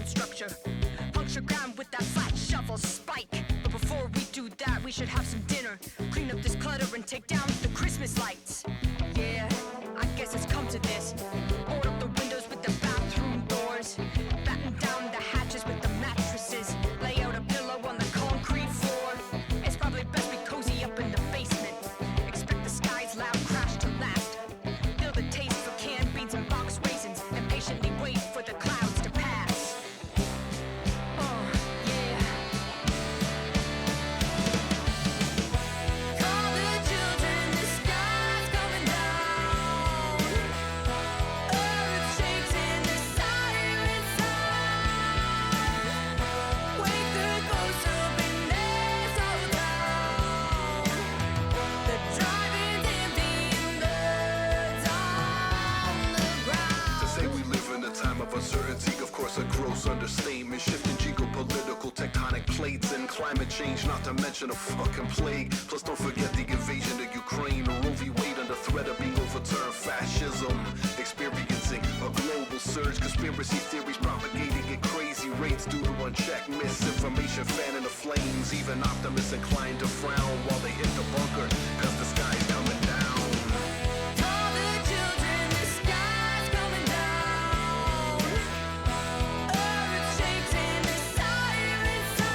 ground structure. Puncture ground with that flat shovel spike. But before we do that, we should have some dinner. Clean up this clutter and take down the Christmas lights. Yeah, I guess it's come to this. Board up the windows with the bathroom doors. Batten down the hatches with the mattresses. Lay out a pillow on the concrete floor. It's probably best we cozy up in the basement. Expect the sky's loud crash to last. Feel the taste for canned beans and box raisins. And patiently wait for the clouds to pass. Yeah. Call the children, the sky's coming down. Earth shakes in the siren sound. Wake the ghosts up in their soul town. The drive-in's empty and blood's on the ground. To say we live in a time of uncertainty, of course, a gross understatement. Shifting geopolitical tectonic plates and climate change, not to mention a fucking plague. Plus, don't forget the invasion of Ukraine. Roe v. Wade under threat of being overturned. Fascism experiencing a global surge. Conspiracy theories propagating at crazy rates due to unchecked misinformation fanning the flames. Even optimists inclined to frown while they hit the bunker, cause the sky's coming down. Call the children, the sky's coming down. Earth shakes in the siren sound.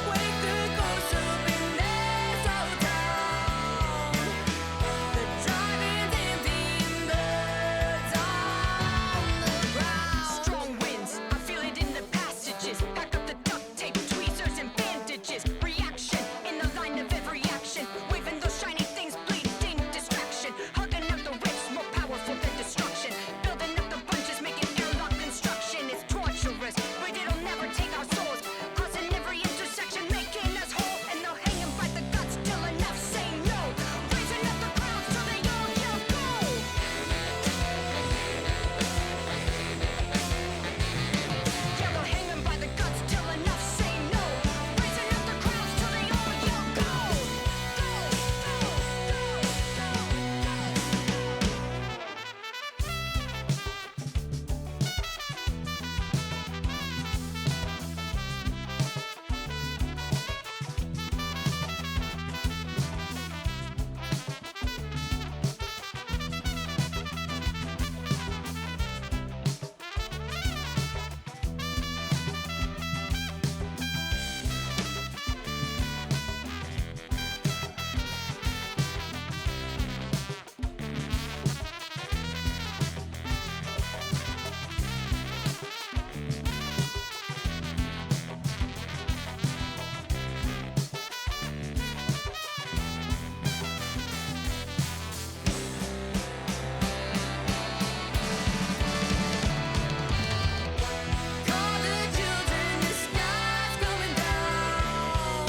Wake the ghosts up in their soul town. The drive-in's empty and blood's on the ground. Strong winds, I feel it in the passages. Back up the duct tape, tweezers and bandages. Reaction in the line of every action. Waving those shiny things, bleeding distraction. Hugging up the rich, more powerful than destruction. Building up the bunches, making airlock construction. It's torturous, but it'll never take our souls. Crossing every intersection, making us whole. And they'll hang 'em by the guts till enough say no. Raising up the crowds till they all yell go. Yeah, they'll hang 'em by the guts till enough say no. Raising up the crowds till they all yell go. Call the children, the sky's coming down.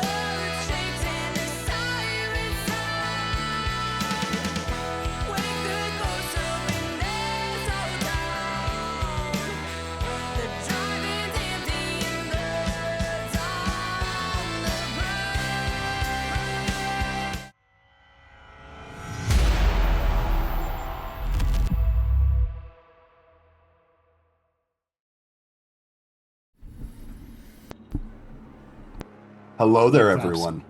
Earth shakes in the siren sound. Wake the ghosts up in their soul town. The drive-in's empty and blood's on the ground. Hello there, everyone.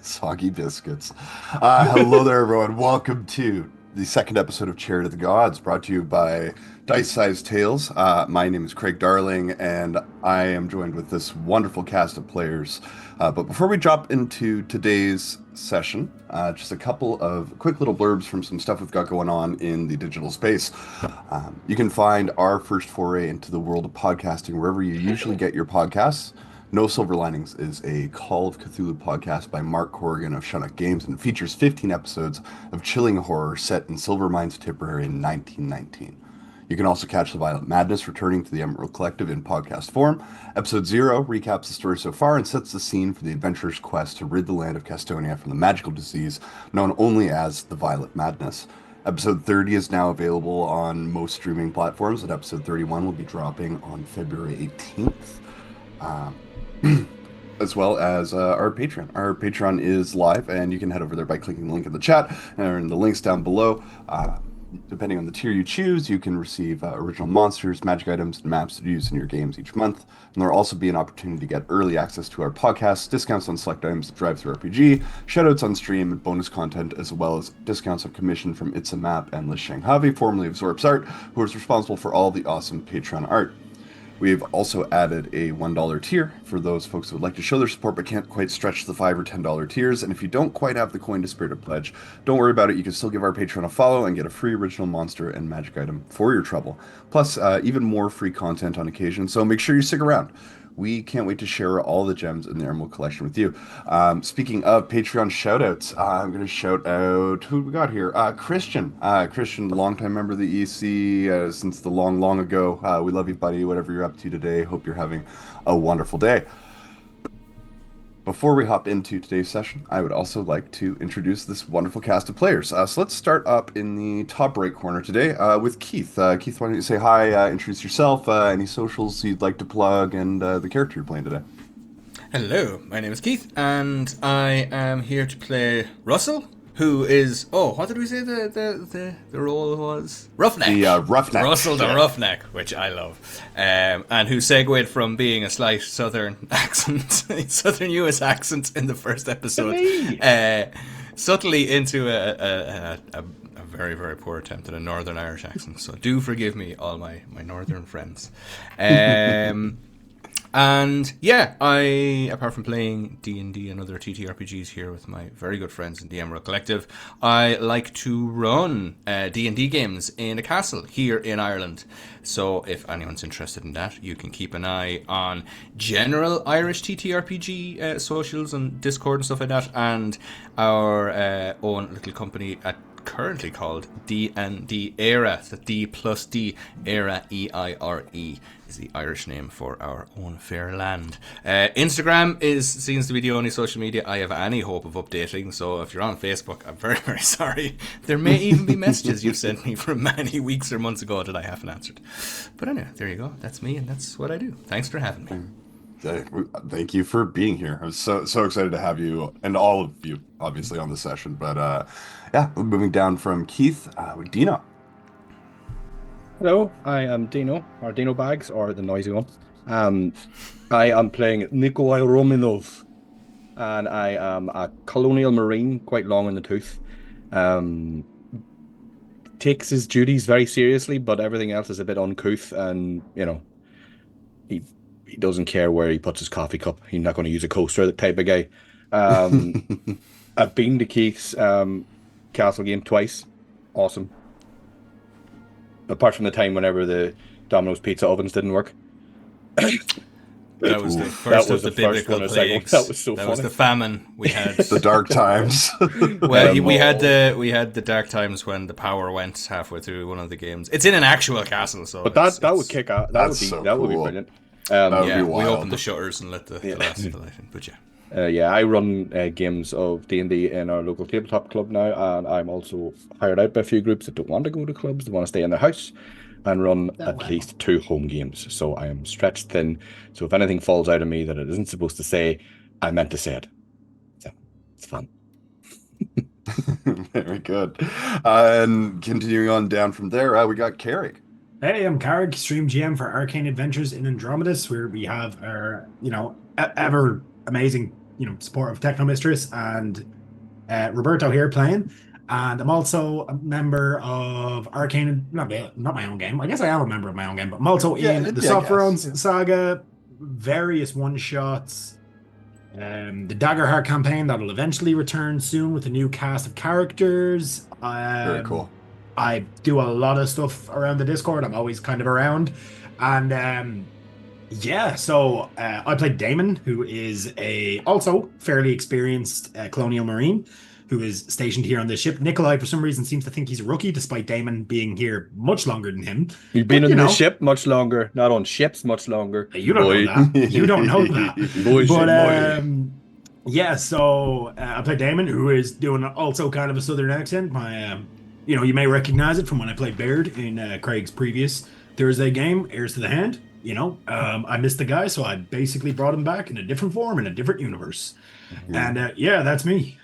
Soggy biscuits. Hello there, everyone. Welcome to the second episode of Chariot of the Gods, brought to you by Dice-Sized Tales. My name is Craig Darling, and I am joined with this wonderful cast of players. But before we drop into today's session, just a couple of quick little blurbs from some stuff we've got going on in the digital space. You can find our first foray into the world of podcasting wherever you usually get your podcasts. No Silver Linings is a Call of Cthulhu podcast by Mark Corrigan of Shunnock Games, and features 15 episodes of chilling horror set in Silver Mines, Tipperary in 1919. You can also catch the Violet Madness returning to the Emerald Collective in podcast form. Episode 0 recaps the story so far and sets the scene for the adventurer's quest to rid the land of Castonia from the magical disease known only as the Violet Madness. Episode 30 is now available on most streaming platforms, and episode 31 will be dropping on February 18th. As well as our Patreon. Our Patreon is live, and you can head over there by clicking the link in the chat, and the links down below. Depending on the tier you choose, you can receive original monsters, magic items, and maps to use in your games each month. And there'll also be an opportunity to get early access to our podcast, discounts on select items at Drive Through RPG, shoutouts on stream, and bonus content, as well as discounts on commission from It's a Map and Liz Shanghavi, formerly of Zorp's Art, who is responsible for all the awesome Patreon art. We've also added a $1 tier for those folks who would like to show their support but can't quite stretch the $5 or $10 tiers. And if you don't quite have the coin to spirit a pledge, don't worry about it. You can still give our Patreon a follow and get a free original monster and magic item for your trouble. Plus, even more free content on occasion. So make sure you stick around. We can't wait to share all the gems in the Emerald Collection with you. Speaking of Patreon shoutouts, I'm going to shout out who we got here. Christian. Christian, longtime member of the EC since the long ago. We love you, buddy. Whatever you're up to today, hope you're having a wonderful day. Before we hop into today's session, I would also like to introduce this wonderful cast of players. So let's start up in the top right corner today with Keith. Keith, why don't you say hi, introduce yourself, any socials you'd like to plug, and the character you're playing today. Hello, my name is Keith, and I am here to play Russell, who is, what did we say the role was? Roughneck. The Roughneck. Russell the Roughneck, which I love. And who segued from being a slight southern accent, southern US accent in the first episode, subtly into a very, very poor attempt at a Northern Irish accent. So do forgive me, all my northern friends. And yeah, I, apart from playing D&D and other TTRPGs here with my very good friends in the Emerald Collective, I like to run D&D games in a castle here in Ireland. So if anyone's interested in that, you can keep an eye on general Irish TTRPG socials and Discord and stuff like that, and our own little company currently called D&D Era. So D+D Era, EIRE is the Irish name for our own fair land. Instagram seems to be the only social media I have any hope of updating, so if you're on Facebook, I'm very, very sorry. There may even be messages you've sent me from many weeks or months ago that I haven't answered. But anyway, there you go. That's me, and that's what I do. Thanks for having me. Thank you for being here. I'm so excited to have you, and all of you, obviously, on the session. But yeah, moving down from Keith, with Dino. Hello, I am Dino, or Dino Bags, or the noisy one. I am playing Nikolai Romanov, and I am a colonial marine, quite long in the tooth. Takes his duties very seriously, but everything else is a bit uncouth, and, you know, he doesn't care where he puts his coffee cup. He's not going to use a coaster, that type of guy. I've been to Keith's castle game twice. Awesome. Apart from the time whenever the Domino's pizza ovens didn't work. That was the first of the biblical plagues. That was so funny. That was the famine we had. The dark times. Well, we had the dark times when the power went halfway through one of the games. It's in an actual castle, so. But that would kick out. That would be brilliant. Yeah, we opened the shutters and let the last of the light in. But yeah. Yeah, I run games of D&D in our local tabletop club now, and I'm also hired out by a few groups that don't want to go to clubs, they want to stay in their house, and run at least 2 home games. So I am stretched thin. So if anything falls out of me that it isn't supposed to say, I meant to say it. So it's fun. Very good. And continuing on down from there, we got Carrick. Hey, I'm Carrick, stream GM for Arcane Adventures in Andromedus, where we have our, ever amazing, support of Techno Mistress and Roberto here playing. And I'm also a member of Arcane, not my own game. I guess I am a member of my own game, but I'm also in the Sophoron's Saga, various one-shots, the Daggerheart campaign that'll eventually return soon with a new cast of characters. Very cool. I do a lot of stuff around the Discord. I'm always kind of around. And so I played Damon, who is a also fairly experienced colonial marine who is stationed here on this ship. Nikolai, for some reason, seems to think he's a rookie, despite Damon being here much longer than him. You've been on the ship much longer, not on ships much longer. You don't know that. You don't know that. But so I played Damon, who is doing also kind of a southern accent. My, you may recognize it from when I played Baird in Craig's previous Thursday game, Heirs to the Hand. I missed the guy, so I basically brought him back in a different form, in a different universe. And that's me.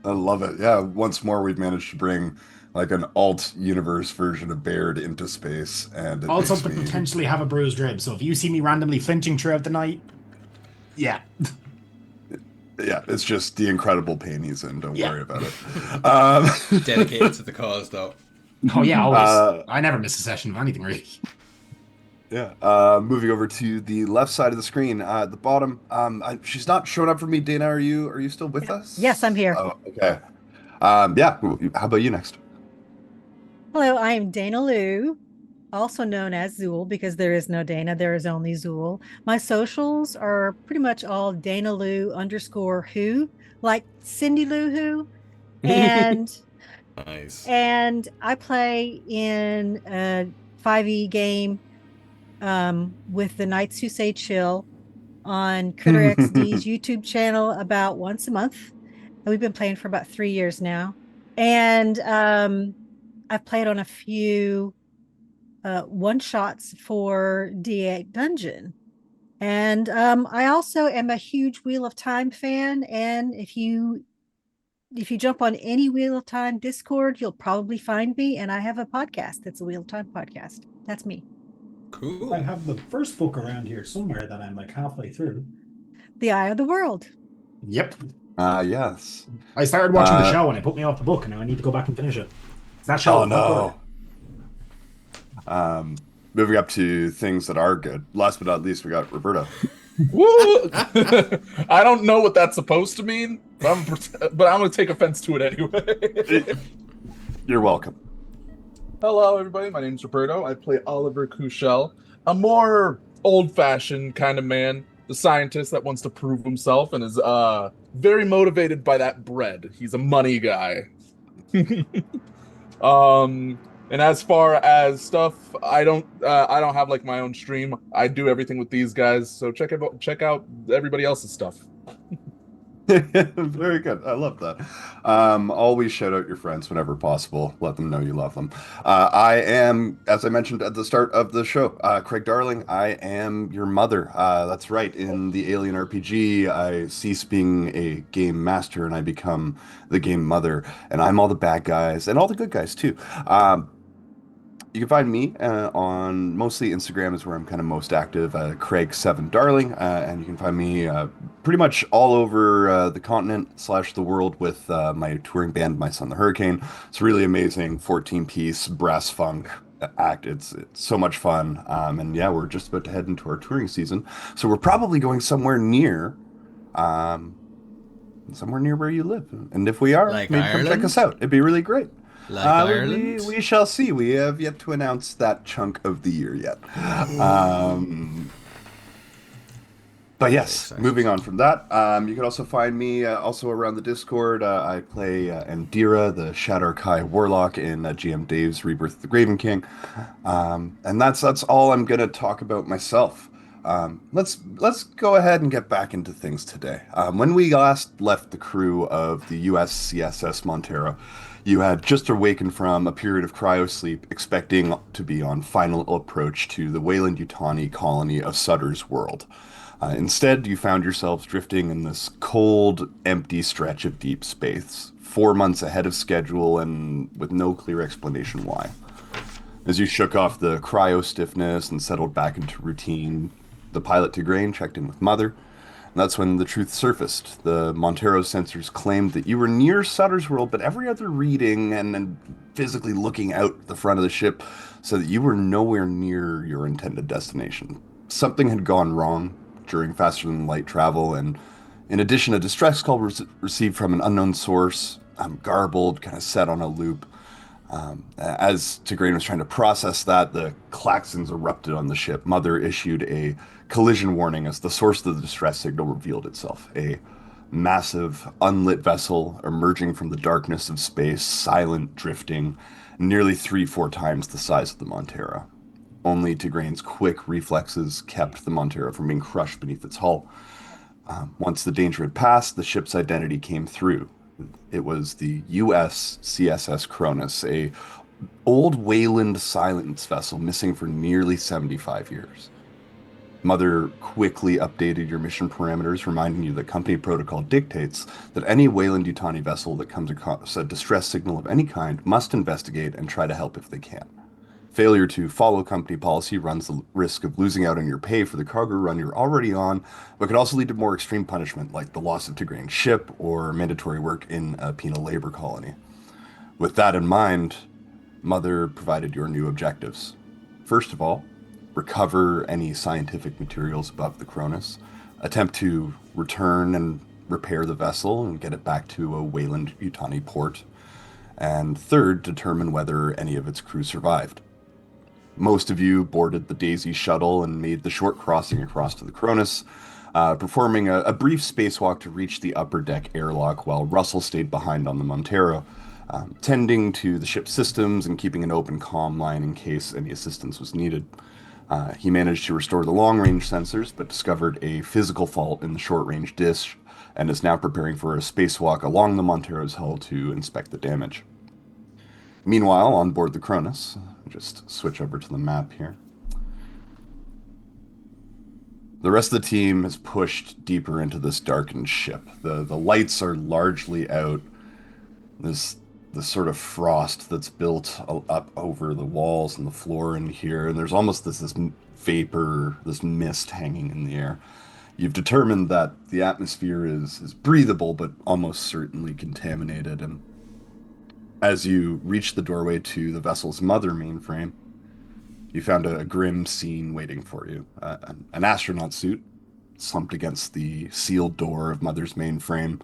I love it. Yeah, once more we've managed to bring like an alt universe version of Baird into space, and it Also, makes me potentially have a bruised rib. So if you see me randomly flinching throughout the night, yeah, yeah, it's just the incredible pain he's in. Don't yeah. worry about it. Dedicated to the cause, though. Oh yeah, always. Uh, I never miss a session of anything really. yeah. Moving over to the left side of the screen, at the bottom. She's not showing up for me. Dana, are you still with us? Yes, I'm here. Oh, okay. Yeah. How about you next? Hello, I am Dana Lou, also known as Zool because there is no Dana, there is only Zool. My socials are pretty much all Dana Lou underscore who, like Cindy Lou Who. And Nice. and I play in a 5e game with the Knights Who Say Chill on Critter XD's YouTube channel about once a month. And we've been playing for about 3 years now. And I've played on a few one shots for D8 Dungeon. And I also am a huge Wheel of Time fan. And if you jump on any Wheel of Time Discord, you'll probably find me. And I have a podcast that's a Wheel of Time podcast. That's me. Cool. I have the first book around here somewhere that I'm like halfway through. The Eye of the World. Yep. Yes. I started watching the show and it put me off the book, and now I need to go back and finish it. That show. Oh no. Moving up to things that are good. Last but not least, we got Roberto. Woo! I don't know what that's supposed to mean, but I'm going to take offense to it anyway. You're welcome. Hello, everybody. My name's Roberto. I play Oliver Kushel, a more old-fashioned kind of man, the scientist that wants to prove himself and is very motivated by that bread. He's a money guy. And as far as stuff, I don't have like my own stream. I do everything with these guys, so check out everybody else's stuff. Very good. I love that. Always shout out your friends whenever possible. Let them know you love them. I am, as I mentioned at the start of the show, Craig Darling. I am your mother. That's right. In the Alien RPG, I cease being a game master and I become the game mother. And I'm all the bad guys and all the good guys too. You can find me on mostly Instagram is where I'm kind of most active, Craig7Darling, and you can find me pretty much all over the continent / the world with my touring band, My Son the Hurricane. It's a really amazing 14-piece brass funk act. It's so much fun, and yeah, we're just about to head into our touring season, so we're probably going somewhere near where you live, and if we are, Like maybe come check Ireland? us out. It'd be really great. Like Ireland? We shall see. We have yet to announce that chunk of the year yet. But yes, moving on from that, you can also find me also around the Discord. I play Andira, the Shadar-Kai Warlock in GM Dave's Rebirth of the Graven King. And that's all I'm going to talk about myself. Let's go ahead and get back into things today. When we last left the crew of the US CSS Montero, you had just awakened from a period of cryosleep, expecting to be on final approach to the Weyland-Yutani colony of Sutter's world. Instead, you found yourselves drifting in this cold, empty stretch of deep space, 4 months ahead of schedule and with no clear explanation why. As you shook off the cryo stiffness and settled back into routine, the pilot Tigraine checked in with Mother. And that's when the truth surfaced. The Montero sensors claimed that you were near Sutter's world, but every other reading and physically looking out the front of the ship said that you were nowhere near your intended destination. Something had gone wrong during faster-than-light travel, and in addition, a distress call was received from an unknown source, garbled, kind of set on a loop. As Tigraine was trying to process that, the klaxons erupted on the ship. Mother issued a collision warning as the source of the distress signal revealed itself. A massive, unlit vessel emerging from the darkness of space, silent, drifting, nearly 3-4 times the size of the Montero. Only Tigraine's quick reflexes kept the Montero from being crushed beneath its hull. Once the danger had passed, the ship's identity came through. It was the US CSS Cronus, a old Wayland silence vessel missing for nearly 75 years. Mother quickly updated your mission parameters, reminding you that company protocol dictates that any Wayland-Yutani vessel that comes across a distress signal of any kind must investigate and try to help if they can. Failure to follow company policy runs the risk of losing out on your pay for the cargo run you're already on, but could also lead to more extreme punishment like the loss of Tigrane's ship or mandatory work in a penal labor colony. With that in mind, Mother provided your new objectives. First of all, recover any scientific materials above the Cronus, attempt to return and repair the vessel and get it back to a Wayland-Yutani port, and third, determine whether any of its crew survived. Most of you boarded the Daisy shuttle and made the short crossing across to the Cronus, performing a brief spacewalk to reach the upper deck airlock while Russell stayed behind on the Montero, tending to the ship's systems and keeping an open comm line in case any assistance was needed. He managed to restore the long-range sensors, but discovered a physical fault in the short-range dish and is now preparing for a spacewalk along the Montero's hull to inspect the damage. Meanwhile, on board the Cronus, just switch over to the map here. The rest of the team has pushed deeper into this darkened ship. The lights are largely out. There's the sort of frost that's built up over the walls and the floor in here, and there's almost this vapor, this mist hanging in the air. You've determined that the atmosphere is breathable, but almost certainly contaminated, and as you reach the doorway to the vessel's mother mainframe, you found a grim scene waiting for you. An astronaut suit slumped against the sealed door of Mother's mainframe,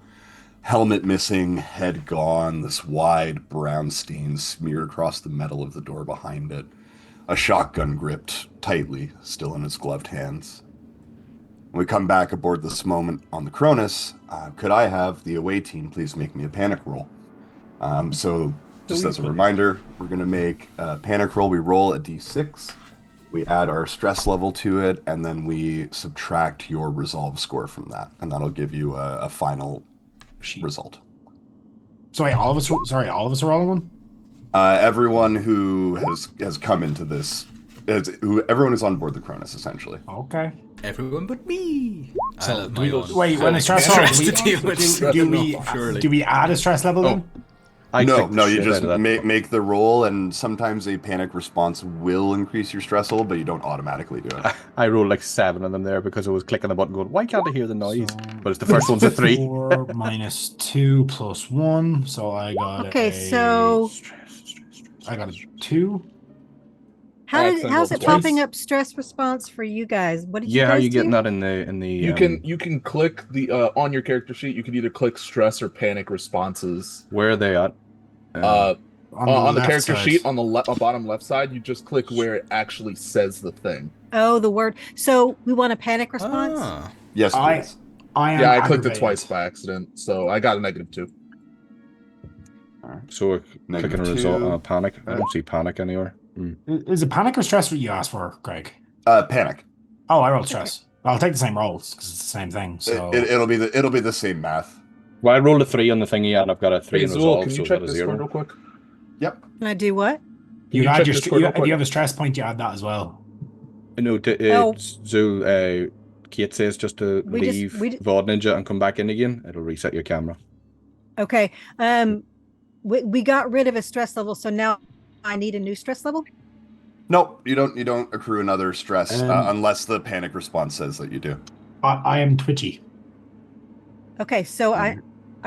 helmet missing, head gone, this wide brown stain smeared across the metal of the door behind it, a shotgun gripped tightly, still in his gloved hands. When we come back aboard this moment on the Cronus, could I have the away team please make me a panic roll? So just as a reminder, we're going to make a panic roll. We roll a d6, we add our stress level to it, and then we subtract your resolve score from that, and that'll give you a final result. Sorry, all of us are rolling one? Everyone who has come into this, everyone is on board the Cronus, essentially. Okay. Everyone but me. So I love my own. wait, when the stress level, do we add a stress level then? No, you just make the roll, and sometimes a panic response will increase your stress level, but you don't automatically do it. I rolled like 7 of them there because I was clicking the button going, why can't I hear the noise? But it's the first one's a 3. 4 minus 2 plus 1, so I got I got a 2. How's it popping up stress response for you guys? What did you guys how are you do? getting that in the You can click the on your character sheet. You can either click stress or panic responses. Where are they at? On the character sheet on the bottom left side, you just click where it actually says the thing. Oh, the word. So we want a panic response? Yes, please. I clicked it twice by accident, so I got a -2. So we're clicking a result on a panic. I don't see panic anywhere. Is it panic or stress what you asked for, Greg? Panic. Oh, I rolled stress. I'll take the same rolls because it's the same thing. So It'll be the same math. Well, I rolled a 3 on the thingy, and I've got a 3 in resolve. Can you so check a this 0. one real quick? Yep. Can I do what? you check add your Discord real if you quick? have a stress point, you add that as well. No, Zul, Kate says just to leave VOD Ninja and come back in again. It'll reset your camera. Okay. We got rid of a stress level, so now I need a new stress level? Nope, you don't accrue another stress unless the panic response says that you do. I am twitchy. Okay, so I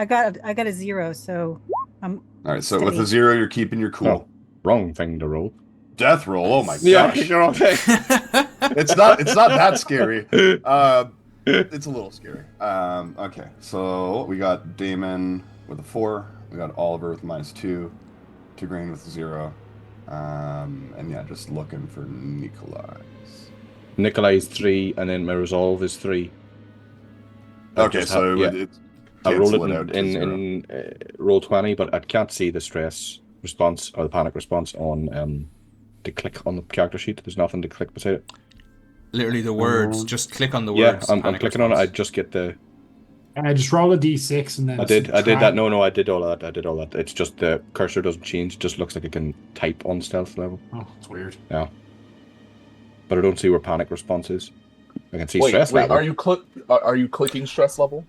got a 0, so I'm all right. So steady. with a 0, you're keeping your cool. Oh, wrong thing to roll. Death roll. Oh my Yeah, gosh. you're okay. It's not that scary. It's a little scary. Okay, so we got Damon with a 4. We got Oliver with -2. Tigrane with 0. And yeah, just looking for Nikolai's. Nikolai's 3, and then my resolve is 3. Okay, so I roll cancel it out to in roll 20, but I can't see the stress response or the panic response on to click on the character sheet. There's nothing to click beside it. Literally the words. Just click on the Yeah, words. I'm panic clicking on it. I response. just get the. Just roll a d6 and then. I did that. No, I did all that. It's just the cursor doesn't change. It just looks like it can type on stealth level. Oh, it's weird. Yeah. But I don't see where panic response is. I can see Wait, stress wait. level. Are you clicking stress level?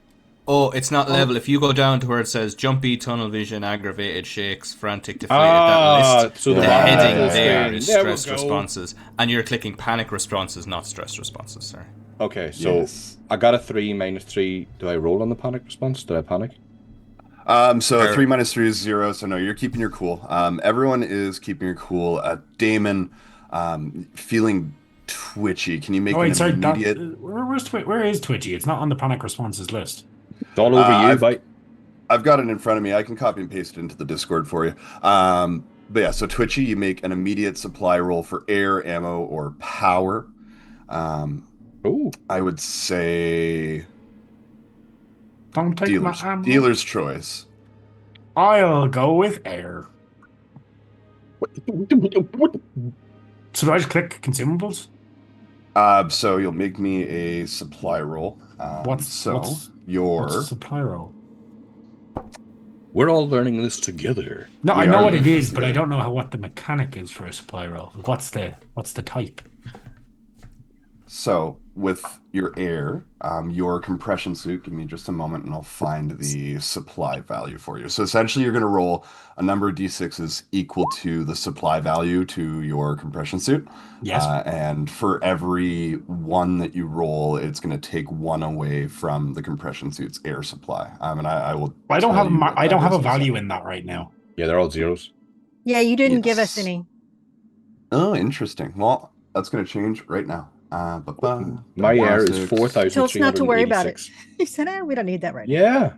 Oh, it's not level. If you go down to where it says jumpy, tunnel vision, aggravated, shakes, frantic, deflated, Ah, that list, so the the bottom heading of the there screen. is There we stress go. responses, and you're clicking panic responses, not stress responses. Sorry. Okay, so Yes. I got a 3 minus 3. Do I roll on the panic response? Did I panic? So Or- 3 minus 3 is 0. So no, you're keeping your cool. Everyone is keeping your cool. Damon, feeling twitchy. Can you make Oh an wait, sorry. immediate? Where is Twitchy? It's not on the panic responses list. It's all over you, I've, bite. I've got it in front of me. I can copy and paste it into the Discord for you. But yeah, so twitchy, you make an immediate supply roll for air, ammo, or power. Oh, I would say Don't take my ammo. dealer's choice. I'll go with air. So do I just click consumables? So you'll make me a supply roll. What's a your supply roll? we're all learning this together. No, We I know are what it is, looking but I good. don't know what the mechanic is for a supply roll. What's the type? So with your air, your compression suit, give me just a moment and I'll find the supply value for you. So essentially you're going to roll a number of d6s equal to the supply value to your compression suit. Yes. And for every one that you roll, it's going to take one away from the compression suit's air supply. And I will I don't tell have you what I that don't have is a in value second. in that right now. Yeah, they're all zeros. Yeah, you didn't give us Yes. any. Oh, interesting. Well, that's going to change right now. My air is Plastics. 4,386. Told us not to worry about it. You said, we don't need that right now. Yeah.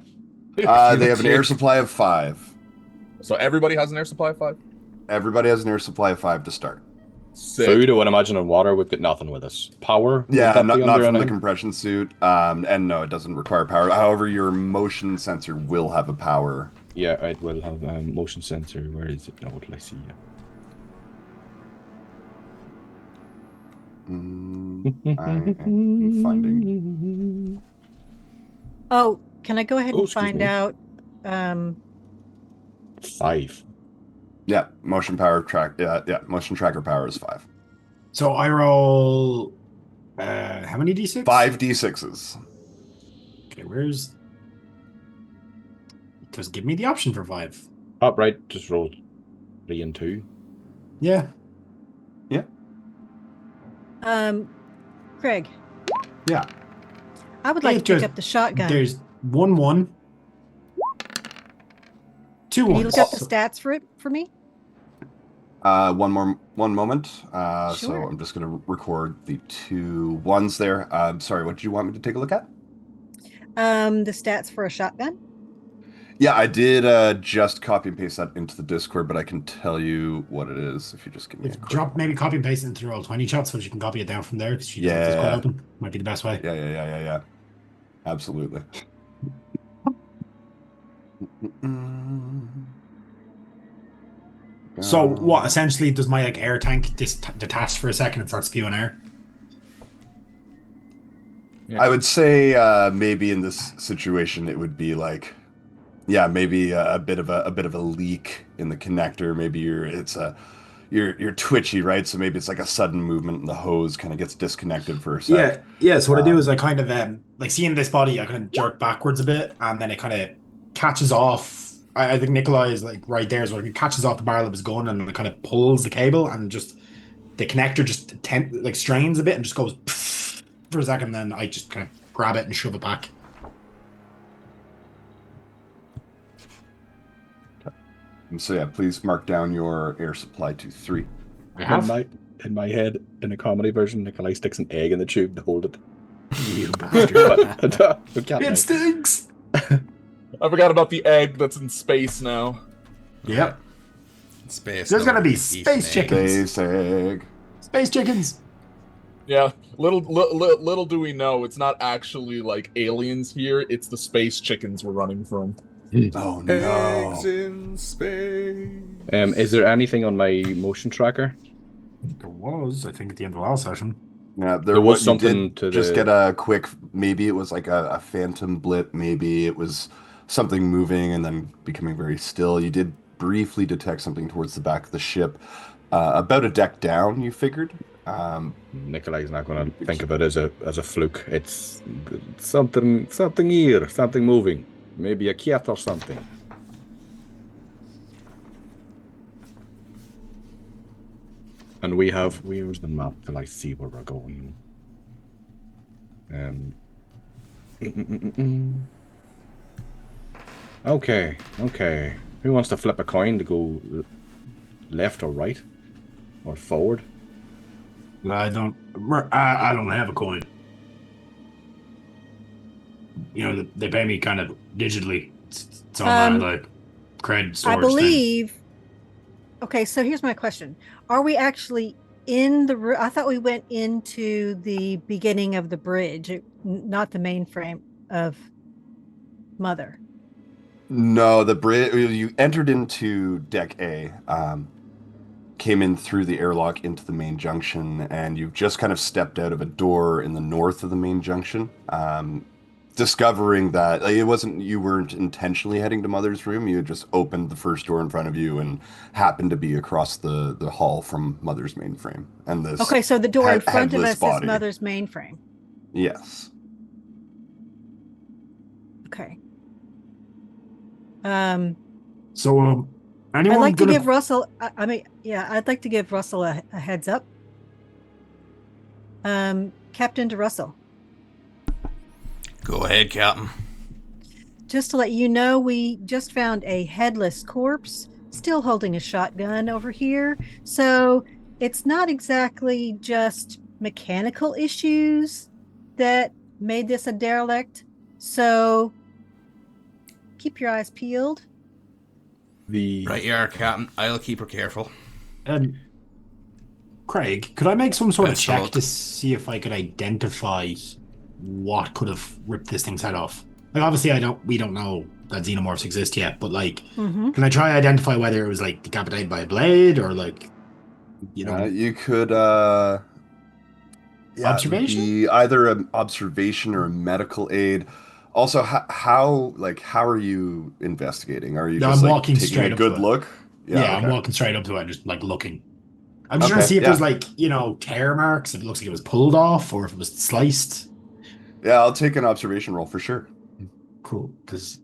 They have an air supply of 5. So everybody has an air supply of 5? Everybody has an air supply of 5 to start. Sick. Food, I would imagine, and water, we've got nothing with us. Power? would Yeah, that not be under from the anything? compression suit. And no, it doesn't require power. However, your motion sensor will have a power. Yeah, it will have motion sensor. Where is it? No, what did I see? I am finding. Oh, can I go ahead Oh, and excuse find me. out? 5. Yeah, motion power track. Yeah, motion tracker power is 5. So I roll how many d6? 5 d6s. Okay, where's just give me the option for 5. Top right, just roll 3 and 2. Yeah. Craig, Yeah. I would like It to pick just- up the shotgun. There's 1-1. 2 Can you ones. look up the stats for it for me? One moment. So Sure. I'm just going to record the 2 1s there. Sorry, what did you want me to take a look at? The stats for a shotgun. Yeah, I did just copy and paste that into the Discord, but I can tell you what it is if you just give me a quick. Drop maybe copy and paste it into roll 20 shots so that you can copy it down from there because she doesn't have Discord Yeah. open. Might be the best way. Yeah. Absolutely. So what essentially does my air tank detach for a second and start spewing air? I would say maybe in this situation it would be like, yeah, maybe a bit of a leak in the connector. Maybe you're twitchy, right? So maybe it's like a sudden movement and the hose kind of gets disconnected for a sec. Yeah. So what I do is I kind of like seeing this body, I kind of jerk backwards a bit, and then it kind of catches off. I think Nikolai is like right there, so it catches off the barrel of his gun and it kind of pulls the cable, and just the connector just like strains a bit and just goes for a second. Then I just kind of grab it and shove it back. And so yeah, please mark down your air supply to 3. I have. In my head, in a comedy version, Nikolai sticks an egg in the tube to hold it. You bastard. We can't It now. stinks. I forgot about the egg that's in space now. Yep. Space. There's gonna be Eat an space egg. chicken. Space egg. Space chickens. Yeah, little do we know, it's not actually like aliens here. It's the space chickens we're running from. Oh no. Eggs in space. Is there anything on my motion tracker? There was, I think, at the end of the last session. Yeah, There was you something did to just the- get a quick. Maybe it was like a phantom blip. Maybe it was something moving and then becoming very still. You did briefly detect something towards the back of the ship, about a deck down. You figured. Nikolai's not going to think of it as a fluke. It's something here, something moving. Maybe a cat or something. And where's the map till I see where we're going? Okay. Who wants to flip a coin to go left or right? Or forward? I don't have a coin. You know, they pay me kind of digitally. It's on my like cred storage I believe. Okay, so here's my question: are we actually in the? I thought we went into the beginning of the bridge, not the mainframe of Mother. No, the bridge. You entered into Deck A, came in through the airlock into the main junction, and you've just kind of stepped out of a door in the north of the main junction, discovering that you weren't intentionally heading to Mother's room. You had just opened the first door in front of you and happened to be across the hall from Mother's mainframe. And this Okay, so the door in front of headless us body. is Mother's mainframe. Yes. Okay. So, anyone I'd like to gonna... give Russell. I'd like to give Russell a heads up. Captain to Russell. Go ahead, Captain. Just to let you know, we just found a headless corpse, still holding a shotgun over here. So it's not exactly just mechanical issues that made this a derelict. So keep your eyes peeled. Right you are, Captain. I'll keep her careful. Craig, could I make some sort of Best of check luck. to see if I could identify what could have ripped this thing's head off? Like, obviously, we don't know that xenomorphs exist yet, but like, can I try to identify whether it was like decapitated by a blade or like, you know, You could, observation? it would be either an observation or a medical aid. Also, how are you investigating? Are you No, just I'm like walking taking straight a up good to it. look? Yeah, I'm okay. walking straight up to it, just like looking. I'm just trying to Okay, see if yeah. there's like, you know, tear marks, if it looks like it was pulled off or if it was sliced. Yeah, I'll take an observation roll for sure. Cool. Because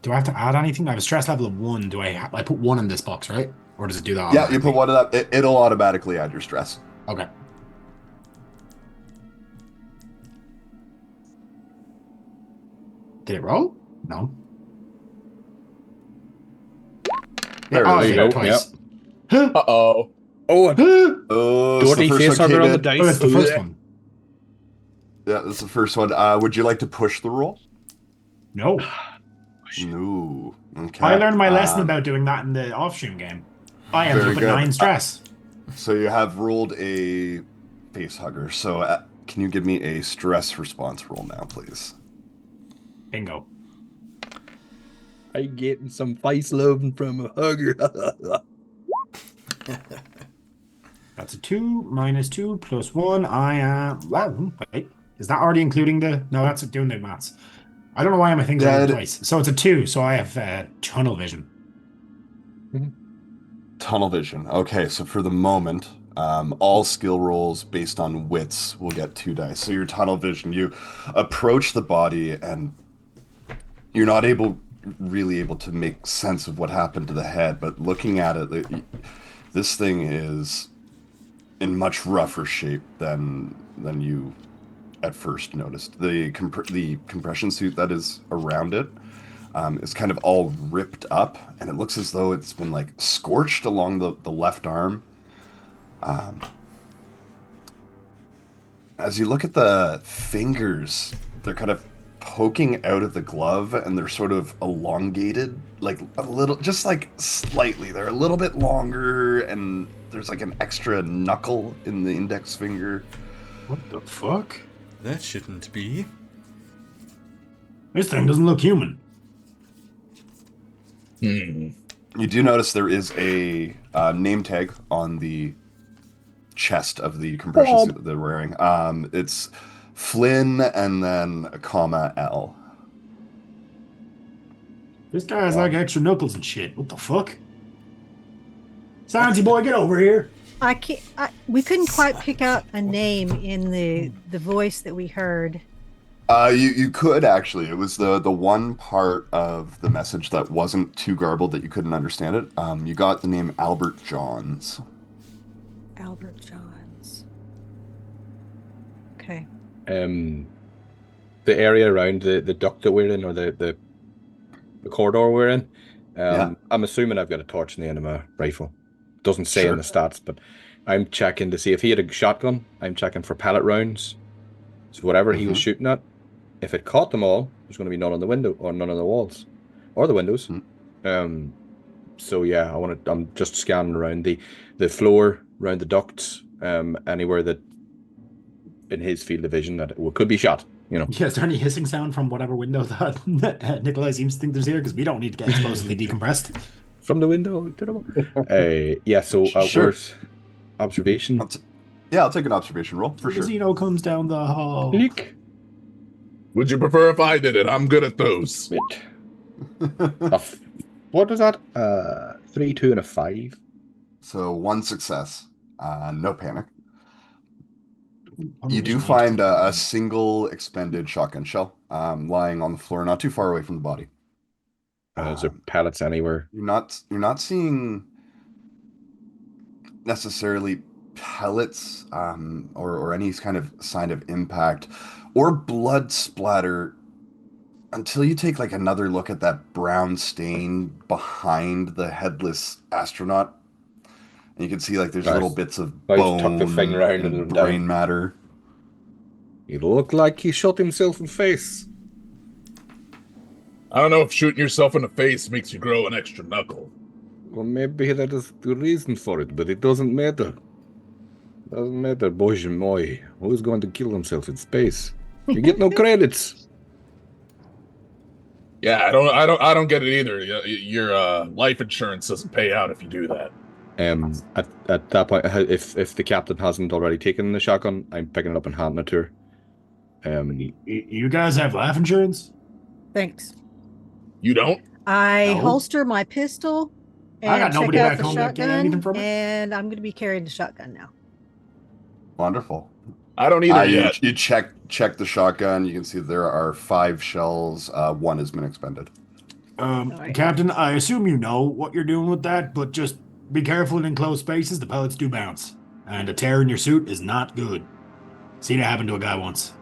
do I have to add anything? I have a stress level of 1. Do I put 1 in this box, right? Or does it do that Yeah, you put automatically? one of that. It'll automatically add your stress. Okay. Did it roll? No. There Oh, it is. There you go. twice. Huh? Uh-oh. Oh, Huh? Oh, so the dirty first face one hugger came on the in. dice. Oh, that's the first one. Yeah, that's the first one. Would you like to push the roll? No. No. Okay. I learned my lesson about doing that in the off-stream game. I ended very up at good. 9 stress. So you have rolled a face hugger. So can you give me a stress response roll now, please? Bingo. I'm getting some face loving from a hugger. That's a 2 minus 2 plus 1. I am... Wow, wait. Is that already including the... No, that's doing the maths. I don't know why my things are Dead. twice. So it's a 2, so I have tunnel vision. Tunnel vision. Okay, so for the moment, all skill rolls based on wits will get 2 dice. So your tunnel vision, you approach the body and you're not really able to make sense of what happened to the head, but looking at it, this thing is in much rougher shape than you at first noticed. The compression suit that is around it is kind of all ripped up, and it looks as though it's been like scorched along the left arm. As you look at the fingers, they're kind of poking out of the glove, and they're sort of elongated, like a little, just like slightly. They're a little bit longer, and there's like an extra knuckle in the index finger. What the fuck? That shouldn't be. This thing doesn't look human. You do notice there is a name tag on the chest of the compression suit that they're wearing. It's Flynn and then a comma L. This guy has like extra knuckles and shit. What the fuck? Santy boy, get over here. I can't. We couldn't quite pick out a name in the voice that we heard. You could actually. It was the one part of the message that wasn't too garbled that you couldn't understand it. You got the name Albert Johns. Albert Johns. Okay. The area around the duct that we're in, or the corridor we're in. Yeah. I'm assuming I've got a torch in the end of my rifle. Doesn't say Sure. in the stats, but I'm checking to see if he had a shotgun. I'm checking for pellet rounds. So whatever he was shooting at, if it caught them all, there's going to be none on the window or none on the walls or the windows. So yeah, I'm just scanning around the floor, around the ducts, anywhere that in his field of vision that it could be shot. Yeah, is there any hissing sound from whatever window that Nikolai seems to think there's here? Because we don't need to get explosively decompressed. From the window. Yeah, so Sure. where's observation? I'll take an observation roll for sure. Zeno comes down the hall. Click. Would you prefer if I did it? I'm good at those. What is that? 3, 2, and a 5. So 1 success. No panic. You do find a single expended shotgun shell lying on the floor, not too far away from the body. Is there pellets anywhere? You're not seeing necessarily pellets or any kind of sign of impact or blood splatter until you take like another look at that brown stain behind the headless astronaut. And you can see like there's little bits of bone tuck the thing around and and brain down. matter. It looked like he shot himself in the face. I don't know if shooting yourself in the face makes you grow an extra knuckle. Well, maybe that is the reason for it, but it doesn't matter. Doesn't matter, boy moi. Who's going to kill himself in space? You get no credits. Yeah, I don't get it either. Your life insurance doesn't pay out if you do that. At that point, if the captain hasn't already taken the shotgun, I'm picking it up and handing it to her. You guys have life insurance? Thanks. You don't? I No. holster my pistol and I got check nobody out back the home that get anything shotgun, from it. and I'm going to be carrying the shotgun now. Wonderful. I don't either yet. You check the shotgun. You can see there are 5 shells. 1 has been expended. right. Captain, I assume you know what you're doing with that, but just be careful in enclosed spaces. The pellets do bounce, and a tear in your suit is not good. Seen it happen to a guy once.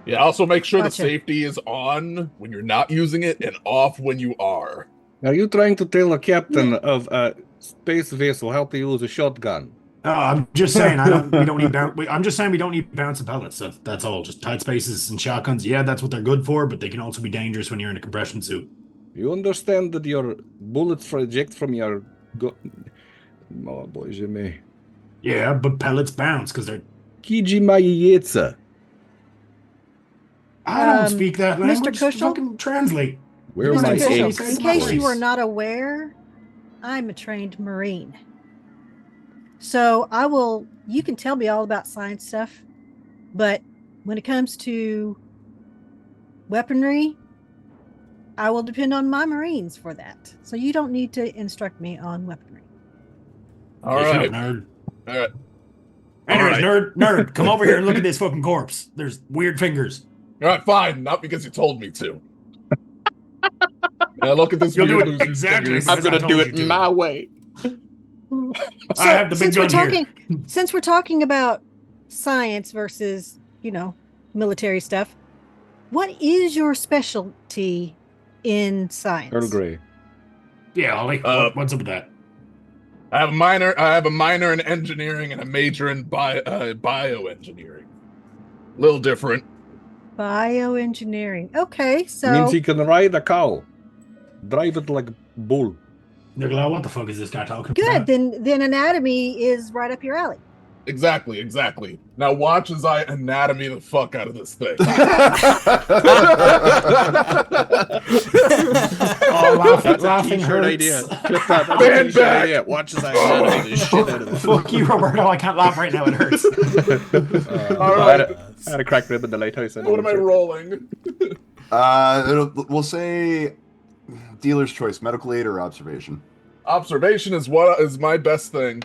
Yeah, also make sure Gotcha. the safety is on when you're not using it and off when you are. Are you trying to tell a captain of a space vessel how to use a shotgun? No, I'm just saying I'm just saying we don't need bouncing pellets. That's all. Just tight spaces and shotguns. Yeah, that's what they're good for, but they can also be dangerous when you're in a compression suit. You understand that your bullets eject from your gun? Oh, boy, me. Yeah, but pellets bounce because they're. Kiji Mayetsa. I don't speak that Mr. language. Kushel? Fucking translate. Where are Mr. my Kushel, eggs? In case you are not aware, I'm a trained Marine. So you can tell me all about science stuff, but when it comes to weaponry, I will depend on my Marines for that. So you don't need to instruct me on weaponry. All Yeah, right. nerd. All right. Anyways, All right. nerd, come over here and look at this fucking corpse. There's weird fingers. All right, fine. Not because you told me to. Now look at this. You'll do weird it loser's exactly fingers. because I told you to. way. I have the big gun here. Since we're talking about science versus, military stuff, what is your specialty in science? Earl Grey. Yeah, Ollie. What's up with that? I have a minor in engineering and a major in bioengineering. A little different. Bioengineering. Okay, so Means he can ride a cow. Drive it like a bull. Nicola, what the fuck is this guy talking good. about? Then anatomy is right up your alley. Exactly. Now watch as I anatomy the fuck out of this thing. Laughing hurts. idea. Clip that. That's a Stand t-shirt back. idea. Watch as I anatomy the shit out of this. Fuck you, Roberto. I can't laugh right now. It hurts. All right. I had a crack rib in the lighthouse. What am I rolling? We'll say dealer's choice, medical aid or observation. Observation is what is my best thing.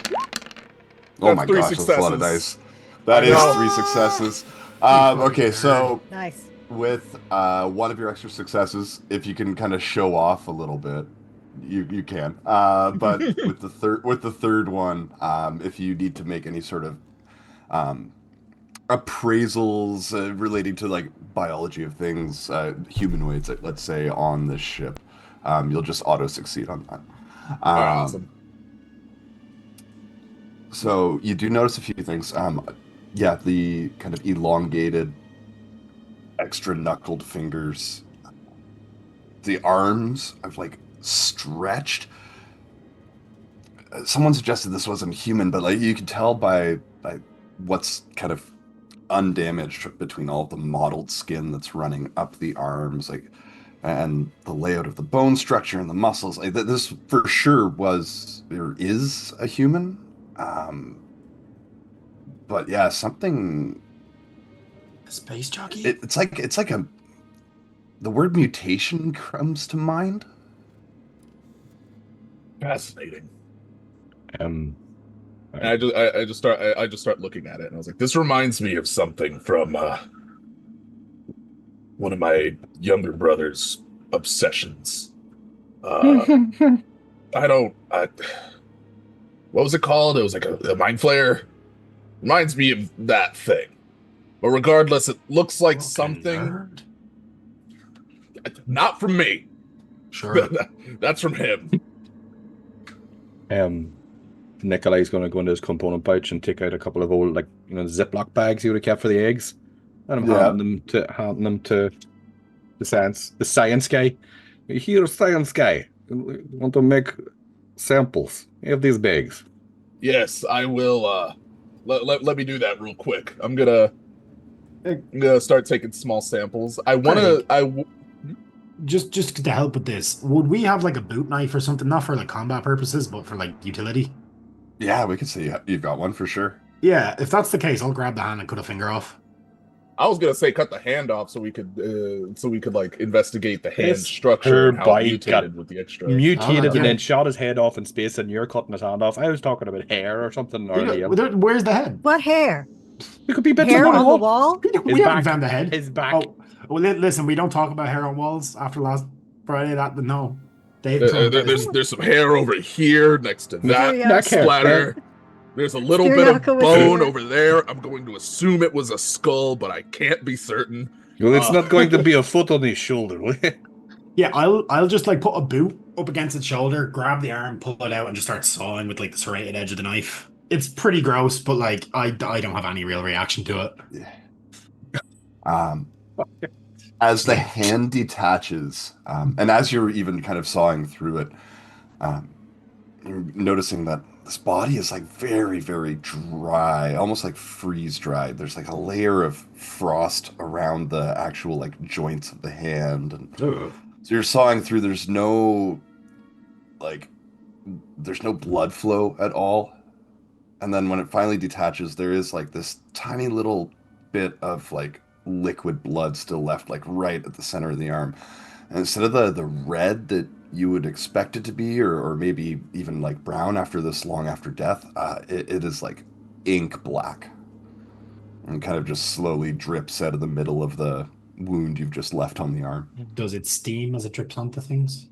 Oh That's my 3 gosh, that's a lot of successes. dice. That I is know. 3 successes. Okay, so Nice. with one of your extra successes, if you can kind of show off a little bit, you can. But with the third one, if you need to make any sort of um, appraisals relating to like biology of things, humanoids, let's say, on this ship, you'll just auto succeed on that. All right, awesome. So you do notice a few things. Yeah, the kind of elongated, extra knuckled fingers. The arms have like stretched. Someone suggested this wasn't human, but like you can tell by what's kind of undamaged between all the mottled skin that's running up the arms, like, and the layout of the bone structure and the muscles. Like this for sure was or is a human. But yeah, something. A space jockey? It's like a. The word mutation comes to mind. Fascinating. Um, And I just start looking at it, and I was like, this reminds me of something from one of my younger brother's obsessions. What was it called? It was like a mind flayer. Reminds me of that thing. But regardless, it looks like something Nerd. not from me. Sure. That's from him. Nikolai's going to go into his component pouch and take out a couple of old, like, Ziploc bags he would have kept for the eggs, and I'm handing them to the science guy. Here, science guy, want to make samples? Have these bags. Yes, I will. Let me do that real quick. I'm gonna start taking small samples. Just to help with this, would we have like a boot knife or something, not for like combat purposes, but for like utility? Yeah, we could say you've got one for sure. Yeah, if that's the case, I'll grab the hand and cut a finger off. I was gonna say cut the hand off so we could like investigate the hand His structure and how bite it mutated with the extra. Mutated yeah. and then shot his head off in space, and you're cutting his hand off. I was talking about hair or something. Where's the head? What hair? It could be bits Hair on on the wall? We haven't found the head. His back. Oh, well, listen, we don't talk about hair on walls after last Friday. No. There's some hair over here next to that Neck hair. splatter. There's a little bit Stereo of was bone here. over there. I'm going to assume it was a skull, but I can't be certain. Well, it's not going to be a foot on his shoulder. Yeah, I'll just like put a boot up against its shoulder, grab the arm, pull it out, and just start sawing with like the serrated edge of the knife. It's pretty gross, but like I don't have any real reaction to it. As the hand detaches, and as you're even kind of sawing through it, you're noticing that this body is like very, very dry, almost like freeze dried. There's like a layer of frost around the actual like joints of the hand, and so you're sawing through. There's no blood flow at all. And then when it finally detaches, there is like this tiny little bit of like liquid blood still left, like right at the center of the arm. And instead of the red that you would expect it to be, or maybe even like brown after this long after death, it is like ink black. And kind of just slowly drips out of the middle of the wound you've just left on the arm. Does it steam as it drips onto things?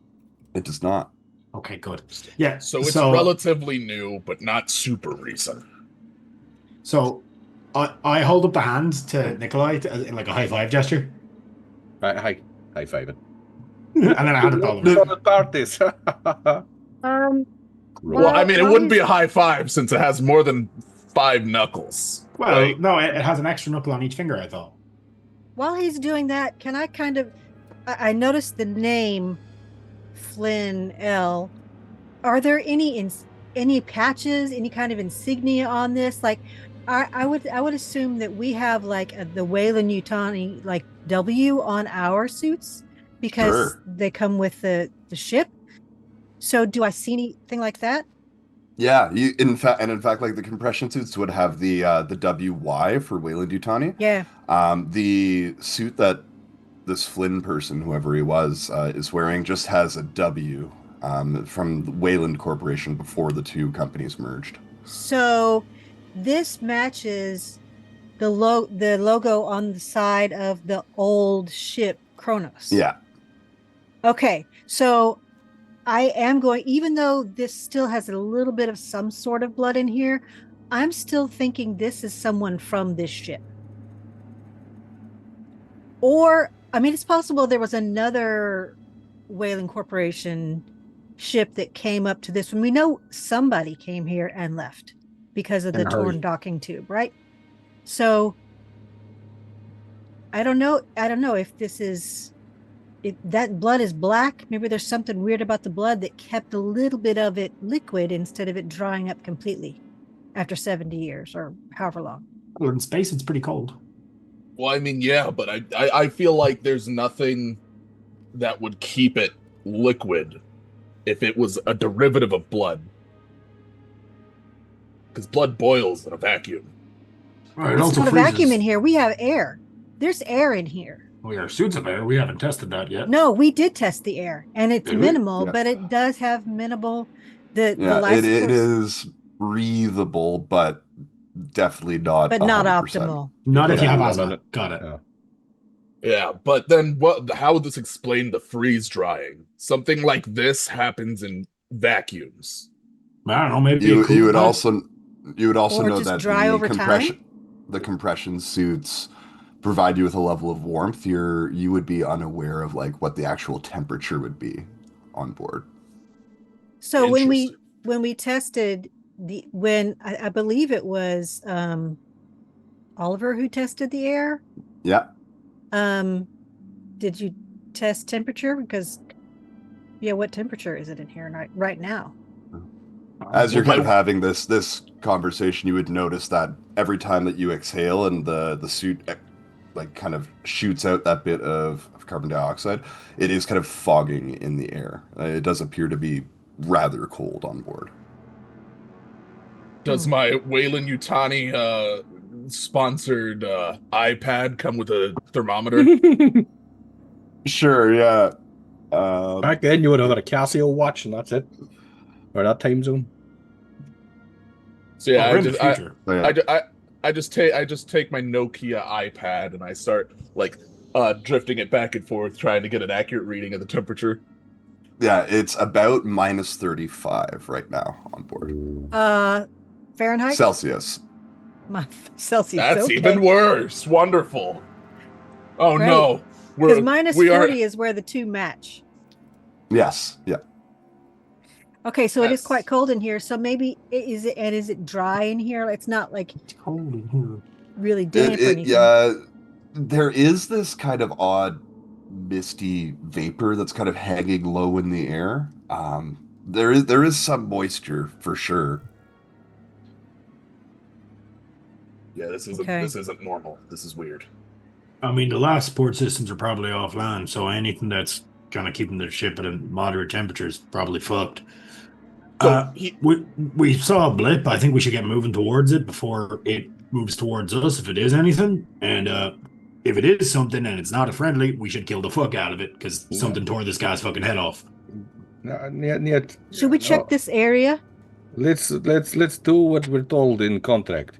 It does not. Okay, good. Yeah. So it's relatively new, but not super recent. So I hold up the hand to Nikolai in like a high five gesture. High five it. And then I hand it all Let's over. not start this. Well, I mean, it wouldn't be a high five since it has more than 5 knuckles. Well, right? no, it has an extra knuckle on each finger, I thought. While he's doing that, can I kind of... I noticed the name Flynn L. Are there any patches, any kind of insignia on this? Like, I would assume that we have like the Weyland-Yutani like W on our suits because Sure. they come with the ship. So do I see anything like that? Yeah, in fact, like the compression suits would have the WY for Weyland-Yutani. Yeah. The suit that this Flynn person, whoever he was, is wearing just has a W from the Weyland Corporation before the two companies merged. So this matches the logo on the side of the old ship Cronus. Yeah. Okay, so I am going, even though this still has a little bit of some sort of blood in here, I'm still thinking this is someone from this ship. Or, I mean, it's possible there was another Whaling Corporation ship that came up to this one. We know somebody came here and left because of the In a hurry. torn docking tube, right? So I don't know if this is that blood is black. Maybe there's something weird about the blood that kept a little bit of it liquid instead of it drying up completely after 70 years or however long. Well, in space, it's pretty cold. Well, I mean, yeah, but I feel like there's nothing that would keep it liquid if it was a derivative of blood. Because blood boils in a vacuum. Right, it It's also not a freezes. vacuum in here. We have air. There's air in here. We are suits of air. We haven't tested that yet. No, we did test the air, and it's Did we? minimal, Yeah. but it does have minimal. The Yeah, life it force- is breathable, but definitely not. but not 100%. optimal. Not if you Yeah, have no, asthma. no. Got it. Yeah. Yeah, but then what? How would this explain the freeze drying? Something like this happens in vacuums. I don't know. Maybe You it cooled would down. also Or know just that dry over the compression suits provide you with a level of warmth. You would be unaware of like what the actual temperature would be on board. So when Interesting. we tested I believe it was Oliver who tested the air. Yeah. Did you test temperature? Because what temperature is it in here right now? As you're kind of Well, having this conversation, you would notice that every time that you exhale and the suit like kind of shoots out that bit of carbon dioxide, it is kind of fogging in the air. It does appear to be rather cold on board. Does my Wayland Yutani sponsored iPad come with a thermometer? Sure, yeah. Back then, you would have had a Casio watch, and that's it. Or that time zone. So yeah, We're in the future. Oh, yeah. I just take my Nokia iPad and I start like drifting it back and forth, trying to get an accurate reading of the temperature. Yeah, it's about minus 35 right now on board. Fahrenheit? Celsius. Celsius. That's okay. even worse. Wonderful. Oh Right. no, Because minus we 40 is where the two match. Yes, yeah. Okay, so it is That's- quite cold in here. So maybe is it dry in here? It's not like It's cold in here. really damp or anything. Yeah, there is this kind of odd misty vapor that's kind of hanging low in the air. There is some moisture for sure. Yeah, this Okay. isn't normal. This is weird. I mean, the last support systems are probably offline, so anything that's kind of keeping the ship at a moderate temperature is probably fucked. So We saw a blip. I think we should get moving towards it before it moves towards us, if it is anything. And if it is something and it's not a friendly, we should kill the fuck out of it because something tore this guy's fucking head off. Should we check this area? Let's do what we're told in contract.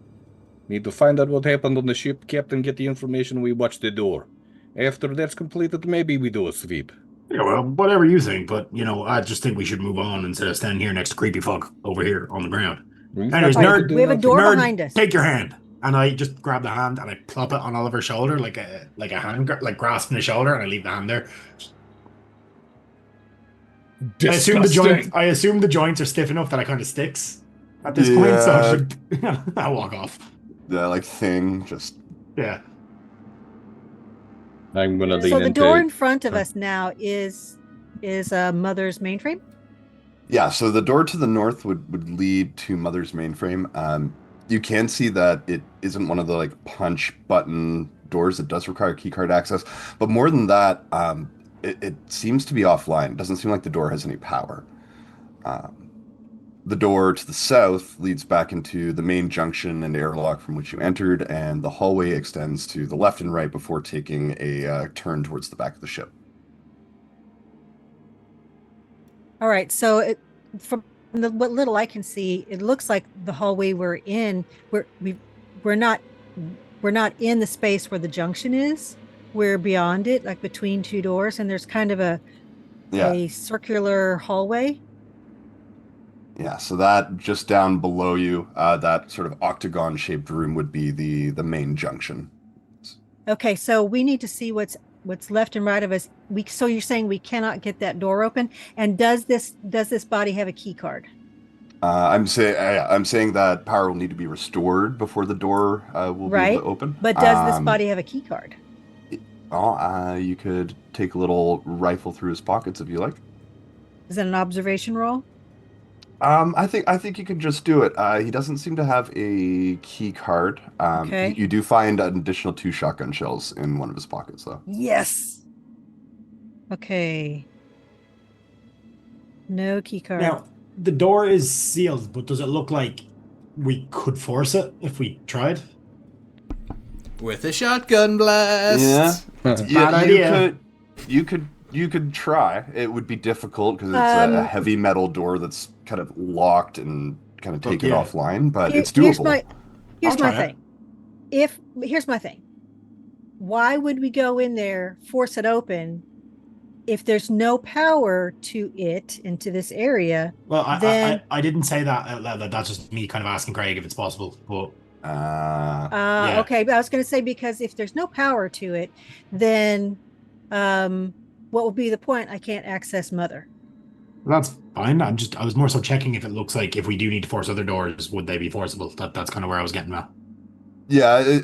Need to find out what happened on the ship, Captain. Get the information. We watch the door. After that's completed, maybe we do a sweep. Yeah, well, whatever you think, but I just think we should move on instead of standing here next to creepy fuck over here on the ground. Anyways, Alright, nerd, we have a door nerd, behind us. take your hand. And I just grab the hand and I plop it on Oliver's shoulder like a hand, like grasping the shoulder, and I leave the hand there. disgusting. I assume the joints are stiff enough that it kind of sticks at this point, so I should I'll walk off. The like thing just Yeah. I'm gonna lean So the into door in front of Sorry. us now is Mother's mainframe. yeah. So the door to the north would lead to Mother's mainframe. You can see that it isn't one of the like punch button doors. It does require keycard access, but more than that, it seems to be offline. It doesn't seem like the door has any power. The door to the south leads back into the main junction and airlock from which you entered, and the hallway extends to the left and right before taking a turn towards the back of the ship. All right. So from what little I can see, it looks like the hallway we're in. We're not in the space where the junction is. We're beyond it, like between two doors, and there's kind of Yeah. a circular hallway. Yeah, so that just down below you, that sort of octagon-shaped room would be the main junction. Okay, so we need to see what's left and right of us. So you're saying we cannot get that door open? And does this body have a key card? I'm saying that power will need to be restored before the door will be able Right. to open. But does this body have a key card? You could take a little rifle through his pockets if you like. Is that an observation roll? I think you can just do it. He doesn't seem to have a key card. Okay. You do find an additional 2 shotgun shells in one of his pockets, though. Yes. Okay. No key card. Now, the door is sealed, but does it look like we could force it if we tried? With a shotgun blast. Yeah, Bad idea. You could try. It would be difficult because it's a heavy metal door that's kind of locked and kind of taken yeah. offline, but Here- it's doable. Here's I'll my try it. thing. Here's my thing. Why would we go in there, force it open, if there's no power to it into this area? Well, Then- I didn't say that out loud. That's just me kind of asking Craig if it's possible. But yeah. Okay, but I was going to say, because if there's no power to it, then what would be the point? I can't access Mother. that's fine. I was more so checking if it looks like if we do need to force other doors, would they be forcible? That's kind of where I was getting at. Yeah,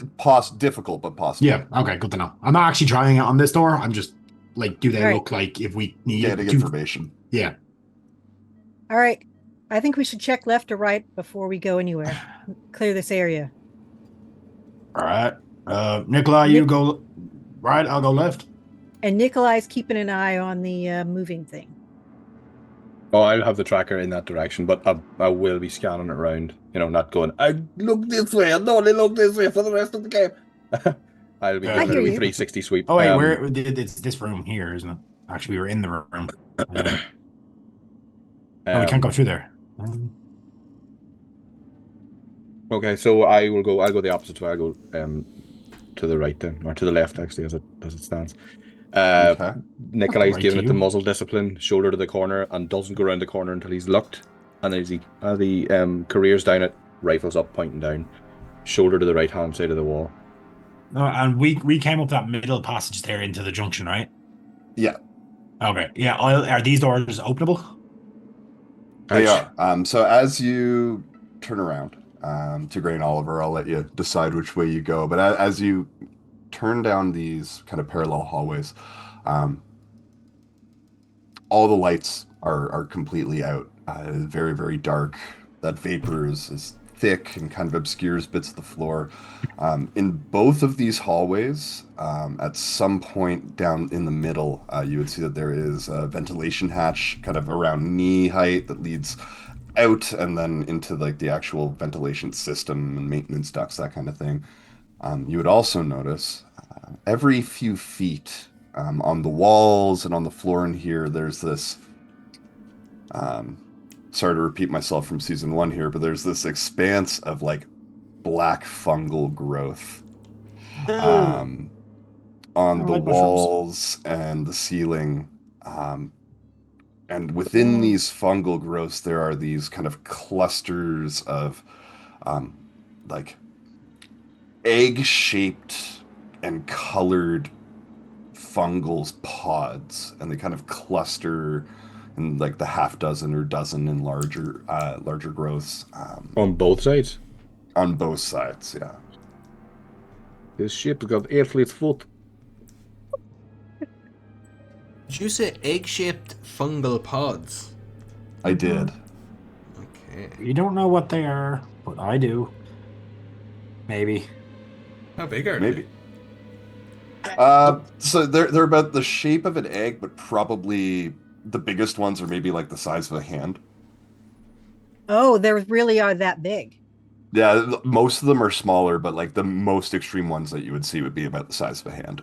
difficult, but possible. Yeah. Okay. Good to know. I'm not actually trying it on this door. I'm just like, do they Right. look like if we need Getting to? information. Yeah. All right. I think we should check left or right before we go anywhere. Clear this area. All right. Nikolai, you go right. I'll go left. And Nikolai's keeping an eye on the moving thing. Oh, I'll have the tracker in that direction, but I will be scanning it around. Not going, I look this way, and only look this way for the rest of the game. I'll be I giving it hear a wee you. 360 sweep. Oh wait, it's this room here, isn't it? Actually, we were in the room. We can't go through there. Okay, so I'll go the opposite way. I'll go to the right then, or to the left actually, as it stands. Okay. Nikolai's Right giving to it the you. muzzle discipline, shoulder to the corner, and doesn't go around the corner until he's looked. And as he careers down it, rifles up, pointing down, shoulder to the right hand side of the wall. No, and we came up that middle passage there into the junction, right? Yeah, Okay. Yeah. Are these doors openable? they are. So as you turn around to Grain Oliver, I'll let you decide which way you go. But as you turn down these kind of parallel hallways, all the lights are completely out. Very, very dark. That vapor is thick and kind of obscures bits of the floor. In both of these hallways, at some point down in the middle, you would see that there is a ventilation hatch kind of around knee height that leads out and then into like the actual ventilation system and maintenance ducts, that kind of thing. You would also notice every few feet on the walls and on the floor in here, there's this sorry to repeat myself from season 1 here, but there's this expanse of like black fungal growth on the like mushrooms. walls and the ceiling. And within these fungal growths, there are these kind of clusters of like egg-shaped and colored fungal pods, and they kind of cluster in like the half dozen or dozen in larger growths On both sides. on both sides. Yeah. This ship's got 8 fleet foot. Did you say egg-shaped fungal pods? I did. Okay. You don't know what they are, but I do. Maybe. How big are Maybe. they? So they're about the shape of an egg, but probably the biggest ones are maybe like the size of a hand. Oh, they really are that big. Yeah, most of them are smaller, but like the most extreme ones that you would see would be about the size of a hand.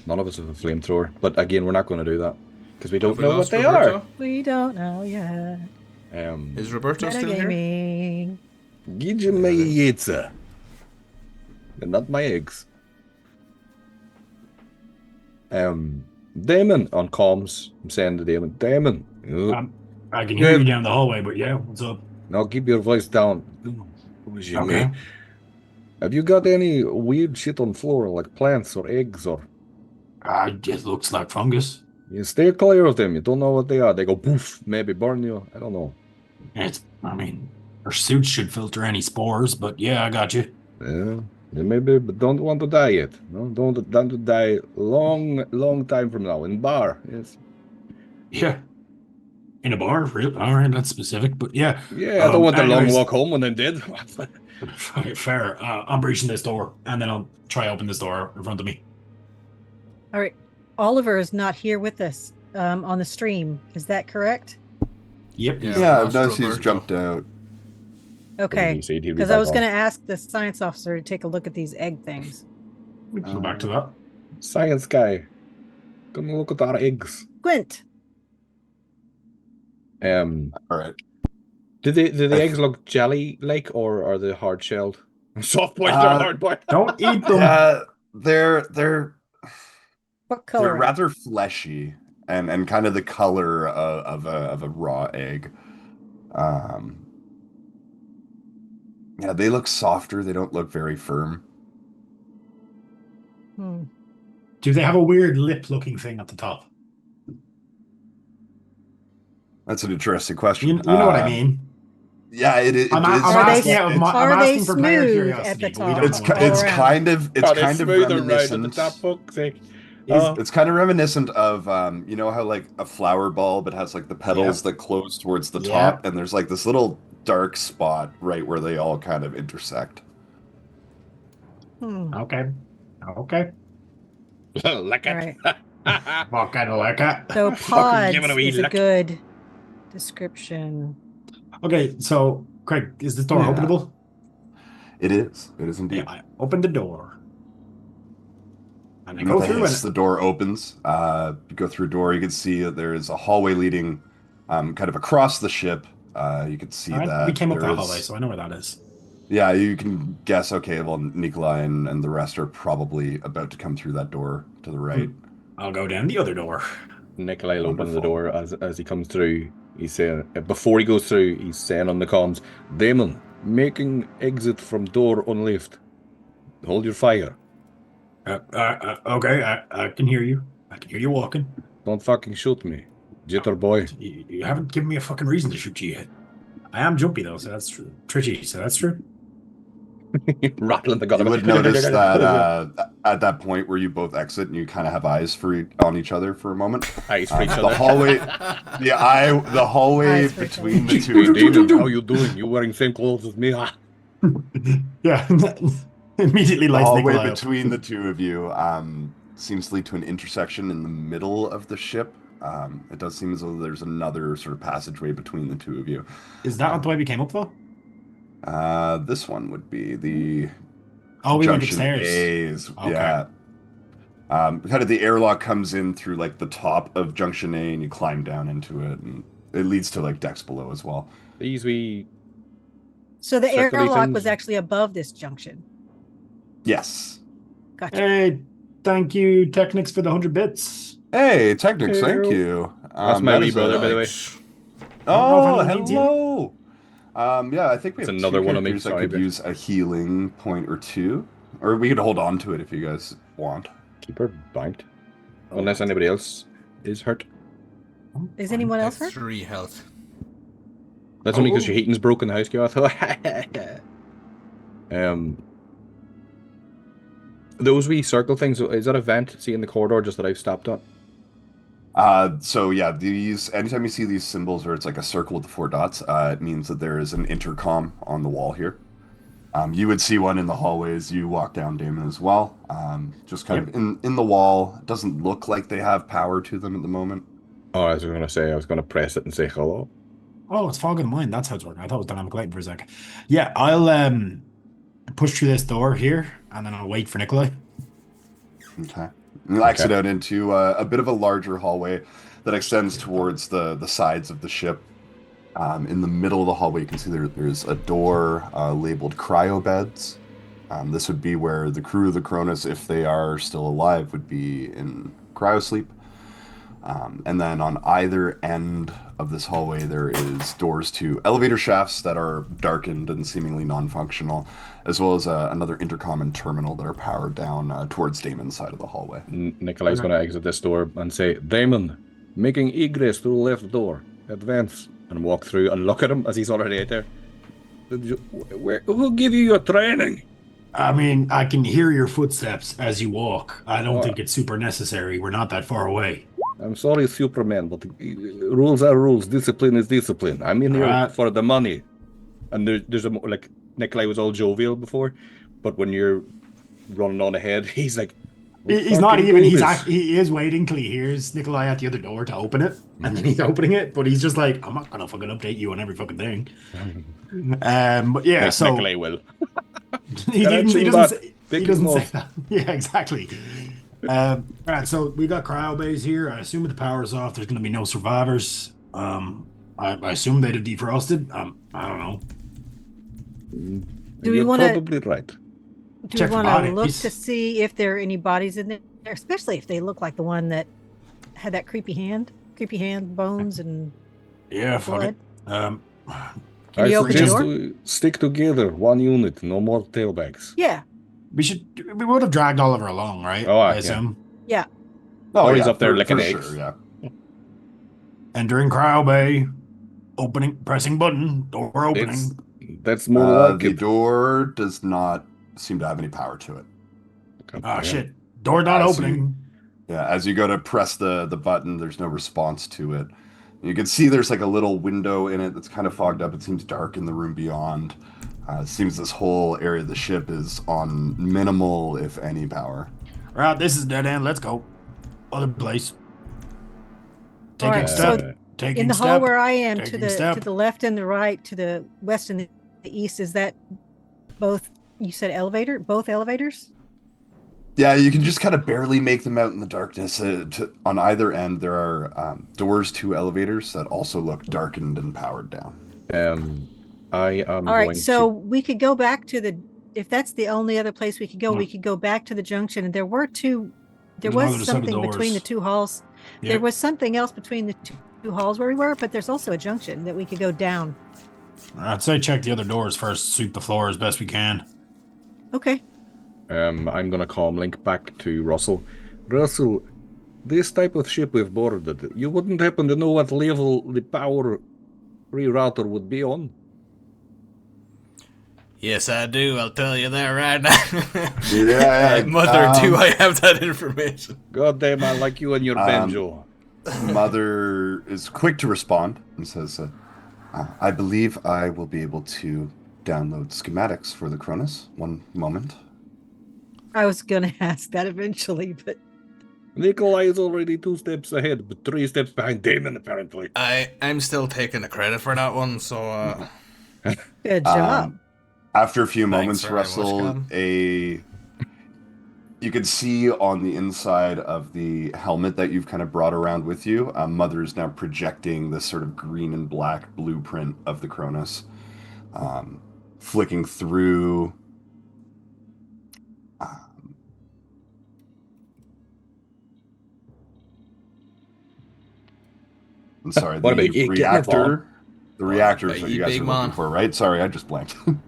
None of us have a flamethrower. But again, we're not going to do that. Because we don't Have we know what lost they Roberto? We don't know yet. are. Is Roberto still here? Metagaming. Give you my yetsa. And not my eggs. Damon on comms. I'm saying to Damon. I can hear you down the hallway, but yeah, what's up? Now keep your voice down. Okay. Have you got any weird shit on floor, like plants or eggs or? It looks like fungus. You stay clear of them. You don't know what they are. They go poof, maybe burn you. I don't know. Our suits should filter any spores, but yeah, I got you. Yeah, maybe, but don't want to die yet. No, don't die long time from now in bar. Yes. Yeah. In a bar? Real? All right, that's specific, but yeah. Yeah, I don't want the long walk home when I'm dead. Okay, fair. I'm breaching this door, and then I'll try open this door in front of me. All right. Oliver is not here with us on the stream. Is that correct? Yep. Yeah, I've lost noticed he's Roberto. jumped out. Okay. He said he'd be Because I back was on. going to ask the science officer to take a look at these egg things. We can go back to that. Science guy, come look at our eggs. Gwent. All right. Do the eggs look jelly-like, or are they hard-shelled? Soft boiled or hard boiled? Don't eat them. They're What color? They're rather fleshy and kind of the color of a raw egg. Yeah, they look softer. They don't look very firm. Do they have a weird lip-looking thing at the top? That's an interesting question. You know what I mean? Yeah, it is. I'm Are they, asking out of my- I'm are they asking for player smooth curiosity, at the but we top? don't It's know. it's All around? kind of reminiscent. Is- It's kind of reminiscent of you know how like a flower bulb, it has like the petals that close towards the top, and there's like this little dark spot right where they all kind of intersect. Okay. Like All it. right. What kind of like that? So pods give it a wee is a lick. good description. Okay, so Craig, is this door Yeah. openable? It is. It is indeed. Yeah, I open the door. And I go With a through hiss, and the door opens. You go through a door. You can see that there is a hallway leading kind of across the ship. You can see that we came up there that is- hallway, so I know where that is. Yeah, you can guess. Okay, well, Nikolai and the rest are probably about to come through that door to the right. I'll go down the other door. Nikolai will open the Wonderful. door as he comes through. He's saying, before he goes through, he's saying on the comms, Damon, making exit from door unlift. Hold your fire. Okay, I can hear you. I can hear you walking. Don't fucking shoot me. Jitter boy. You haven't given me a fucking reason to shoot you yet. I am jumpy though, so that's true. Twitchy, so that's true. Rattling the gun. You would notice that at that point where you both exit and you kind of have eyes on each other for a moment. Eyes for each The other. hallway, the hallway Eyes for each between other. the two of you. Damon, how you doing? You wearing same clothes as me? Ah. Yeah. Immediately The lights hallway Nikolai up. between the two of you seems to lead to an intersection in the middle of the ship. It does seem as though there's another sort of passageway between the two of you. Is that not the way we came up though? This one would be the Oh, we went junction upstairs. A's. Okay. Yeah. Kind of the airlock comes in through like the top of Junction A, and you climb down into it, and it leads to like decks below as well. These wee... So the Circular airlock things. was actually above this junction. Yes. Gotcha. Hey, thank you, Technics, for the 100 bits. Hey, Technics, thank Hello. you. That's my that wee is brother, a- by the way. Oh, I don't know if anyone needs you. hello. Yeah, I think we It's have another two one of me, characters that sorry, could but- use a healing point or two, or we could hold on to it if you guys want. Keep her banked. Unless anybody else is hurt. Is anyone else hurt? 3 health. That's only because your heating's broken the house, Gareth. Those wee circle things, is that a vent? See in the corridor just that I've stopped at? So yeah, anytime you see these symbols or it's like a circle with the 4 dots, it means that there is an intercom on the wall here. You would see one in the hallways. You walk down, Damon, as well. Just kind of in the wall. It doesn't look like they have power to them at the moment. Oh, I was going to say, I was going to press it and say hello. Oh, it's fog in mine. That's how it's working. I thought it was dynamic lighting for a second. Yeah, I'll push through this door here, and then I'll wait for Nikolai. Okay. You'll exit out into a bit of a larger hallway that extends towards the sides of the ship. In the middle of the hallway, you can see there's a door labeled cryo beds. This would be where the crew of the Cronus, if they are still alive, would be in cryosleep. And then on either end of this hallway, there is doors to elevator shafts that are darkened and seemingly non-functional, as well as another intercom and terminal that are powered down towards Damon's side of the hallway. Nikolai's going to exit this door and say, Damon, making egress through the left door. Advance. And walk through and look at him as he's already out there. Who give you your training? I mean, I can hear your footsteps as you walk. I don't think it's super necessary. We're not that far away. I'm sorry, Superman, but rules are rules. Discipline is discipline. I'm in here for the money. And there's like, Nikolai was all jovial before, but when you're running on ahead, he's like, he's not even, he is waiting till he hears Nikolai at the other door to open it, and then he's opening it, but he's just like, I'm not gonna fucking update you on every fucking thing. But yeah, so Nikolai will. he doesn't say that. Yeah, exactly. Alright, so we got cryo bays here. I assume with the power's off, there's gonna be no survivors. I assume they'd have defrosted. I don't know. Do we You're want to? probably right. Do Check we for want to bodies. look to see if there are any bodies in there, especially if they look like the one that had that creepy hand, bones, and Yeah, fuck it. blood? I you open the suggest door? we stick together, one unit, no more tailbacks. Yeah, We would have dragged Oliver along, right? Oh, I yeah. assume. yeah. Oh, Or he's up there for licking sure, eggs. yeah. Entering cryo bay, pressing button, door opening. That's more like The it. door does not seem to have any power to it. Oh shit! Door not As opening. Yeah, as you go to press the button, there's no response to it. You can see there's like a little window in it that's kind of fogged up. It seems dark in the room beyond. It seems this whole area of the ship is on minimal, if any, power. Right, this is dead end. Let's go. Other place. All right, Taking step. so Taking in the step. hall where I am, to taking the step. left and the right, to the west and the east, is that both? You said elevator, both elevators. Yeah, you can just kind of barely make them out in the darkness. On either end, there are doors to elevators that also look darkened and powered down. I am All right, going so to... we could go back to the. If that's the only other place we could go, we could go back to the junction. And there were two. There There's another was set of something between the doors. two halls. Yep. There was something else between the two halls where we were, but there's also a junction that we could go down. I'd say check the other doors first. Sweep the floor as best we can. Okay. I'm going to call link back to Russell. Russell, this type of ship we've boarded, you wouldn't happen to know what level the power rerouter would be on? Yes, I do. I'll tell you that right now. Yeah, Mother, do I have that information? God damn, I like you and your banjo. Mother is quick to respond and says, I believe I will be able to download schematics for the Cronus. One moment. I was going to ask that eventually, but Nikolai is already 2 steps ahead, but 3 steps behind Damon, apparently. I'm still taking the credit for that one, so good job. After a few Thanks moments, very much, Russell, Cam. you can see on the inside of the helmet that you've kind of brought around with you, Mother is now projecting this sort of green and black blueprint of the Cronus, flicking through. I'm sorry, What the about you getting it, reactor. The reactor is about what you, you guys big are looking man? for, right? Sorry, I just blanked. Well,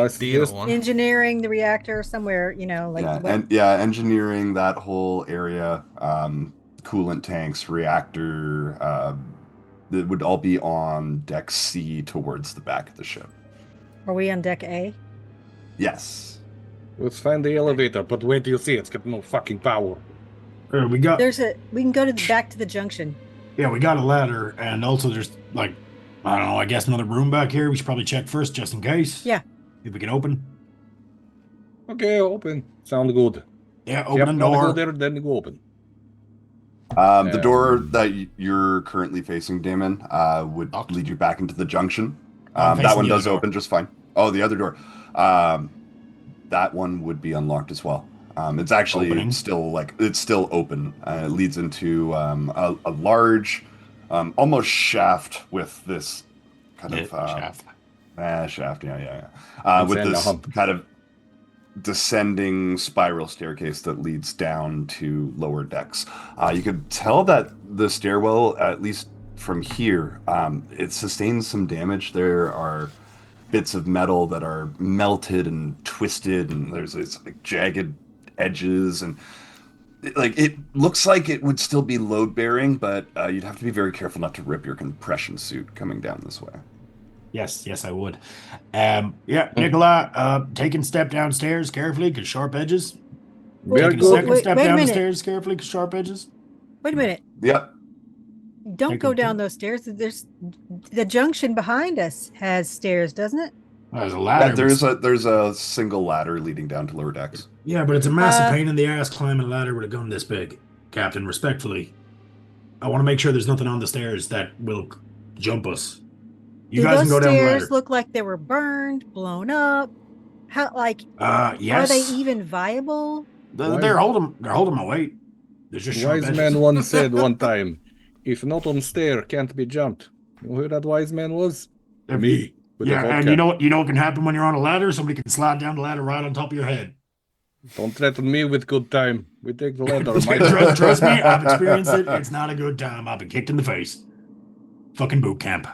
I deal suggest- one. Engineering the reactor somewhere, like Engineering that whole area, coolant tanks, reactor, that would all be on deck C towards the back of the ship. are we on deck A? Yes. Let's find the elevator, but wait till you see it's got no fucking power. We got We can go to back to the junction. we got a ladder, and also there's like, I don't know, I guess another room back here. We should probably check first just in case. Yeah. If we can open. Okay, open. Sound good. Yeah, Yep, open the wanna door. go there, then you go open. The door that you're currently facing, Damon, would Locked. lead you back into the junction. I'm That facing one the does other door. open just fine. Oh, the other door. that one would be unlocked as well. It's actually it's still open. It leads into a large, almost shaft with this kind of shaft. Shaft. Yeah. With this kind of descending spiral staircase that leads down to lower decks. You could tell that the stairwell, at least from here, it sustains some damage. There are bits of metal that are melted and twisted, and there's like jagged edges, and it looks like it would still be load bearing, but you'd have to be very careful not to rip your compression suit coming down this way. Yes, I would. Nicola, taking step downstairs carefully because sharp edges. Taking a second step down the stairs carefully because sharp edges. Wait a minute. Yep. Don't go down those stairs. There's the junction behind us has stairs, doesn't it? There's a ladder. There's a single ladder leading down to lower decks. Yeah, but it's a massive pain in the ass climbing a ladder with a gun this big, Captain. Respectfully, I want to make sure there's nothing on the stairs that will jump us. You guys can go down the ladder. Those stairs look like they were burned, blown up. How yes. Are they even viable? They're holding my weight. There's just wise man once said one time, "If not on stair, can't be jumped." You know who that wise man was? Me. Yeah, and you know what can happen when you're on a ladder? Somebody can slide down the ladder right on top of your head. Don't threaten me with good time. We take the ladder. Trust me, I've experienced it. It's not a good time. I've been kicked in the face. Fucking boot camp.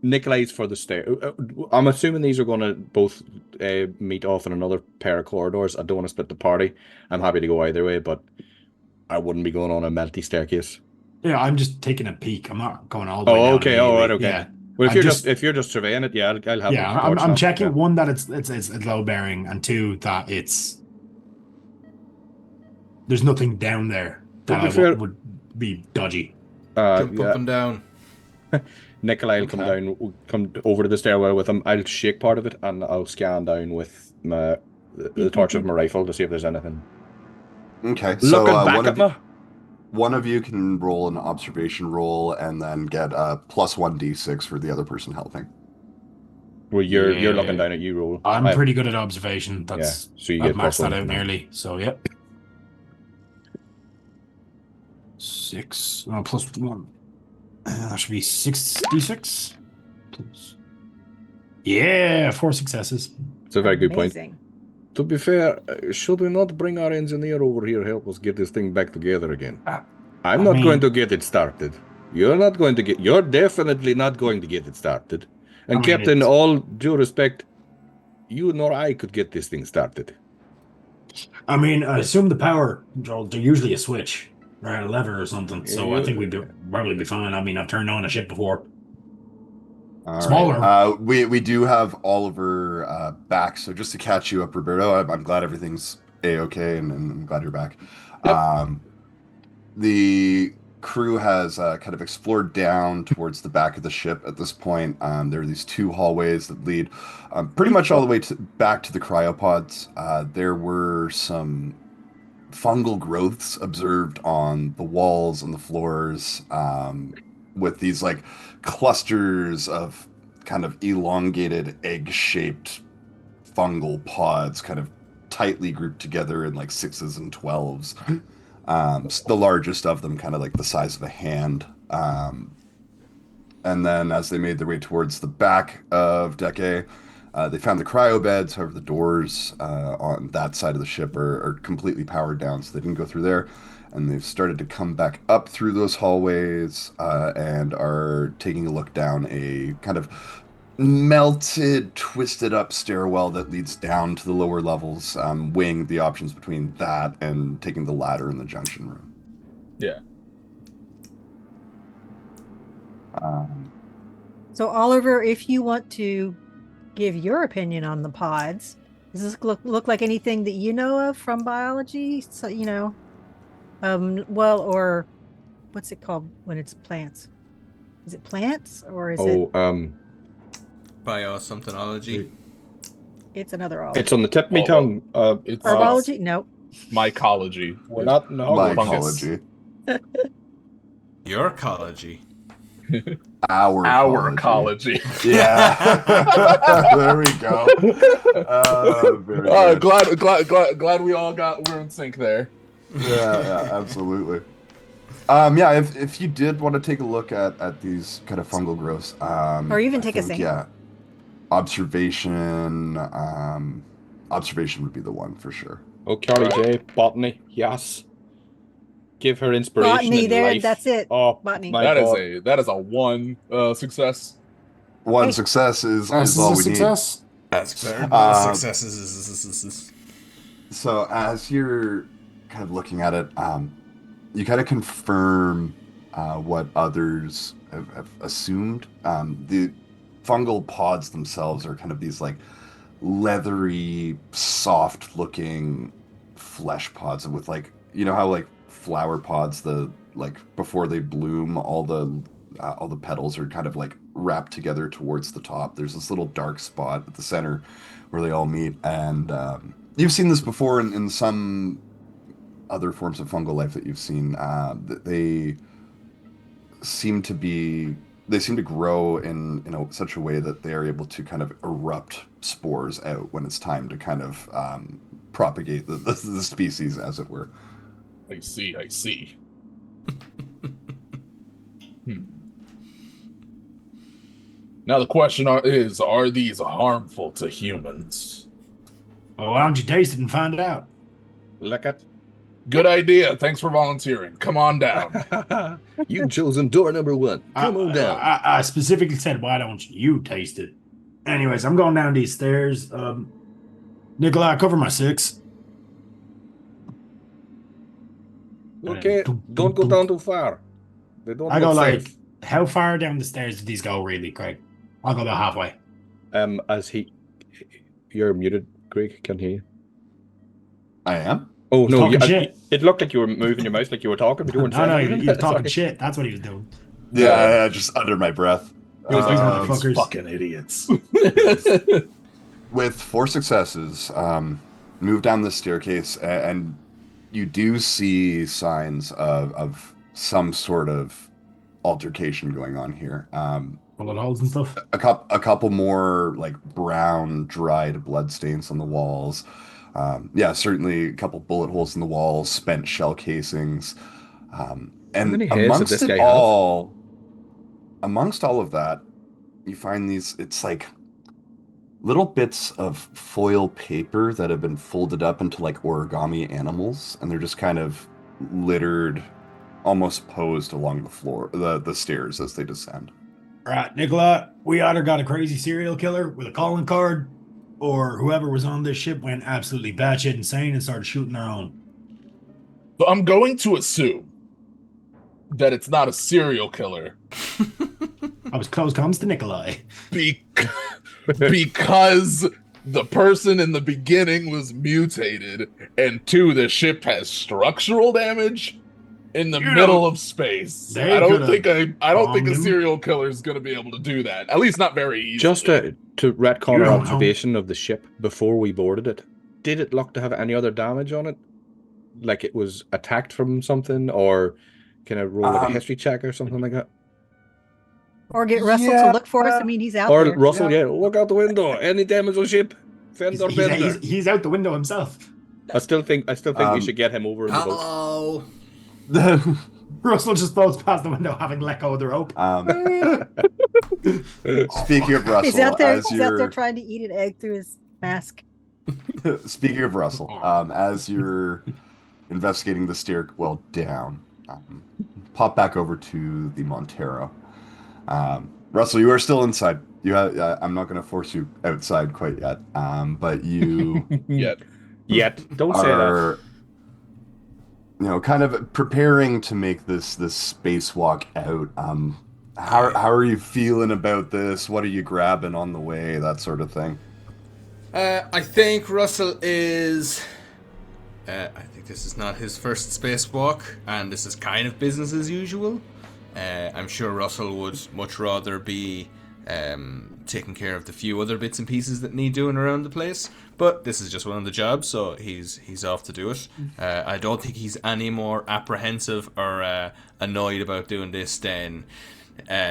Nikolai's for the stair. I'm assuming these are going to both meet off in another pair of corridors. I don't want to split the party. I'm happy to go either way, but I wouldn't be going on a melty staircase. Yeah, I'm just taking a peek. I'm not going all the way down. Oh, okay. All right. Okay. Yeah. Well, if you're just surveying it, yeah, I'll have. Yeah, I'm checking one that it's low bearing, and two that there's nothing down there that would be dodgy. Put them down. Nikolai will come over to the stairwell with him. I'll shake part of it and I'll scan down with the torch of my rifle to see if there's anything. Okay, so back at me. One of you can roll an observation roll and then get a +1 d6 for the other person helping. Well, you're looking down at you roll. I'm pretty good at observation. That's so you I've get maxed that +1. out nearly. So yep. 6 +1. That should be 6d6. Yeah, 4 successes. It's a very good point. Amazing. To be fair, should we not bring our engineer over here help us get this thing back together again? I'm not going to get it started. You're definitely not going to get it started. And Captain, all due respect, you nor I could get this thing started. I mean, I assume the power control, they're usually a switch, right? A lever or something. So I think we'd probably be fine. I mean, I've turned on a ship before. Smaller. Right. We do have Oliver back, so just to catch you up, Roberto, I'm glad everything's A-okay, and I'm glad you're back. Yep. The crew has kind of explored down towards the back of the ship at this point. There are these 2 hallways that lead pretty much all the way back to the cryopods. There were some fungal growths observed on the walls and the floors, with these like clusters of kind of elongated egg-shaped fungal pods kind of tightly grouped together in like 6s and 12s. The largest of them kind of like the size of a hand. And then as they made their way towards the back of Deck A, they found the cryo beds. However, the doors on that side of the ship are completely powered down, so they didn't go through there. And they've started to come back up through those hallways and are taking a look down a kind of melted, twisted up stairwell that leads down to the lower levels, weighing the options between that and taking the ladder in the junction room. Yeah. So, Oliver, if you want to give your opinion on the pods, does this look like anything that you know of from biology? So, or what's it called when it's plants? Is it plants or is it? Bio-somethingology. It's another ology. It's on the tip of my tongue. It's Herbology? No. mycology. We're not Mycology. Your ecology. Our Our ecology. ecology. Yeah. There we go. Very good. Glad we're in sync there. Yeah, absolutely. If you did want to take a look at these kind of fungal growths, Or even I take a think, sample. observation would be the one for sure. Oh, Carly J, botany, yes. Give her inspiration Botany, in there, life. that's it. Oh, Botany. my That God. is a one success. One Hey. success is This all a we success. That's fair. Um, Successes. need. So as you're kind of looking at it, you kind of confirm what others have assumed. The fungal pods themselves are kind of these like leathery, soft-looking flesh pods with like how like flower pods, the like before they bloom, all the petals are kind of like wrapped together towards the top. There's this little dark spot at the center where they all meet, and you've seen this before in some other forms of fungal life that you've seen. They seem to be they seem to grow in such a way that they are able to kind of erupt spores out when it's time to kind of propagate the species, as it were. I see. Now the question is, are these harmful to humans? Well, why don't you taste it and find out? Look at. Good idea. Thanks for volunteering. Come on down. You've chosen door number 1. Come on down. I specifically said, why don't you taste it? Anyways, I'm going down these stairs. Nikolai, cover my 6. Okay, don't go down too far. They don't I go look like, safe. how far down the stairs do these go, really, Craig? I'll go about halfway. You're muted, Greg. Can't hear you. I am. Oh no! Talking shit. It looked like you were moving your mouse, like you were talking, but you weren't. No, saying he was talking Sorry. shit. That's what he was doing. Yeah, just under my breath. These motherfuckers. Fucking idiots. With 4 successes, move down the staircase, and you do see signs of some sort of altercation going on here. Bullet holes and stuff. A couple more like brown, dried blood stains on the walls. Certainly a couple bullet holes in the walls, spent shell casings. And many heads did this guy have? Amongst all of that, you find it's like little bits of foil paper that have been folded up into like origami animals, and they're just kind of littered, almost posed along the floor, the stairs as they descend. All right, Nikolai, we either got a crazy serial killer with a calling card, or whoever was on this ship went absolutely batshit insane and started shooting their own. So I'm going to assume that it's not a serial killer. I was close comes to Nikolai. Because the person in the beginning was mutated, and 2, the ship has structural damage in the middle of space. They I don't could've think a bombed him. serial killer is going to be able to do that. At least not very easily. Just to retcon You our don't know. observation of the ship before we boarded it, did it look to have any other damage on it? Like it was attacked from something, or can I roll like a history check or something like that? Or get Russell to look for us. I mean, he's out Or there. Russell, look out the window. Any damage on ship? Fender bender. He's out the window himself. I still think we should get him over in the boat. Hello. Russell just floats past the window, having let go of the rope. Speaking of Russell, He's out there. as He's out there you're trying to eat an egg through his mask. speaking of Russell, as you're investigating the stairwell down, pop back over to the Montero. Russell, you are still inside. I'm not going to force you outside quite yet, but you Yet. Don't say that. are, kind of preparing to make this spacewalk out. How are you feeling about this? What are you grabbing on the way? That sort of thing. I think Russell is. I think this is not his first spacewalk, and this is kind of business as usual. I'm sure Russell would much rather be taking care of the few other bits and pieces that need doing around the place, but this is just one of the jobs, so he's off to do it. I don't think he's any more apprehensive or annoyed about doing this than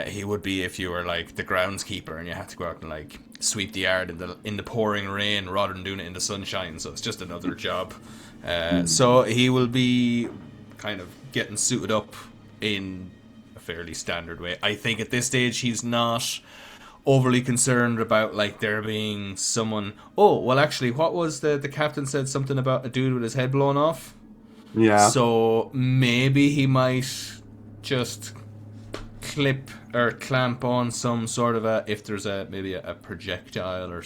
he would be if you were like the groundskeeper and you had to go out and like sweep the yard in the pouring rain rather than doing it in the sunshine. So it's just another job. So he will be kind of getting suited up in a fairly standard way. I think at this stage he's not overly concerned about like there being someone. Oh well, actually, what was the captain said something about a dude with his head blown off? Yeah. So maybe he might just clip or clamp on some sort of if there's maybe a projectile or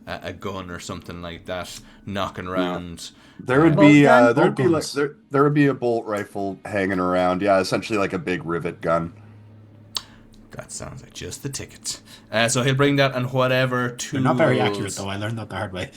a gun or something like that knocking around. There would be Bolt gun? there'd be like Bolt there would be a bolt rifle hanging around. Yeah, essentially like a big rivet gun. That sounds like just the ticket. So he'll bring that and whatever tools. They're not very accurate, though. I learned that the hard way.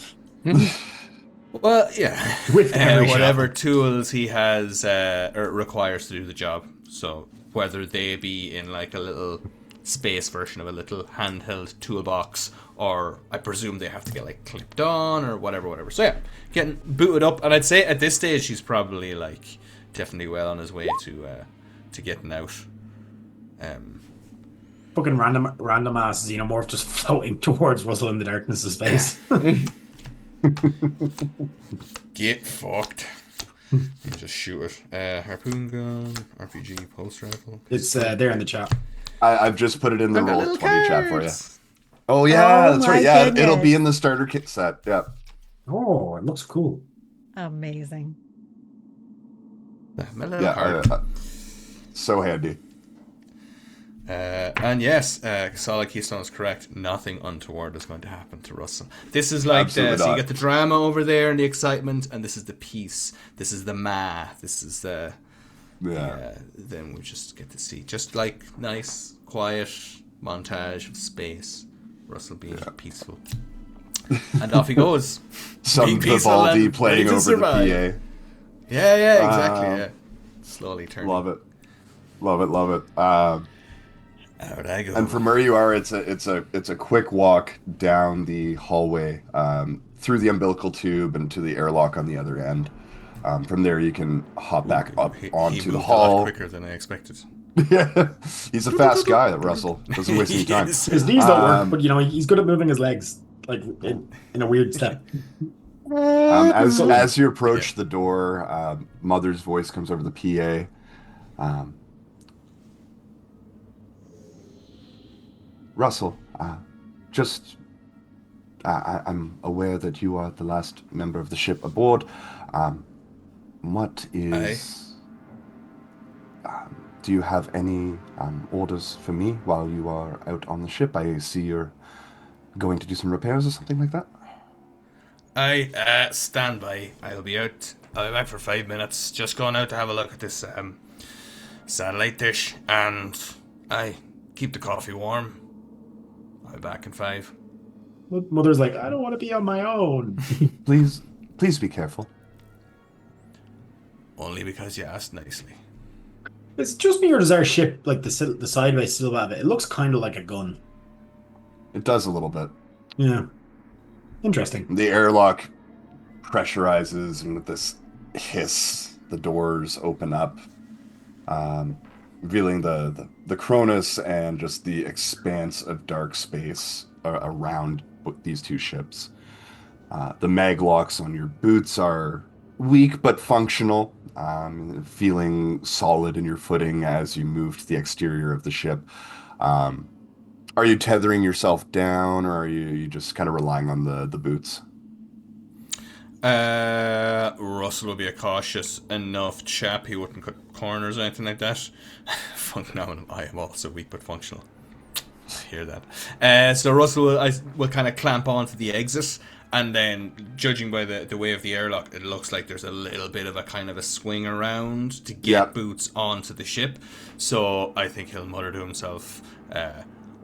Well, yeah. With every whatever shot. tools he has or requires to do the job. So whether they be in like a little space version of a little handheld toolbox, or I presume they have to get like clipped on or whatever. So yeah, getting booted up, and I'd say at this stage he's probably like definitely well on his way to getting out. Fucking random ass xenomorph just floating towards Russell in the darkness of space. Get fucked. You just shoot it. Harpoon gun, RPG, pulse rifle. It's there in the chat. I've just put it in the I've got roll little 20 chat for you. cards. Oh yeah, Oh, that's my right. Yeah, goodness. it'll be in the starter kit set. Yeah. Oh, it looks cool. Amazing. My little Yeah. card. So handy. And yes, Solid Keystone is correct. Nothing untoward is going to happen to Russell. This is like so Absolutely you not. get the drama over there and the excitement, and this is the peace. This is the this is the Yeah. then we just get to see just like nice, quiet montage of space. Russell being peaceful, and off he goes. Some Being peaceful Vivaldi and playing ready to over survive. the PA. Yeah, exactly. Yeah, slowly turning. Love it. Out I go. And from where you are, it's a quick walk down the hallway, through the umbilical tube and to the airlock on the other end. From there, you can hop back up he onto the moved a lot hall. quicker than I expected. Yeah, he's a fast guy, that Russell. Doesn't waste any time. Yes. His knees don't work, but he's good at moving his legs, like in a weird step. As you approach the door, Mother's voice comes over the PA. Russell, I'm aware that you are the last member of the ship aboard. What is... do you have any orders for me while you are out on the ship? I see you're going to do some repairs or something like that. I stand by. I'll be back for 5 minutes. Just going out to have a look at this satellite dish, and I keep the coffee warm. I'll be back in 5. Mother's like, I don't want to be on my own. Please be careful. Only because you asked nicely. It's just me, or does our ship, like the sideways silhouette of it, it looks kind of like a gun. It does a little bit. Yeah. Interesting. The airlock pressurizes, and with this hiss, the doors open up, revealing the Cronus and just the expanse of dark space around these two ships. The mag locks on your boots are weak but functional, feeling solid in your footing as you move to the exterior of the ship. Are you tethering yourself down, or are you just kind of relying on the boots? Russell will be a cautious enough chap. He wouldn't cut corners or anything like that. No, I am also weak but functional. Hear that? So Russell will kind of clamp onto the exit, and then, judging by the way of the airlock, it looks like there's a little bit of a kind of a swing around to get boots onto the ship. So I think he'll mutter to himself,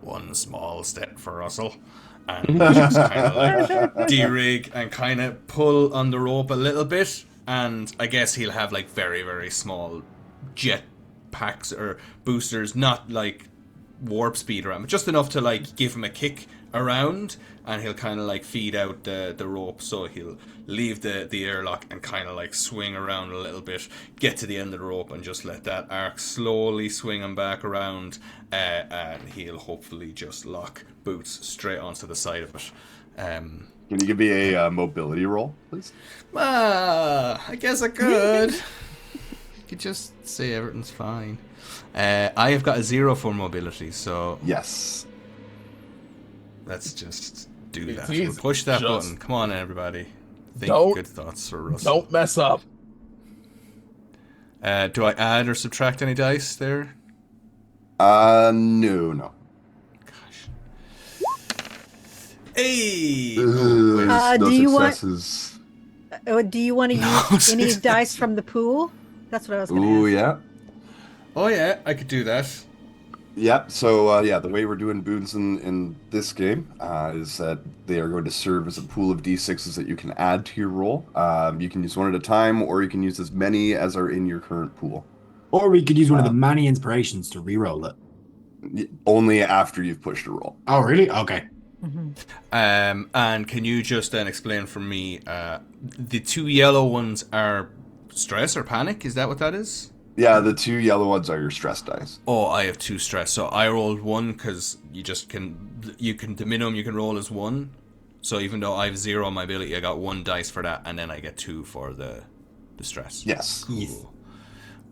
one small step for Russell, and just kind of like de-rig and kind of pull on the rope a little bit. And I guess he'll have like very, very small jet packs or boosters, not like warp speed around, but just enough to like give him a kick around, and he'll kind of like feed out the rope. So he'll leave the airlock and kind of like swing around a little bit, get to the end of the rope, and just let that arc slowly swing him back around, and he'll hopefully just lock Boots straight onto the side of it. Can you give me a mobility roll, please? I guess I could. You could just say everything's fine. I have got a 0 for mobility, so Yes. let's just do It's that. easy. We'll push that Just- button. Come on, everybody. Think Don't- good thoughts for Russell. Don't mess up. Do I add or subtract any dice there? No. Hey! Ugh, no do you want- successes. Do you want to No, use any it's- dice from the pool? That's what I was going to Ooh, ask. yeah. Oh yeah, I could do that. Yep. So the way we're doing boons in this game is that they are going to serve as a pool of d6s that you can add to your roll. You can use one at a time, or you can use as many as are in your current pool. Or we could use one of the many inspirations to re-roll it. Only after you've pushed a roll. Oh, really? Okay. And can you just then explain for me, the 2 yellow ones are stress or panic? Is that what that is? Yeah, the 2 yellow ones are your stress dice. Oh, I have 2 stress, so I rolled 1 because the minimum you can roll is 1. So even though I have 0 on my ability, I got 1 dice for that, and then I get 2 for the stress. Yes. Cool.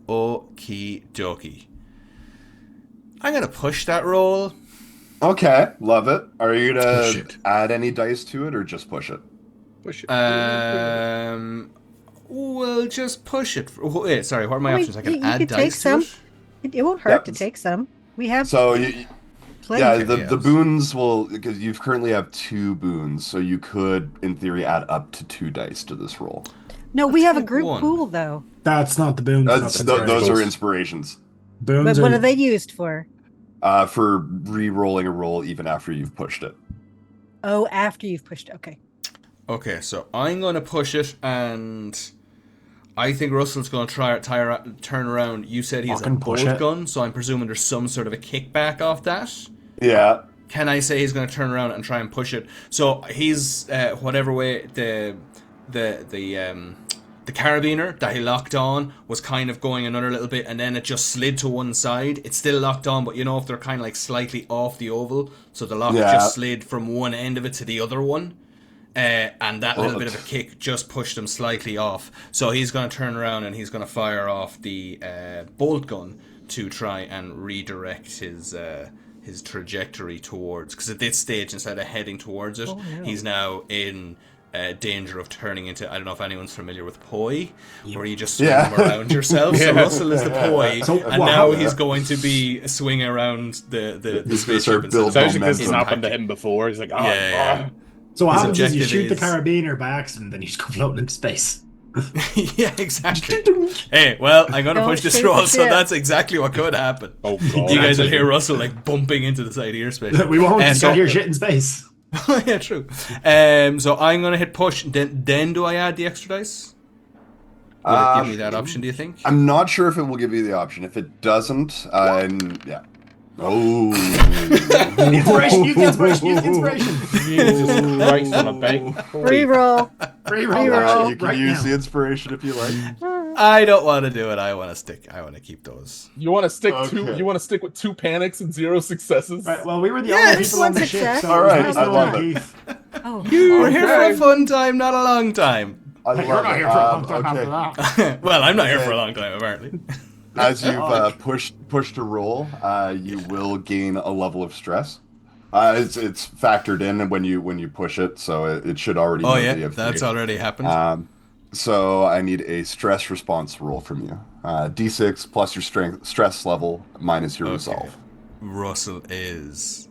Okie dokie. I'm gonna push that roll. Okay, love it. Are you Push gonna it. add any dice to it or just push it? Push it. We'll just push it. Wait, sorry, what are my I mean, options? I can you add could dice take to some. it? It won't hurt to Yep. take some. We have So plenty. yeah, Okay, the yes. boons will, because you currently have 2 boons, so you could, in theory, add up to 2 dice to this roll. No, we have a take group 1. pool though. That's not the boons. Those are inspirations. Boons But what are they used for? For re-rolling a roll even after you've pushed it. Oh, after you've pushed. Okay. Okay, so I'm going to push it, and I think Russell's going to turn around. You said he's a Fucking push bolt it. gun, so I'm presuming there's some sort of a kickback off that. Yeah. Can I say he's going to turn around and try and push it? So he's whatever way the carabiner that he locked on was kind of going another little bit, and then it just slid to one side. It's still locked on, but you know if they're kind of like slightly off the oval, so the lock Yeah. just slid from one end of it to the other one. And that little bit of a kick just pushed him slightly off. So he's going to turn around and he's going to fire off the bolt gun to try and redirect his trajectory towards. Because at this stage, instead of heading towards it, he's now in danger of turning into, I don't know if anyone's familiar with poi, where you just swing Yeah. around yourself. So Russell is the poi, So and what now happened? he's going to be swinging around the He's gonna spaceship. start instead building of- Sounds like this has momentum. happened to him before. He's like, oh, Yeah. So what His happens is you objective shoot the is- carabiner by accident, then you just go floating into space. Yeah, exactly. Hey, well, I'm going to Don't push this shoot the roll, so ship. that's exactly what could happen. Oh, God. You guys will hear Russell like bumping into the side of your space. We won't just so- get your shit in space. Yeah, true. So I'm going to hit push. Then do I add the extra dice? Will it give me that option, do you think? I'm not sure if it will give you the option. If it doesn't, yeah. Oh. Inspiration, use the inspiration, use the inspiration. Jesus Christ on a bike. Reroll. Reroll You can right use now. the inspiration if you like. I don't want to do it. I want to keep those. You want to stick Okay. You want to stick with 2 panics and 0 successes? Right, well, we were the Yes, only people on the one ship, success. so All it was right, nice I knowing love it. Keith. Oh, We're here for Okay. a fun time, not a long time. I You're love not it. here for a long time Okay. after that. Well, I'm not here for a long time, apparently. As you've pushed a roll, you will gain a level of stress. It's factored in when you push it, so it should already. Oh know yeah, that you have that's three. already happened. So I need a stress response roll from you. D6 plus your stress level minus your Okay. resolve. Russell is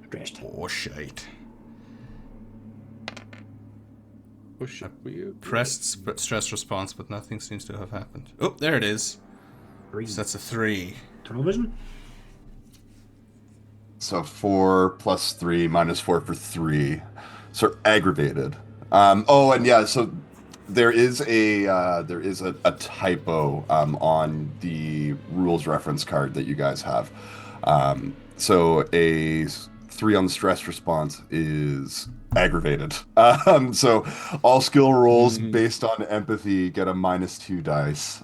Dressed. oh shite. Push it. Pressed stress response, but nothing seems to have happened. Oh, there it is. Green. So that's a 3. Tunnel vision? So 4 plus 3 minus 4 for 3. So aggravated. Oh, and yeah, so there is a typo on the rules reference card that you guys have. So a 3 on the stress response is aggravated. So all skill rolls based on empathy get a -2 dice.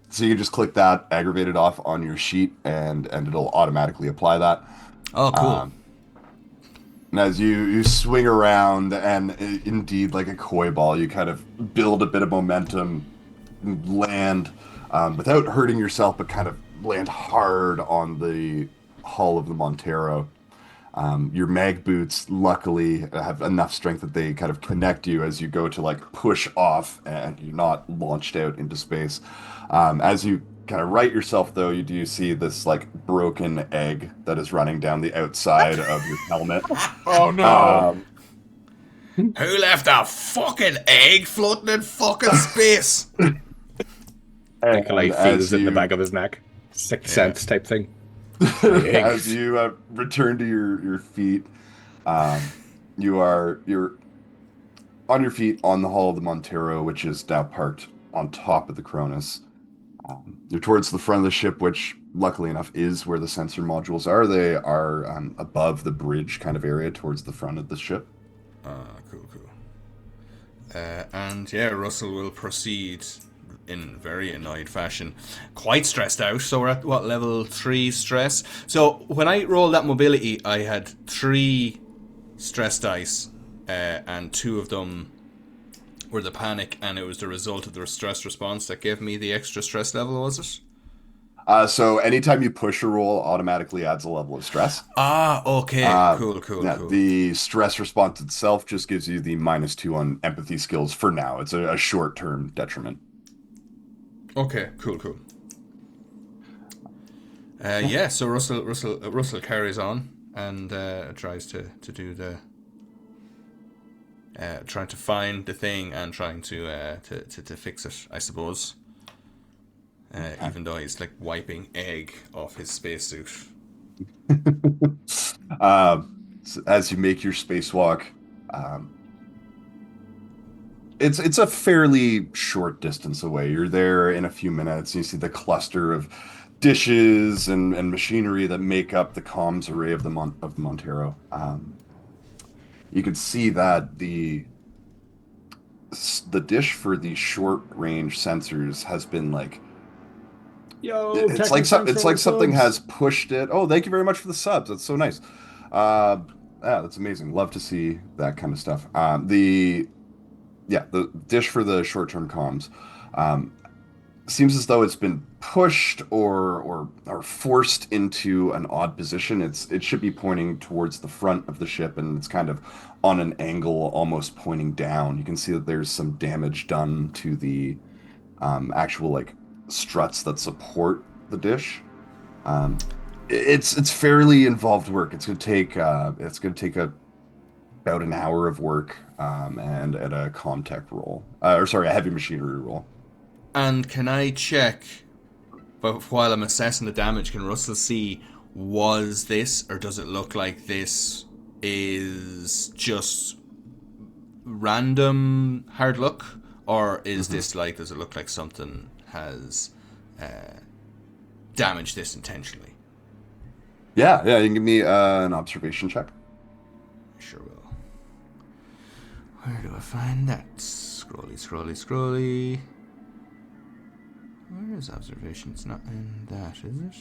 So you can just click that aggravated off on your sheet, and it'll automatically apply that. Oh, cool. And as you swing around, and indeed, like a koi ball, you kind of build a bit of momentum, land without hurting yourself, but kind of land hard on the hull of the Montero. Your mag boots, luckily, have enough strength that they kind of connect you as you go to like push off, and you're not launched out into space. As you kind of right yourself, though, you do see this like broken egg that is running down the outside of your helmet. Oh no! Who left a fucking egg floating in fucking space? Nikolai And feels as it in the you- back of his neck. Sixth sense type thing. As you return to your feet, you're on your feet on the hull of the Montero, which is now parked on top of the Cronus. You're towards the front of the ship, which luckily enough is where the sensor modules are. They are above the bridge kind of area towards the front of the ship. Cool. And yeah, Russell will proceed in very annoyed fashion, quite stressed out. So we're at what, level 3 stress? So when I rolled that mobility, I had 3 stress dice, and 2 of them were the panic, and it was the result of the stress response that gave me the extra stress level, was it? So anytime you push a roll, automatically adds a level of stress. Okay. Cool. The stress response itself just gives you the -2 on empathy skills for now. It's a short-term detriment. Okay, cool. Yeah, so Russell carries on and tries to do the trying to find the thing and trying to fix it, I suppose. Even though he's like wiping egg off his spacesuit. So as you make your spacewalk, it's a fairly short distance away. You're there in a few minutes. You see the cluster of dishes and machinery that make up the comms array of the Montero. You can see that the dish for the short range sensors has been like it's like something has pushed it. Oh, thank you very much for the subs. That's so nice. Yeah, that's amazing. Love to see that kind of stuff. The dish for the short-term comms seems as though it's been pushed or forced into an odd position. It should be pointing towards the front of the ship, and it's kind of on an angle, almost pointing down. You can see that there's some damage done to the actual like struts that support the dish. It's fairly involved work. It's gonna take about an hour of work, and at a Comtech roll, a heavy machinery roll. And can I check, but while I'm assessing the damage, can Russell see, was this, or does it look like this is just random hard luck, or is this like, does it look like something has damaged this intentionally? Yeah, you can give me an observation check. Sure will. Where do I find that? Scrolly. Where is observation? It's not in that, is it?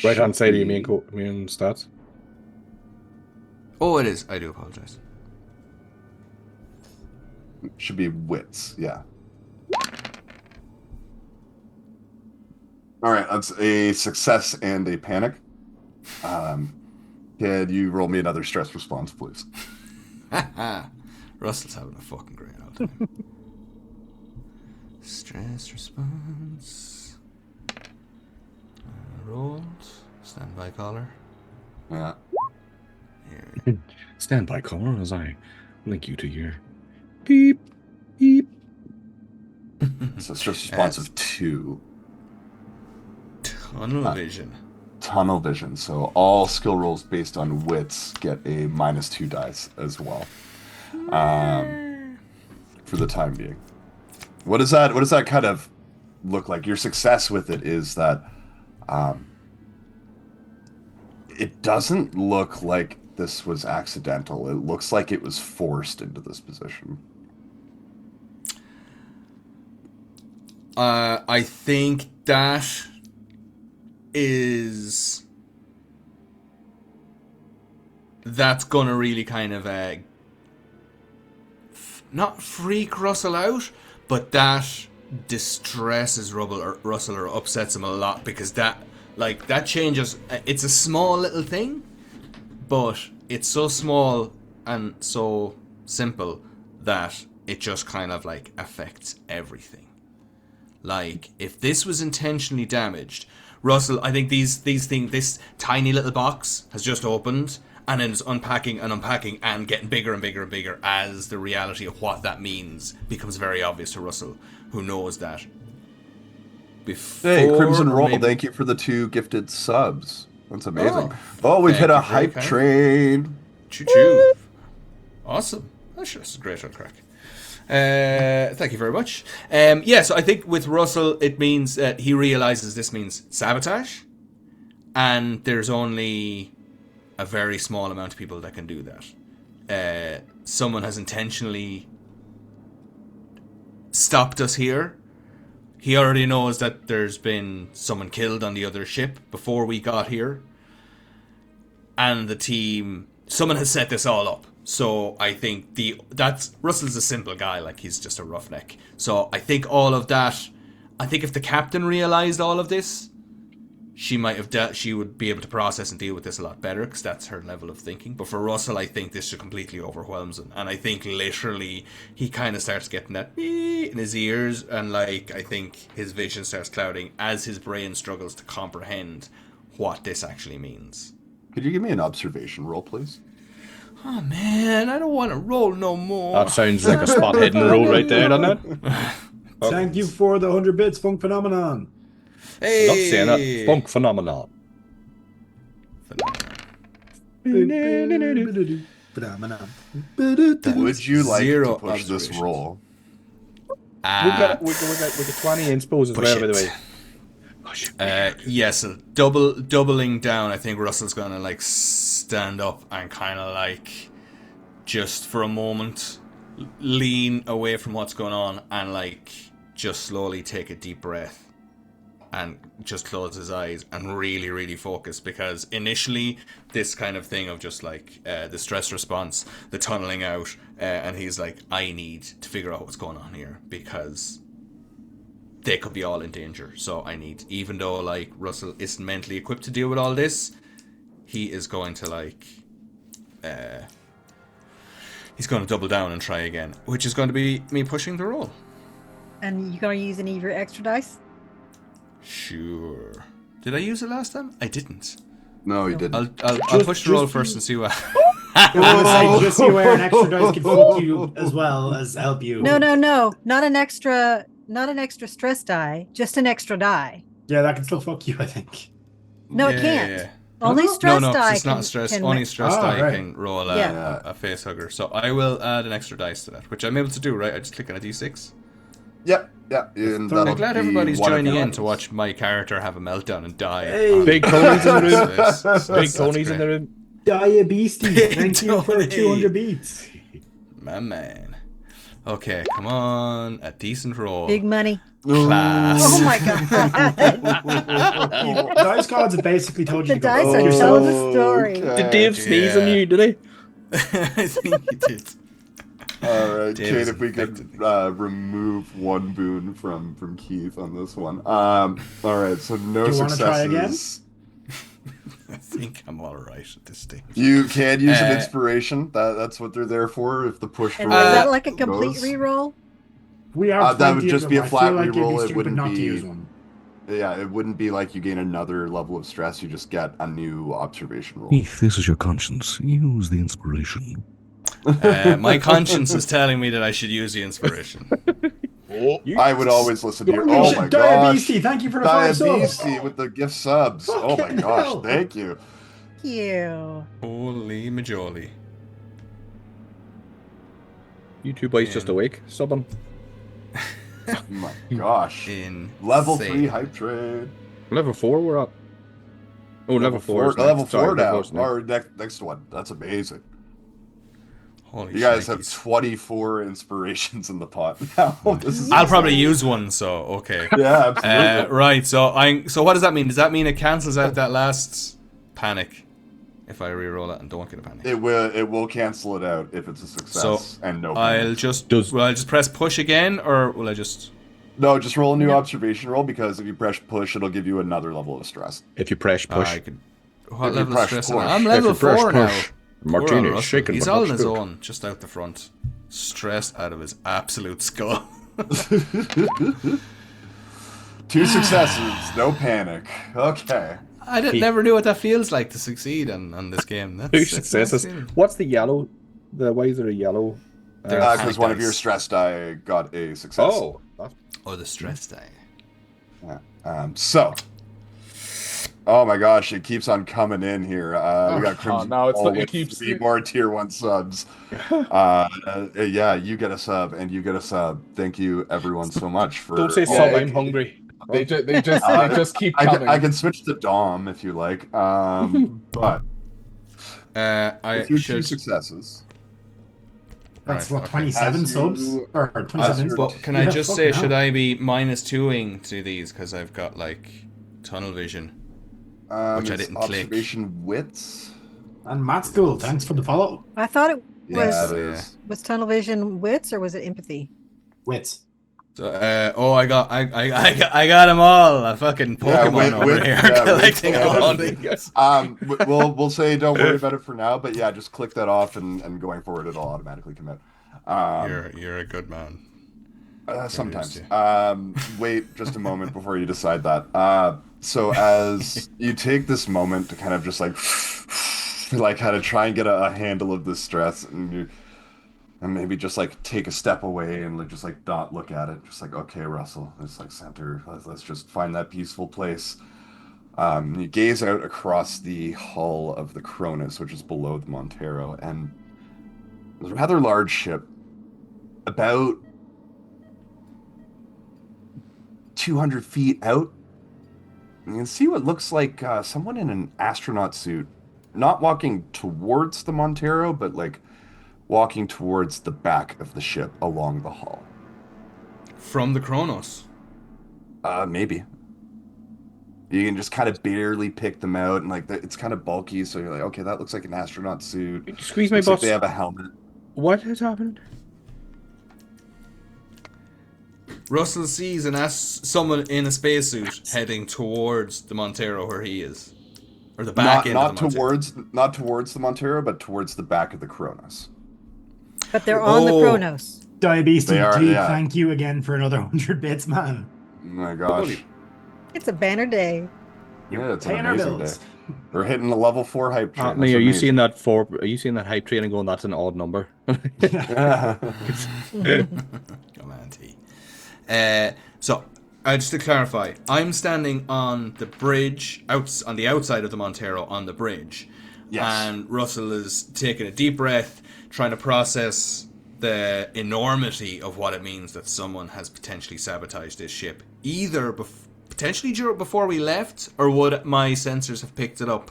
Right hand side of your main stats. Oh, it is. I do apologize. Should be wits, yeah. All right, that's a success and a panic. Could you roll me another stress response, please? Russell's having a fucking great old time. Stress response. Rolled. Standby caller. Yeah. Here. Stand by, caller, as I link you to your beep. So stress response of 2. Tunnel vision. Tunnel vision. So all skill rolls based on wits get a -2 dice as well. For the time being. What does that kind of look like? Your success with it is that it doesn't look like this was accidental. It looks like it was forced into this position. I think that that's gonna really kind of not freak Russell out, but that distresses Russell or upsets him a lot, because that changes. It's a small little thing, but it's so small and so simple that it just kind of like affects everything. Like, if this was intentionally damaged, Russell, I think this tiny little box has just opened, and then it's unpacking and getting bigger and bigger and bigger as the reality of what that means becomes very obvious to Russell, who knows that. Hey, Crimson Roll, thank you for the 2 gifted subs. That's amazing. Oh, we've hit a hype train. Choo-choo. Awesome. That's a great old crack. Thank you very much. So I think with Russell, it means that he realizes this means sabotage, and there's only a very small amount of people that can do that. Someone has intentionally stopped us here. He already knows that there's been someone killed on the other ship before we got here, and the team, someone has set this all up. So I think Russell's a simple guy, like he's just a roughneck. So I think all of that, I think if the captain realized all of this, she would be able to process and deal with this a lot better, because that's her level of thinking. But for Russell, I think this just completely overwhelms him, and I think literally he kind of starts getting that in his ears, and like I think his vision starts clouding as his brain struggles to comprehend what this actually means. Could you give me an observation roll, please? Oh man, I don't want to roll no more. That sounds like a spot hidden roll right there, doesn't it? Thank you for the 100 bits, Funk Phenomenon. Hey, Not saying that. Funk Phenomenon. Would you like Zero to push this observations. roll? We got 20 inspo as well, by the way. Yes, doubling down. I think Russell's gonna like stand up and kind of like just for a moment lean away from what's going on and like just slowly take a deep breath and just close his eyes and really, really focus, because initially this kind of thing of just like the stress response, the tunneling out, and he's like, I need to figure out what's going on here because they could be all in danger. So I need, even though like Russell isn't mentally equipped to deal with all this, he is going to like he's going to double down and try again, which is going to be me pushing the roll. And you gonna use any of your extra dice? Sure. Did I use it last time? I didn't. No, you didn't. I'll push the roll first and see what. I was saying, just be aware an extra dice can fuck you as well as help you. No, not an extra stress die, just an extra die. Yeah, that can still fuck you, I think. No, it can't. Only stress no, die. it's not stress. Only stress die can roll a face hugger. So I will add an extra dice to that, which I'm able to do. Right, I just click on a d6. Yep. And I'm glad everybody's joining in to watch my character have a meltdown and die. Hey. Big Tony's in the room. Big Tony's in the room. Die a beastie. Thank you for 200 beats. My man. Okay, come on. A decent roll. Big money. Class. Oh my god. Dice gods have basically told you The to go dice fuck are yourself. telling the story. Did Dave sneeze on you, did he? I think he did. All right, Dave Kate, is if we could infected. remove one boon from Keith on this one. All right, so no Do you wanna successes. try again? I think I'm all right at this stage. You can use an inspiration. That's what they're there for. If the push And roll is that like a complete goes. reroll? We have That would 20 of just be a them. I flat feel like it'd reroll, be it stupid wouldn't not to be- use one. Yeah, it wouldn't be like you gain another level of stress. You just get a new observation roll. If this is your conscience, use the inspiration. My conscience is telling me that I should use the inspiration. I would always listen to your. Oh, Oh my gosh, Diabetes, thank you for the 5 subs. Diabetes with the gift subs. Oh my Fucking gosh, hell. thank you. You. Holy majoli. You two boys just awake. Subbing. Oh my gosh. In Level 3 hype trade. Level 4 we're up. Oh, level 4 is level next. Sorry, 4 now. level 4 is next. Or next one. That's amazing. Holy You guys have shnikes. 24 inspirations in the pot now. This is I'll probably use one, so okay. yeah, absolutely. Right, so what does that mean? Does that mean it cancels out that last panic if I re-roll it and don't get a panic? It will cancel it out if it's a success and no I'll panic. just Does- will I just press push again, or will I just? No, just roll a new Yep. observation roll, because if you press push, it'll give you another level of stress. If you press push, I could. What If you level of press stress? push. I'm If level you press 4 now. push, Poor Martini old is shaken He's but all not on his spooked. own, just out the front, stressed out of his absolute skull. 2 successes, no panic. Okay. I never knew what that feels like to succeed on this game. That's, 2 that's successes. nice feeling. What's the yellow? Why is there a yellow? They're Because panic one of dice. your stress die got a success. Oh, that's Or the stress die. Yeah. So. Oh my gosh, it keeps on coming in here. We got Crimson no, it's Ball it with keeps 3 more tier 1 subs. Yeah, you get a sub and you get a sub. Thank you everyone so much for. don't say Yeah, sub. it- I'm hungry. They just keep I coming. can switch to Dom if you like. But I with your 2 should. successes. That's Right, what, okay. 27 As subs? you- Or 27 as Well, subs? can I Yeah, just fucking say, hell. should I be -2ing to these because I've got like tunnel vision? Which I it's didn't click. observation wits. And Matt School, thanks for the follow. I thought it Yeah, was it is. was tunnel vision wits or was it empathy? Wits. So, I got them all. A fucking Pokemon over here collecting all these. We'll say don't worry about it for now, but yeah, just click that off and going forward it'll automatically commit. You're a good man. Sometimes. Wait just a moment before you decide that. So as you take this moment to kind of just like kind of try and get a handle of this stress, and maybe just like take a step away and like just like not look at it, just like, okay, Russell, let's like center, let's just find that peaceful place. You gaze out across the hull of the Cronus, which is below the Montero, and there's a rather large ship, about 200 feet out. You can see what looks like someone in an astronaut suit, not walking towards the Montero, but like walking towards the back of the ship along the hull. From the Chronos. Maybe. You can just kind of barely pick them out, and like it's kind of bulky, so you're like, okay, that looks like an astronaut suit. Squeeze my Looks like boss. they have a helmet. What has happened? Russell sees someone in a spacesuit heading towards the Montero where he is. Or the back end of the Montero. Not towards the Montero, but towards the back of the Cronus. But they're on the Oh. Chronos. Diabetes, They are, gee, yeah. thank you again for another 100 bits, man. Oh my gosh. It's a banner day. Yeah, it's an Paying our amazing day. bills. We're hitting the level 4 hype train. Me, That's are you amazing. seeing that Are you seeing that hype train and going? That's an odd number. Come on, T. So, just to clarify, I'm standing on the bridge, on the outside of the Montero on the bridge. Yes. And Russell is taking a deep breath, trying to process the enormity of what it means that someone has potentially sabotaged this ship. Either potentially before we left, or would my sensors have picked it up?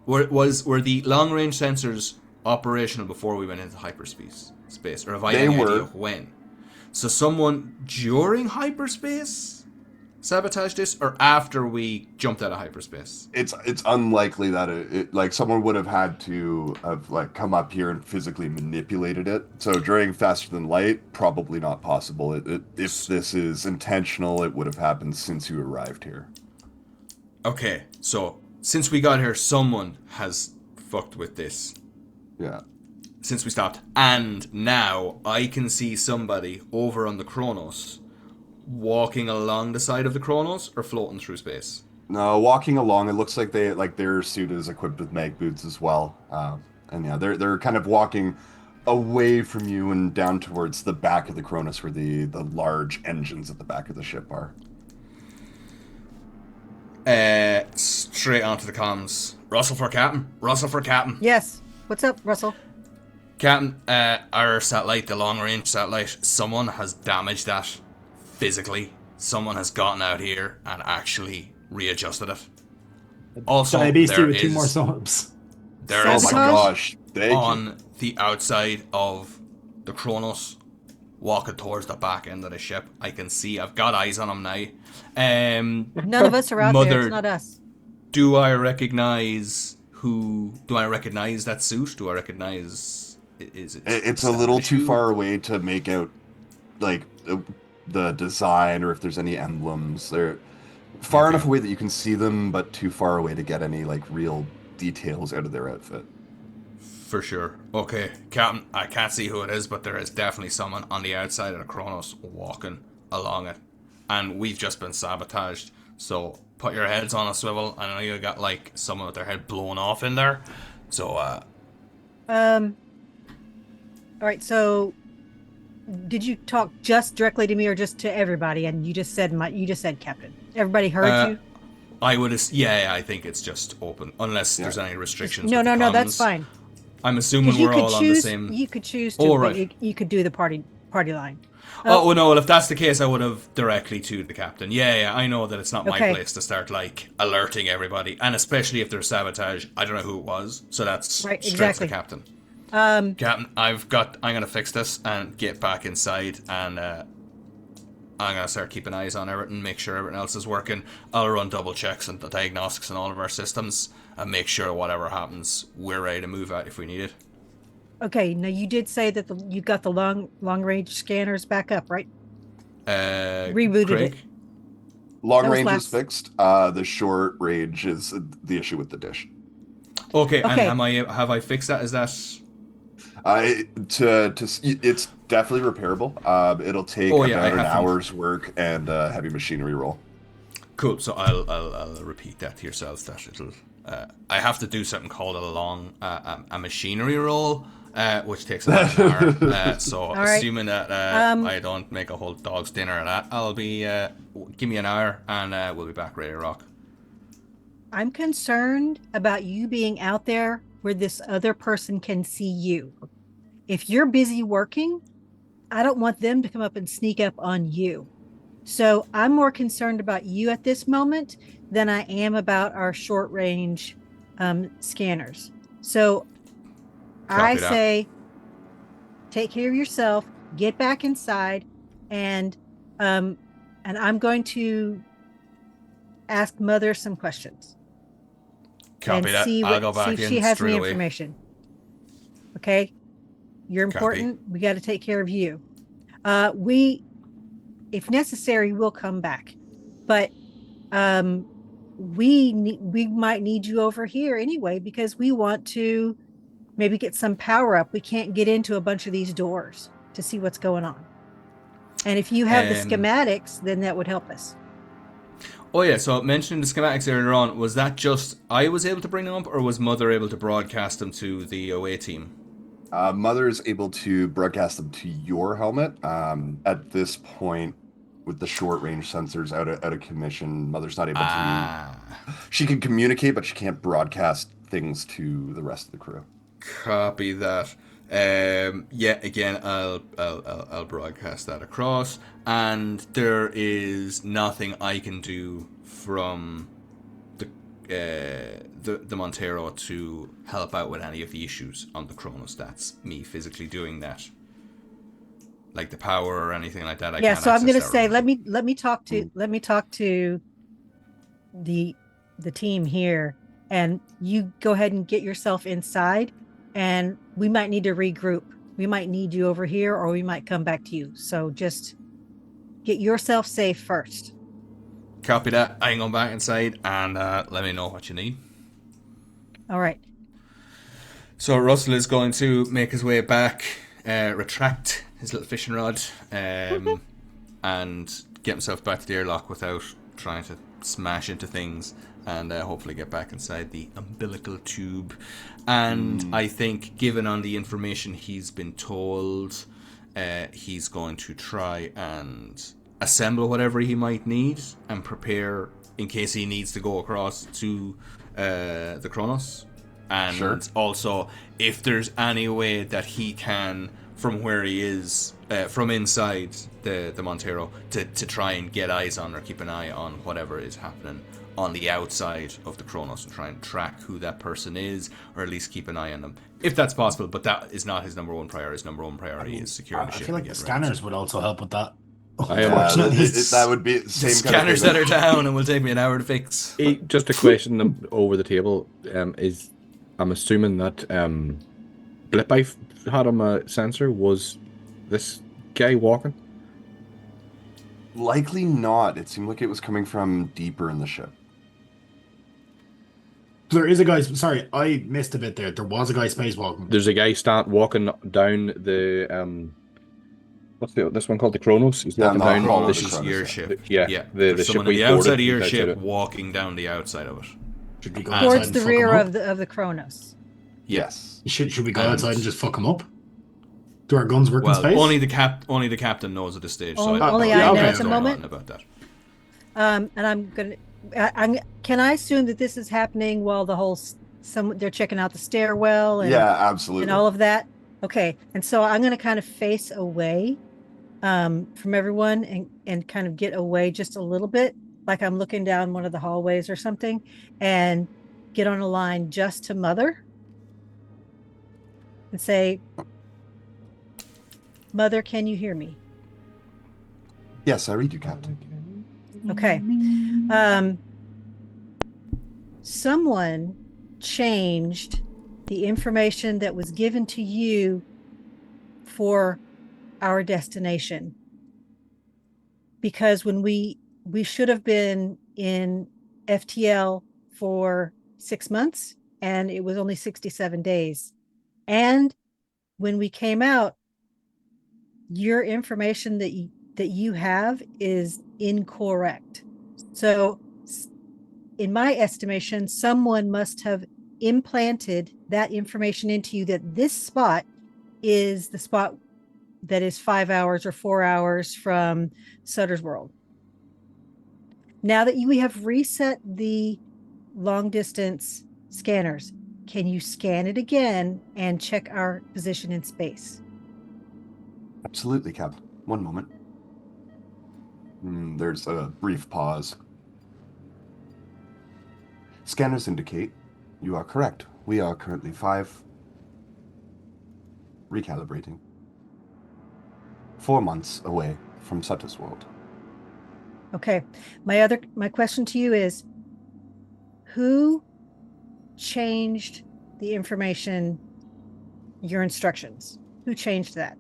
Were the long-range sensors operational before we went into hyperspace? Or have I They any were. idea when? So someone during hyperspace sabotaged this, or after we jumped out of hyperspace? It's unlikely that it like someone would have had to have like come up here and physically manipulated it. So during Faster Than Light, probably not possible. If this is intentional, it would have happened since you arrived here. Okay, so since we got here, someone has fucked with this. Yeah. Since we stopped. And now I can see somebody over on the Chronos walking along the side of the Chronos or floating through space. No, walking along, it looks like their suit is equipped with mag boots as well. And yeah, they're kind of walking away from you and down towards the back of the Cronus where the large engines at the back of the ship are. Straight onto the comms. Russell for Captain. Russell for Captain. Yes. What's up, Russell? Captain, our satellite, the long-range satellite, someone has damaged that physically. Someone has gotten out here and actually readjusted it. Also, Beastie there with 2 more is subs. there Oh is my Sabotage? gosh. Thank you. on the outside of the Cronus, walking towards the back end of the ship. I can see. I've got eyes on him now. None of us are out there. Mother, It's not us. do I recognize that suit? Do I recognize? Is it? It's a little too far away to make out, like, the design or if there's any emblems. They're far enough away that you can see them, but too far away to get any, like, real details out of their outfit. For sure. Okay, Captain, I can't see who it is, but there is definitely someone on the outside of the Chronos walking along it. And we've just been sabotaged. So put your heads on a swivel. I know you got like someone with their head blown off in there. So All right, so did you talk just directly to me or just to everybody? And you just said Captain. Everybody heard you? I would yeah, I think it's just open. Unless there's any restrictions. No, with the that's comms. fine. I'm assuming You we're could all on choose. the same. You could choose to, Oh, but right. you could do the party line. Oh, well, no, well, if that's the case, I would have directly to the captain. Yeah, I know that it's not my Okay. place to start, like, alerting everybody. And especially if there's sabotage, I don't know who it was. So that's Right, straight exactly. to the captain. Captain, I'm going to fix this and get back inside. And I'm going to start keeping eyes on everything, make sure everything else is working. I'll run double checks and the diagnostics on all of our systems and make sure whatever happens, we're ready to move out if we need it. Okay, now you did say that you got the long range scanners back up, right? Rebooted Craig? it. Long That was range is last- fixed. The short range is the issue with the dish. Okay, Okay. and have I fixed that? Is that... It's definitely repairable. It'll take Oh, yeah, I about an haven't- hour's work and a heavy machinery roll. Cool. So I'll repeat that to yourselves. That it'll. I have to do something called a machinery roll, which takes about an hour. So right. assuming that I don't make a whole dog's dinner of that, I'll be give me an hour and we'll be back ready to rock. I'm concerned about you being out there where this other person can see you. If you're busy working, I don't want them to come up and sneak up on you. So I'm more concerned about you at this moment than I am about our short range scanners. So I Copy that. say, take care of yourself, get back inside, and I'm going to ask Mother some questions. Copy that. See I'll go back if in she has straight any away. information. Okay, you're Copy. important. We got to take care of you. If necessary, we'll come back, but we might need you over here anyway because we want to maybe get some power up. We can't get into a bunch of these doors to see what's going on. And if you have the schematics, then that would help us. Oh yeah, so mentioning the schematics earlier on, was that just I was able to bring them up, or was Mother able to broadcast them to the away team? Mother is able to broadcast them to your helmet. At this point, with the short range sensors out of commission, Mother's not able to. She can communicate, but she can't broadcast things to the rest of the crew. Copy that. Yeah, again, I'll broadcast that across, and there is nothing I can do from the Montero to help out with any of the issues on the Cronus. That's me physically doing that, like the power or anything like that. I can't So I'm going to access that say, remotely. let me talk to the team here, and you go ahead and get yourself inside. And we might need to regroup. We might need you over here, or we might come back to you. So just get yourself safe first. Copy that. I'm going back inside, and let me know what you need. All right. So Russell is going to make his way back, retract his little fishing rod, and get himself back to the airlock without trying to smash into things, and hopefully get back inside the umbilical tube. And I think, given on the information he's been told, he's going to try and assemble whatever he might need and prepare in case he needs to go across to the Cronus. And Sure. also, if there's any way that he can from where he is, from inside the Montero, to try and get eyes on or keep an eye on whatever is happening on the outside of the Cronus and try and track who that person is, or at least keep an eye on them, if that's possible. But that is not his number one priority. His number one priority is securing the ship. I feel like the scanners would also help with that. That would be the same scanners kind of that are down and will take me an hour to fix. Just a question over the table is, I'm assuming that blip I had on my sensor was this guy walking. Likely not. It seemed like it was coming from deeper in the ship. There is a guy. Sorry, I missed a bit there. There was a guy spacewalking. There's a guy walking down the what's this one called, the Cronus? He's walking down the This is your ship. Yeah, the ship someone on we the outside of boarded your outside ship it. walking down the outside of it. Should we go Towards outside the and rear fuck of the Cronus. Yes. Should we go outside and just fuck him up? Do our guns work in Well, space? only the captain knows at this stage. So Only I know at what's the going moment. on about that. And I'm gonna. Can I assume that this is happening while the whole they're checking out the stairwell and Absolutely. and all of that? Okay, and so I'm gonna kind of face away from everyone and kind of get away just a little bit, like I'm looking down one of the hallways or something, and get on a line just to Mother and say, Mother, can you hear me? Yes, I read you, Captain. Okay. Someone changed the information that was given to you for our destination, because when we should have been in FTL for 6 months and it was only 67 days, and when we came out, your information that you have is incorrect. So in my estimation, someone must have implanted that information into you that this spot is the spot that is 5 hours or 4 hours from Sutter's World. Now that we have reset the long distance scanners, can you scan it again and check our position in space? Absolutely, Captain. One moment. There's a brief pause. Scanners indicate you are correct. We are currently 4 months away from Sutter's World. Okay. My question to you is, who changed the information, your instructions? Who changed that?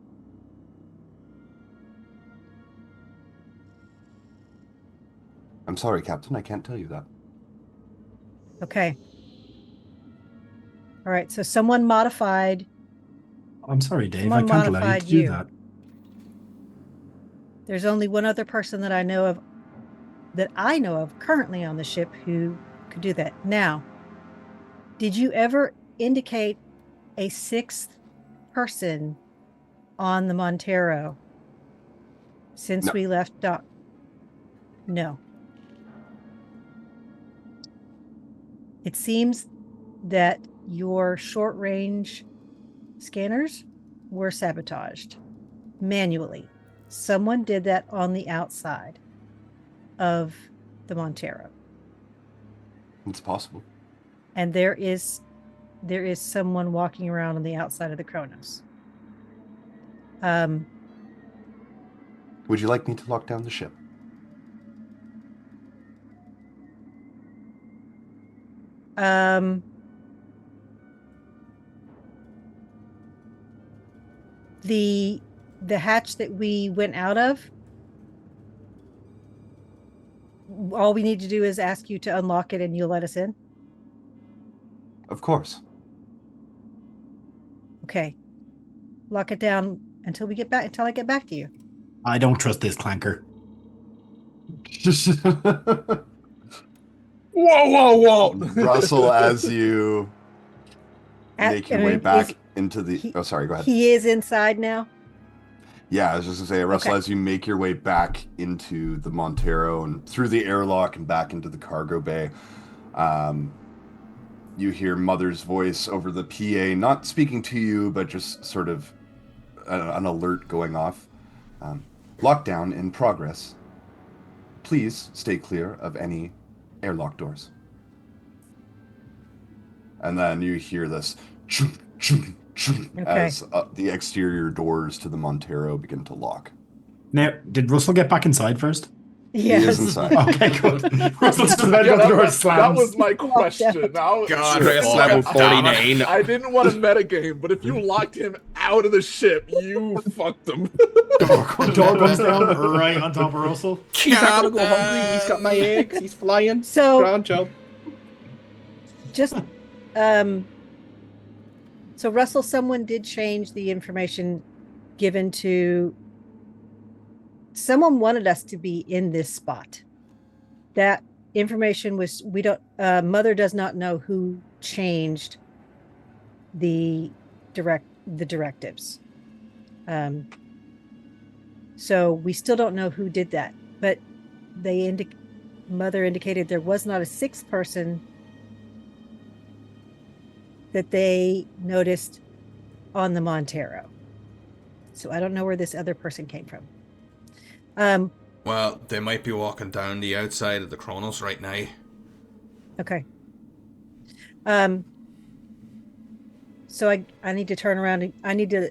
I'm sorry, Captain. I can't tell you that. Okay. All right. So someone modified. I'm sorry, Dave. Someone I can't allow you modified to do you. that. There's only one other person that I know of currently on the ship who could do that. Now, did you ever indicate a sixth person on the Montero since we left dock? No. It seems that your short range scanners were sabotaged manually. Someone did that on the outside of the Montero. It's possible. And there is someone walking around on the outside of the Cronus. Would you like me to lock down the ship? The hatch that we went out of, all we need to do is ask you to unlock it and you'll let us in? Of course. Okay. Lock it down until I get back to you. I don't trust this clanker. Whoa! Russell, as you make your way back into the... sorry, go ahead. He is inside now? Yeah, I was just going to say, Russell, Okay. as you make your way back into the Montero and through the airlock and back into the cargo bay, you hear Mother's voice over the PA, not speaking to you, but just sort of an alert going off. Lockdown in progress. Please stay clear of any airlock doors. And then you hear this as the exterior doors to the Montero begin to lock. Now, did Russell get back inside first? Yes. He is inside. Okay, good. Russell's just about Yeah, the door that slams. was my question. Now, God, Stress fuck. level 49. I didn't want to metagame, but if you locked him out of the ship, you fucked him. The door comes down right on top of Russell. He's not gonna go hungry. He's got my eggs. He's flying. So Grand job. just so Russell, someone did change the information given to someone wanted us to be in this spot. That information was Mother does not know who changed the directives. So we still don't know who did that, but Mother indicated there was not a sixth person that they noticed on the Montero. So I don't know where this other person came from. Well, they might be walking down the outside of the Cronus right now. Okay. So I need to turn around and I need to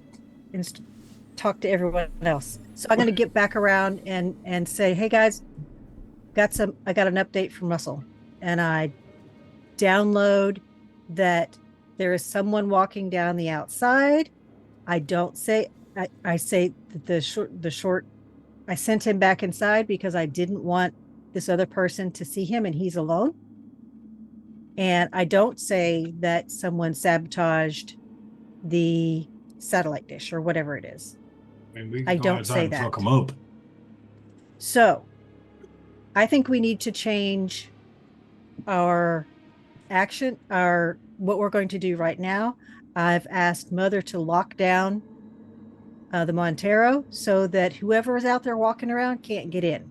talk to everyone else. So I'm going to get back around and say, hey guys, I got an update from Russell, and I download that there is someone walking down the outside. I don't say, I say that the short, I sent him back inside because I didn't want this other person to see him and he's alone. And I don't say that someone sabotaged the satellite dish or whatever it is. I don't say that. Fuck 'em up. So I think we need to change our action, what we're going to do right now. I've asked Mother to lock down the Montero so that whoever is out there walking around can't get in.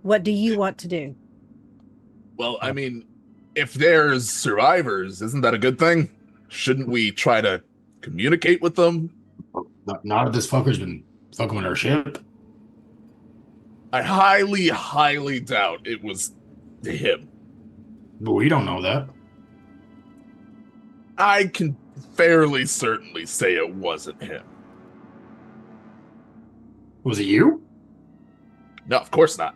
What do you want to do? Well, I mean, if there's survivors, isn't that a good thing? Shouldn't we try to communicate with them? Not if this fucker's been fucking with our ship. I highly, highly doubt it was him. But we don't know that. I can fairly certainly say it wasn't him. Was it you? No, of course not.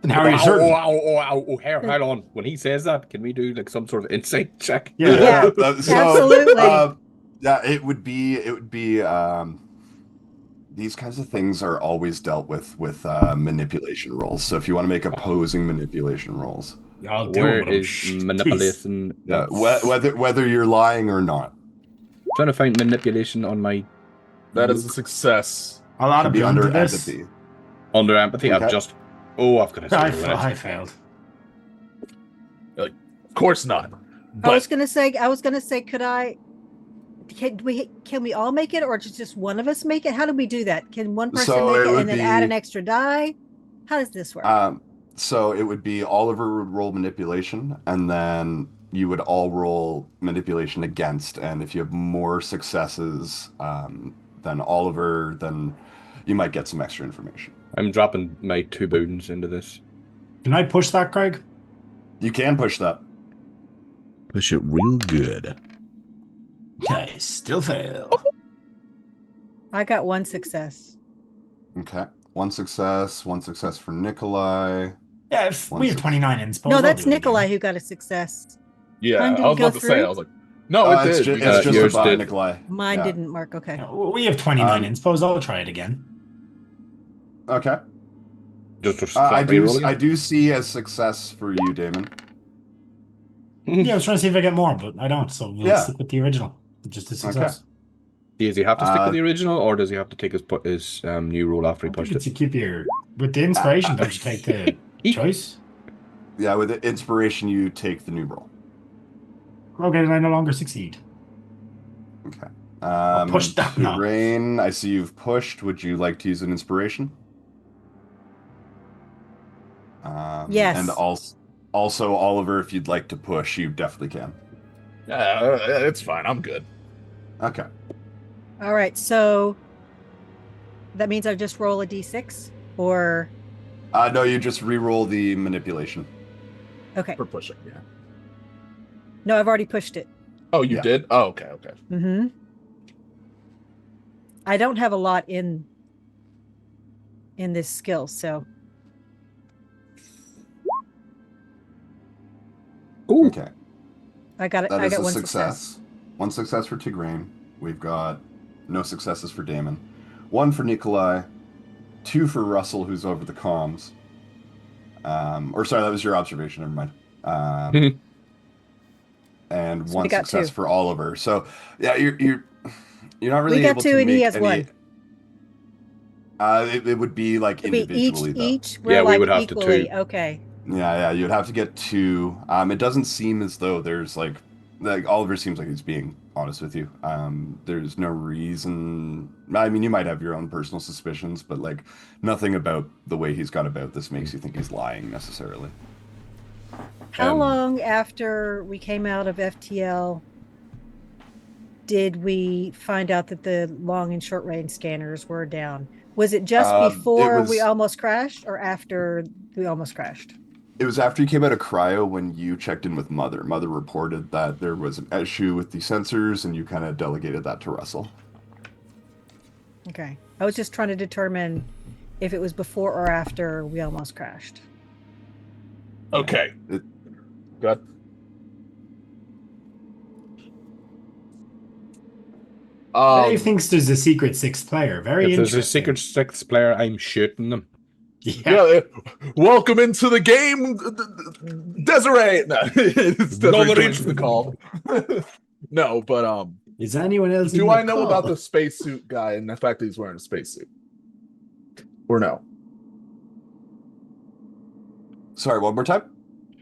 And how are you certain? Hold on. When he says that, can we do like some sort of insight check? Yeah, absolutely. Yeah, it would be these kinds of things are always dealt with manipulation rolls. So if you want to make opposing manipulation rolls, I'll do Where it. is manipulation? yeah, whether you're lying or not, Trying to find manipulation on my That is a success. I'll add a should be bit under under this. empathy. under empathy. Okay. I've got to say I failed. Of course not. I was But gonna say, can we all make it, or just one of us make it? How do we do that? Can one person So make it it would and then add be- an extra die? How does this work? So it would be Oliver would roll manipulation, and then you would all roll manipulation against. And if you have more successes than Oliver, then you might get some extra information. I'm dropping my 2 boons into this. Can I push that, Craig? You can push that. Push it real good. Okay, still fail. I got one success. Okay. One success for Nikolai. Yeah, if we have 29 inspo. No, that's Nikolai who got a success. yeah, Mine didn't I was go about to say, through? I was like, no, it It's did. just, We got it's just yours about did. Nikolai. Mine Yeah. didn't work. Okay. We have 29 Um, inspos. I'll try it again. Okay. Just I do. re-rolling it. I do see a success for you, Damon. Yeah, I was trying to see if I get more, but I don't. So we'll Yeah. stick with the original. Just a success. Does he have to stick Uh, with the original, or does he have to take his new roll after he I think pushed it's it? to keep your with the inspiration. Don't you take the choice? Yeah, with the inspiration, you take the new roll. Okay, then I no longer succeed. Okay. push that now. Rain, I see you've pushed. Would you like to use an inspiration? Yes. And also, Oliver, if you'd like to push, you definitely can. It's fine. I'm good. Okay. All right, so that means I just roll a d6, or No, you just re-roll the manipulation. okay. For pushing, yeah. No, I've already pushed it. Oh, you Yeah. did? Oh, okay. Mm-hmm. I don't have a lot in this skill, so Ooh. Okay. I got it. That I is got a one success. One success for Tigraine. We've got no successes for Damon. One for Nikolai. Two for Russell, who's over the comms. Or sorry, that was your observation. Never mind. And So we one got success two. for Oliver. So yeah, you're not really We got able two to and make he has any. one. It would be like It'd be individually though. each. We're Yeah, we like would have to equally. two. Okay. Yeah, you'd have to get two. It doesn't seem as though there's like Oliver seems like he's being honest with you. There's no reason. I mean, you might have your own personal suspicions, but like nothing about the way he's gone about this makes you think he's lying necessarily. How long after we came out of FTL did we find out that the long and short range scanners were down? Was it just before we almost crashed, or after we almost crashed? It was after you came out of cryo when you checked in with Mother. Mother reported that there was an issue with the sensors, and you kind of delegated that to Russell. Okay. I was just trying to determine if it was before or after we almost crashed. Okay. It- Good. Dave thinks there's a secret sixth player. Very If there's a interesting. secret sixth player, I'm shooting them. Yeah. Welcome into the game, Desiree. No, it's Desiree joins the call. No, but is anyone else? do I know about the spacesuit guy and the fact that he's wearing a spacesuit? Or no? Sorry, one more time.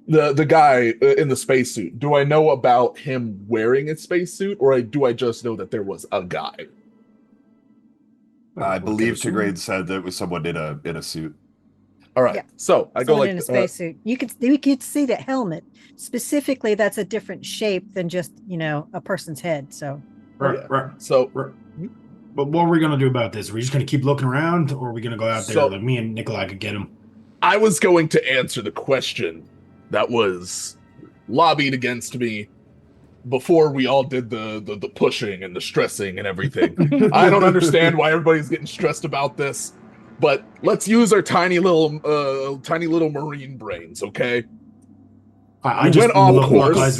The guy in the spacesuit. Do I know about him wearing a spacesuit, or do I just know that there was a guy? I believe Tigrade said that it was someone in a suit. All right. Yeah. So I go Someone like in a spacesuit. We could see the helmet. Specifically, that's a different shape than just, a person's head. So Right. So But what are we gonna do about this? Are we just gonna keep looking around, or are we gonna go out there? So- Like me and Nikolai could get him. I was going to answer the question that was lobbied against me before we all did the pushing and the stressing and everything. I don't understand why everybody's getting stressed about this, but let's use our tiny little marine brains, okay? I We just went off lock course. eyes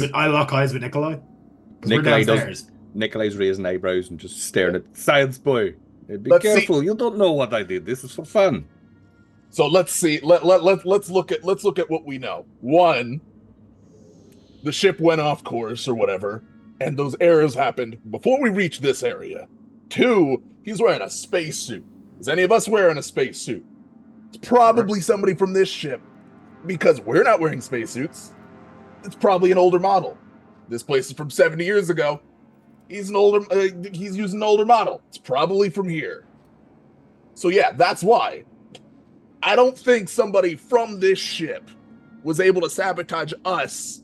with Nikolai. 'Cause we're Nikolai downstairs. Nikolai's raising eyebrows and just staring at science boy. Be Let's see. careful, you don't know what I did. This is for fun. So let's see. Let's look at what we know. One, the ship went off course or whatever, and those errors happened before we reached this area. Two, he's wearing a spacesuit. Is any of us wearing a spacesuit? It's probably somebody from this ship, because we're not wearing spacesuits. It's probably an older model. This place is from 70 years ago. He's using an older model. It's probably from here. So yeah, that's why. I don't think somebody from this ship was able to sabotage us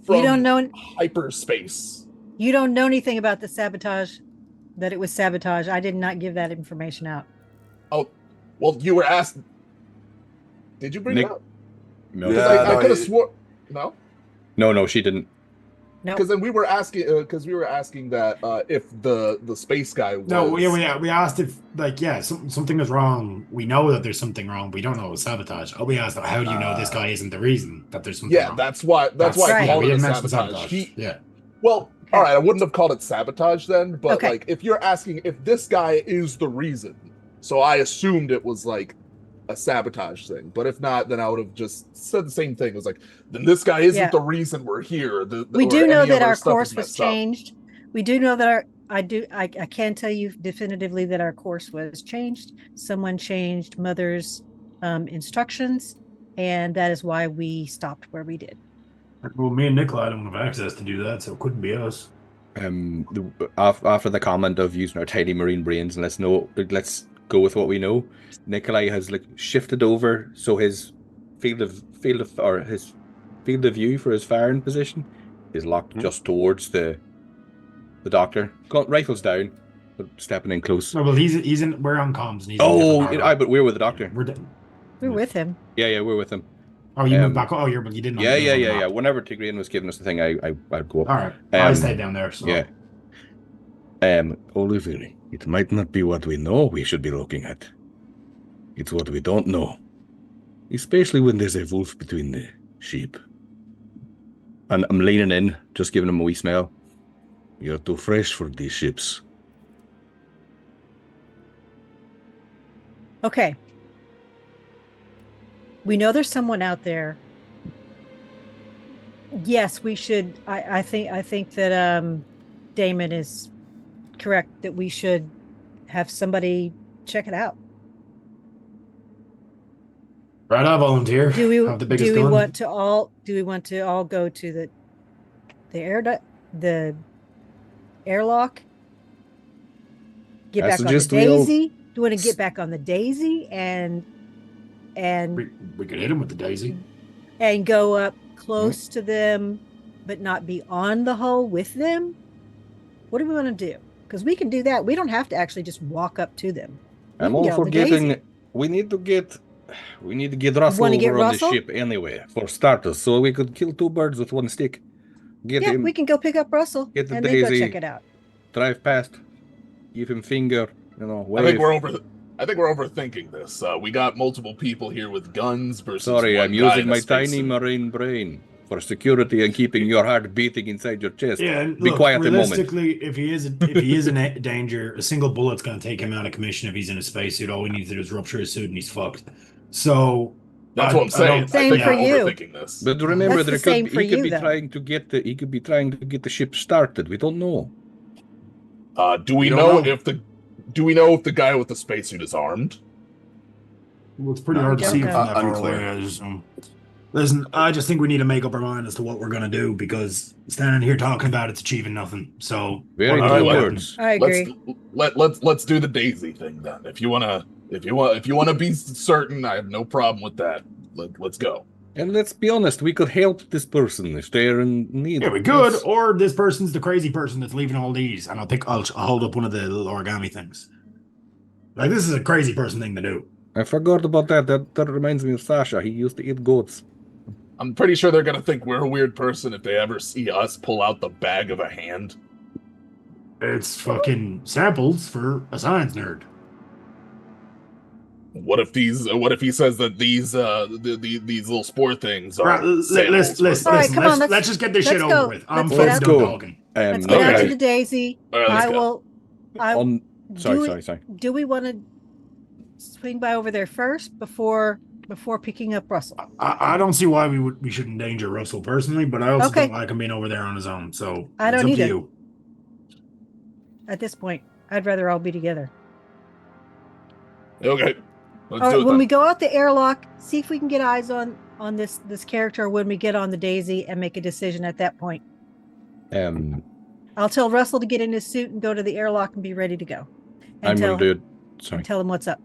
from you don't know. hyperspace. You don't know anything about the sabotage. That it was sabotage. I did not give that information out. Oh, well, you were asked. Did you bring Nick- it up? No, Yeah. I no, could have it- swore. No, no, she didn't. No. because then we were asking. Because we were asking that if the space guy was. No, we asked if something is wrong. We know that there's something wrong. We don't know it was sabotage. Oh, we asked, how do you know this guy isn't the reason that there's something Yeah, wrong? that's why. That's why I right. called we it a didn't mention sabotage. Yeah. Well, all right. I wouldn't have called it sabotage then, but Okay. like if you're asking if this guy is the reason, so I assumed it was like a sabotage thing. But if not, then I would have just said the same thing. It was like, then this guy isn't Yeah. the reason we're here. We or do know any that of our stuff is course was messed up. changed. We do know that I can tell you definitively that our course was changed. Someone changed Mother's instructions, and that is why we stopped where we did. Well, me and Nikolai don't have access to do that, so it couldn't be us. After the comment of using our tiny marine brains, and let's go with what we know. Nikolai has shifted over so his field of view for his firing position is locked just towards the doctor. Rifles down, stepping in close. No, well, he's in. We're on comms. And he's in a different part of it. But we're with the doctor. We're with him. Yeah, we're with him. Oh, you moved back. Oh, you didn't. Yeah. Whenever Tigraine was giving us the thing, I'd go up. All right, I stayed down there. So. Yeah. Oliver, it might not be what we know we should be looking at. It's what we don't know. Especially when there's a wolf between the sheep. And I'm leaning in, just giving him a wee smell. You're too fresh for these ships. Okay. We know there's someone out there. Yes, we should. I think that Damon is correct that we should have somebody check it out. Right, I volunteer. Do we Have the biggest do we gun. want to all go to the airlock? Get I back on the suggest we all- Daisy? Do you want to get back on the Daisy and We could hit him with the Daisy. go up close to them, but not be on the hull with them? What do we want to do? Because we can do that. We don't have to actually just walk up to them. We I'm can all get on for the getting. Daisy. We need to get Russell Wanna get over on Russell? the ship anyway, for starters, so we could kill two birds with one stick. Get Yeah, him, we can go pick up Russell Get the and then go Daisy. check it out. drive past, give him finger, I wave. think we're overthinking this. We got multiple people here with guns versus. Sorry, one I'm guy using in a my spacesuit. tiny marine brain for security and keeping your heart beating inside your chest. Yeah, and Be look, quiet a moment. realistically, if he is in danger, a single bullet's going to take him out of commission if he's in a spacesuit. All we need to do is rupture his suit and he's fucked. So That's what I'm saying. I Same think for we're you. overthinking this. But remember, That's the same for he could you, be though. trying to get the ship started. We don't know. Do we You know don't know. if the guy with the spacesuit is armed? Well, it's pretty No, hard to don't see know. from that far Unclear. away. Listen, I just think we need to make up our mind as to what we're going to do because standing here talking about it's achieving nothing. So Very what good do we do? words. I agree. Let's do the Daisy thing then. If you wanna be certain, I have no problem with that. Let's go. And let's be honest, we could help this person if they're in need. Yeah, we could. Yes. Or this person's the crazy person that's leaving all these, and I'll hold up one of the little origami things. Like this is a crazy person thing to do. I forgot about that. That reminds me of Sasha. He used to eat goats. I'm pretty sure they're gonna think we're a weird person if they ever see us pull out the bag of a hand. It's fucking samples for a science nerd. What if he says that these little spore things are Right, samples? All right, come on, let's just get this shit let's go. over with. I'm Let's get fucking out. done talking. Let's get out okay. to the Daisy. All right, let's I go. will. Sorry. Do we want to swing by over there first before picking up Russell? I don't see why we should endanger Russell personally, but I also Okay. don't like him being over there on his own. So I don't it's up to either. you. At this point, I'd rather all be together. Okay, let's All do right, it when then. we go out the airlock, see if we can get eyes on this character when we get on the Daisy and make a decision at that point. I'll tell Russell to get in his suit and go to the airlock and be ready to go. And I'm tell, gonna do it. Sorry, tell him what's up.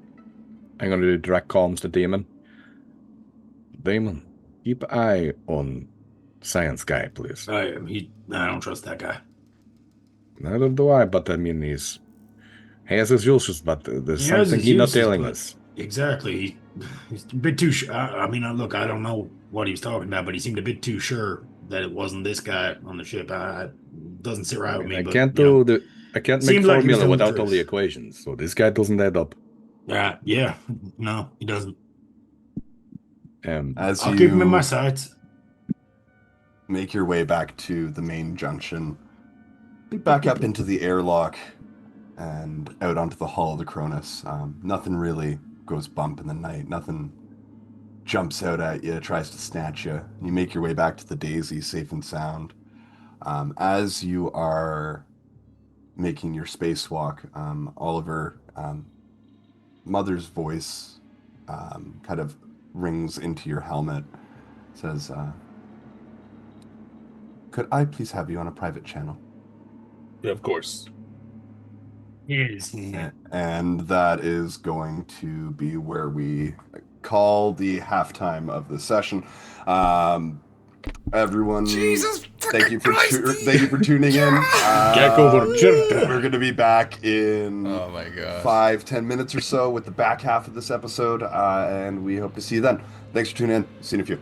I'm gonna do direct comms to Damon. Damon, keep an eye on Science Guy, please. I don't trust that guy. Neither do I, but I mean he has his uses, but there's He has something his he's not uses, telling but- us. Exactly. He's a bit too sure. I mean, look, I don't know what he was talking about, but he seemed a bit too sure that it wasn't this guy on the ship. Doesn't sit right with me. I but, can't you know. I can't make Seemed like he was formula telling the without all truth. the equations, so this guy doesn't add up. Yeah. No, he doesn't. As I'll you keep him in my sights. make your way back to the main junction, back up into the airlock and out onto the hull of the Cronus. Nothing really goes bump in the night. Nothing jumps out at you, tries to snatch you. You make your way back to the Daisy, safe and sound. As you are making your spacewalk, Oliver, Mother's voice kind of rings into your helmet. Says, could I please have you on a private channel? Yeah, of course. Yes. And that is going to be where we call the halftime of the session. everyone. Jesus Thank you for tuning in. We're going to be back in Oh my god. 5-10 minutes or so with the back half of this episode, and we hope to see you then. Thanks for tuning in. See you in a few.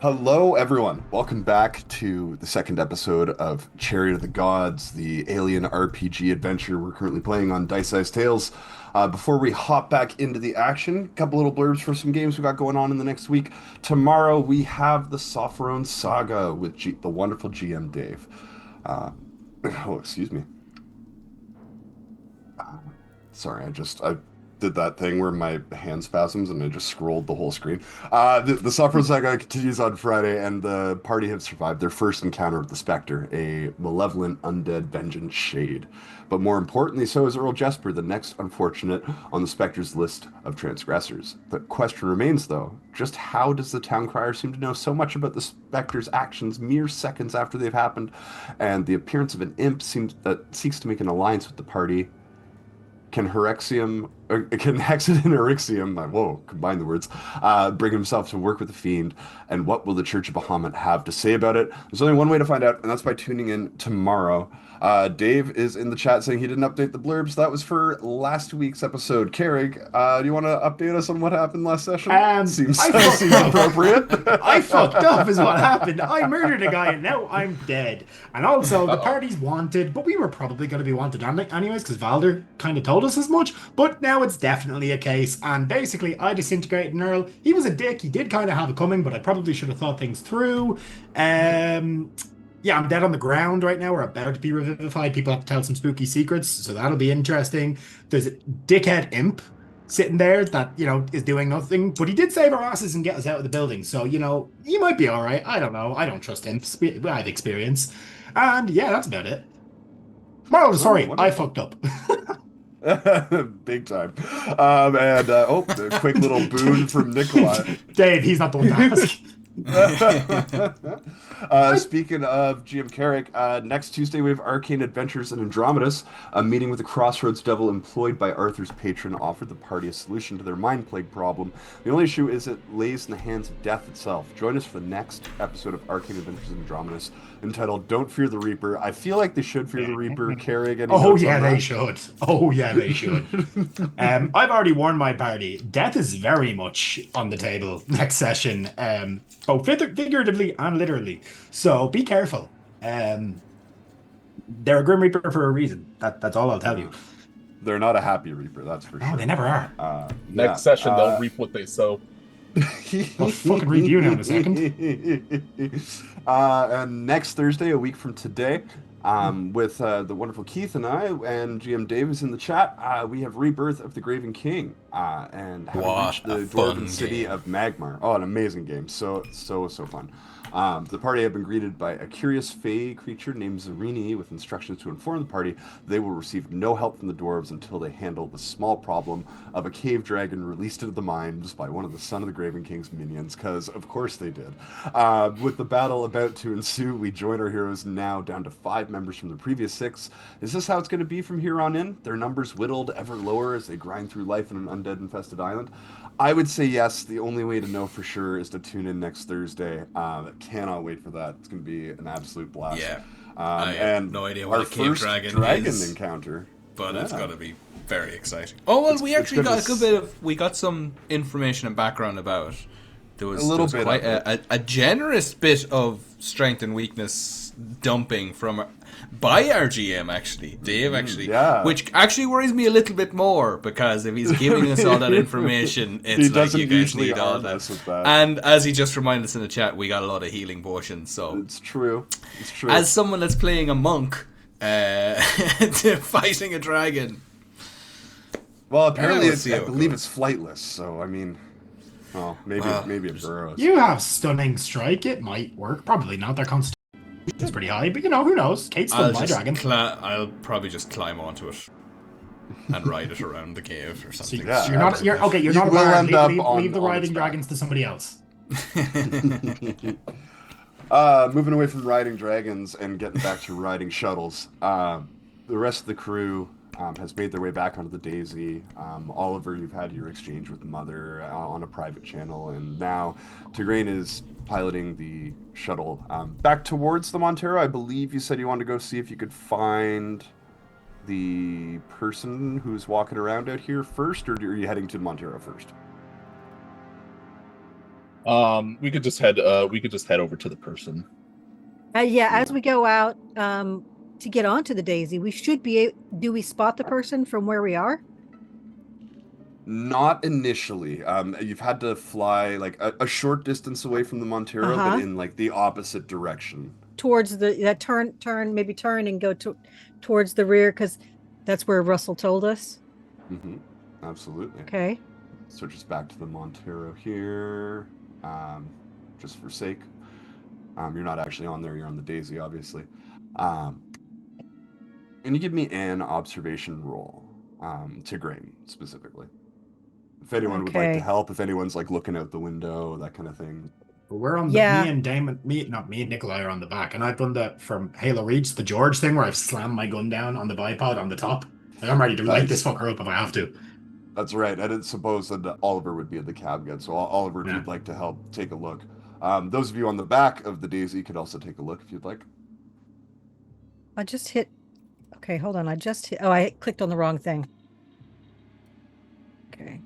Hello, everyone. Welcome back to the second episode of Chariot of the Gods, the alien RPG adventure we're currently playing on Dice Size Tales. Before we hop back into the action, a couple little blurbs for some games we got going on in the next week. Tomorrow we have the Sophrone Saga with the wonderful GM Dave. Excuse me. Sorry, I did that thing where my hand spasms and I just scrolled the whole screen. The Sophrone Saga continues on Friday, and the party have survived their first encounter with the Spectre, a malevolent undead vengeance shade. But more importantly, so is Earl Jesper, the next unfortunate on the Spectre's list of transgressors. The question remains, though, just how does the town crier seem to know so much about the Spectre's actions mere seconds after they've happened? And the appearance of an imp seeks to make an alliance with the party. Can Hexid and Eryxium, combine the words, bring himself to work with the Fiend? And what will the Church of Bahamut have to say about it? There's only one way to find out, and that's by tuning in tomorrow. Dave is in the chat saying he didn't update the blurbs. That was for last week's episode. Carrig, do you want to update us on what happened last session? Seems appropriate. I fucked up is what happened. I murdered a guy and now I'm dead. And also, the party's wanted, but we were probably going to be wanted anyways because Valder kind of told us as much. But now it's definitely a case. And basically, I disintegrated an Earl. He was a dick. He did kind of have it coming, but I probably should have thought things through. Yeah, I'm dead on the ground right now. We're about to be revivified. People have to tell some spooky secrets, so that'll be interesting. There's a dickhead imp sitting there that, is doing nothing. But he did save our asses and get us out of the building. So, he might be all right. I don't know. I don't trust imps. I have experience. And yeah, that's about it. Moral of the story, I fucked up. Big time. A quick little boon from Nikolai. Dave, he's not the one to ask. Speaking of GM Carrick, next Tuesday we have Arcane Adventures in Andromedus. A meeting with the Crossroads Devil employed by Arthur's patron offered the party a solution to their mind plague problem. The only issue is it lays in the hands of death itself. Join us for the next episode of Arcane Adventures in Andromedus, entitled Don't Fear the Reaper. I feel like they should fear the Reaper, Carrick. Oh yeah, they should. Oh yeah, they should. I've already warned my party. Death is very much on the table next session. Both figuratively and literally. So be careful. They're a Grim Reaper for a reason. That's all I'll tell you. They're not a happy Reaper, that's for sure. No, they never are. Next session, they'll reap what they sow. I'll fucking read you now in a second. And next Thursday, a week from today, with the wonderful Keith and I, and GM Dave is in the chat, we have Rebirth of the Graven King, and have reached the Dwarven city of Magmar. Oh, an amazing game. So fun. The party have been greeted by a curious fey creature named Zarini with instructions to inform the party they will receive no help from the dwarves until they handle the small problem of a cave dragon released into the mines by one of the Son of the Graven King's minions, because of course they did. With the battle about to ensue, we join our heroes now down to 5 members from the previous 6. Is this how it's going to be from here on in? Their numbers whittled ever lower as they grind through life on an undead-infested island? I would say yes. The only way to know for sure is to tune in next Thursday. Cannot wait for that. It's going to be an absolute blast. Yeah. I have no idea what a cave dragon is, encounter. But it's going to be very exciting. Oh, well, we actually got a good bit of... We got some information and background about... There was quite a generous bit of strength and weakness dumping by our GM, actually, Dave, actually, which actually worries me a little bit more, because if he's giving us all that information, it's like you guys need all that. And as he just reminded us in the chat, we got a lot of healing potions, so it's true. As someone that's playing a monk, fighting a dragon. Well, apparently, I believe it's flightless, so I mean. Oh, maybe it burrows. You have Stunning Strike. It might work. Probably not. Their constitution is pretty high, but who knows? Kate's still my dragon. I'll probably just climb onto it and ride it around the cave or something. So you're not a bard. Leave the riding dragons to somebody else. Moving away from riding dragons and getting back to riding shuttles. The rest of the crew has made their way back onto the Daisy. Oliver, you've had your exchange with Mother on a private channel, and now Tigraine is piloting the shuttle back towards the Montero. I believe you said you wanted to go see if you could find the person who's walking around out here first, or are you heading to Montero first? We could just head over to the person. As we go out to get onto the Daisy, we should be. Do we spot the person from where we are? Not initially. You've had to fly like a short distance away from the Montero, but in like the opposite direction. Towards that turn, and go towards the rear, because that's where Russell told us. Mm-hmm. Absolutely. Okay. So just back to the Montero here, just for sake. You're not actually on there. You're on the Daisy, obviously. And you give me an observation roll, to Grain specifically. If anyone would like to help, if anyone's like looking out the window, that kind of thing. We're on the me and Damon, me and Nikolai are on the back, and I've done that from Halo Reach, the George thing, where I've slammed my gun down on the bipod on the top. Like, I'm ready to light this fucker up if I have to. That's right. I didn't suppose that Oliver would be in the cab yet, so Oliver, if you'd like to help, take a look. Those of you on the back of the Daisy could also take a look if you'd like. I just hit. Okay, hold on. I just hit. Oh, I clicked on the wrong thing. Okay.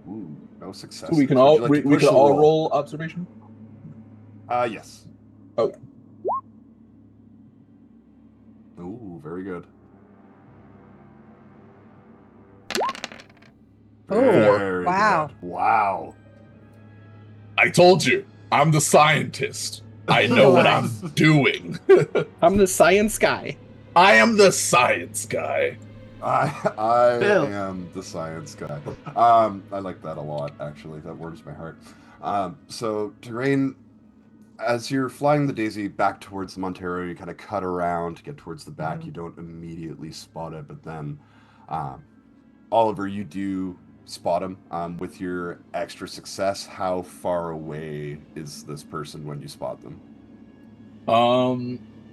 Ooh, no success. So we can all roll observation. Yes. Oh. Ooh, very good. Oh, wow. Good. Wow. I told you, I'm the scientist. I know what I'm doing. I'm the science guy. I am the science guy. I am the science guy. I like that a lot, actually. That warms my heart. So, Terrain, as you're flying the Daisy back towards the Montero, you kind of cut around to get towards the back. You don't immediately spot it, but then, Oliver, you do spot him with your extra success. How far away is this person when you spot them?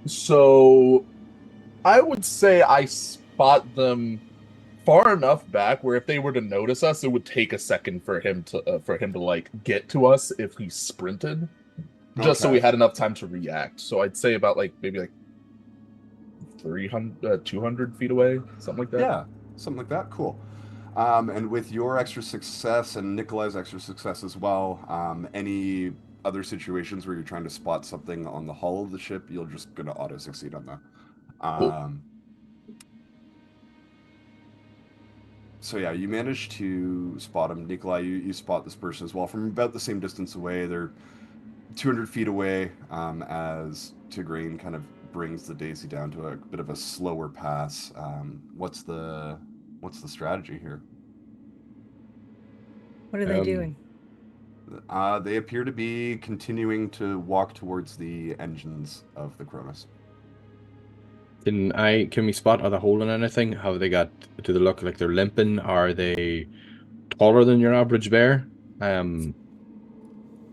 So I would say I spot them far enough back where if they were to notice us, it would take a second for him to like get to us if he sprinted, just so we had enough time to react. So I'd say about maybe 200 feet away, something like that. Yeah, something like that. Cool. And with your extra success and Nikolai's extra success as well, any other situations where you're trying to spot something on the hull of the ship, you're just going to auto succeed on that. Cool. So yeah, you managed to spot him. Nikolai, you spot this person as well from about the same distance away. They're 200 feet away, as Tigraine kind of brings the Daisy down to a bit of a slower pass. What's the strategy here? What are they doing? They appear to be continuing to walk towards the engines of the Cronus. Can we spot, are they holding anything? How they got, do they look like they're limping? Are they taller than your average bear?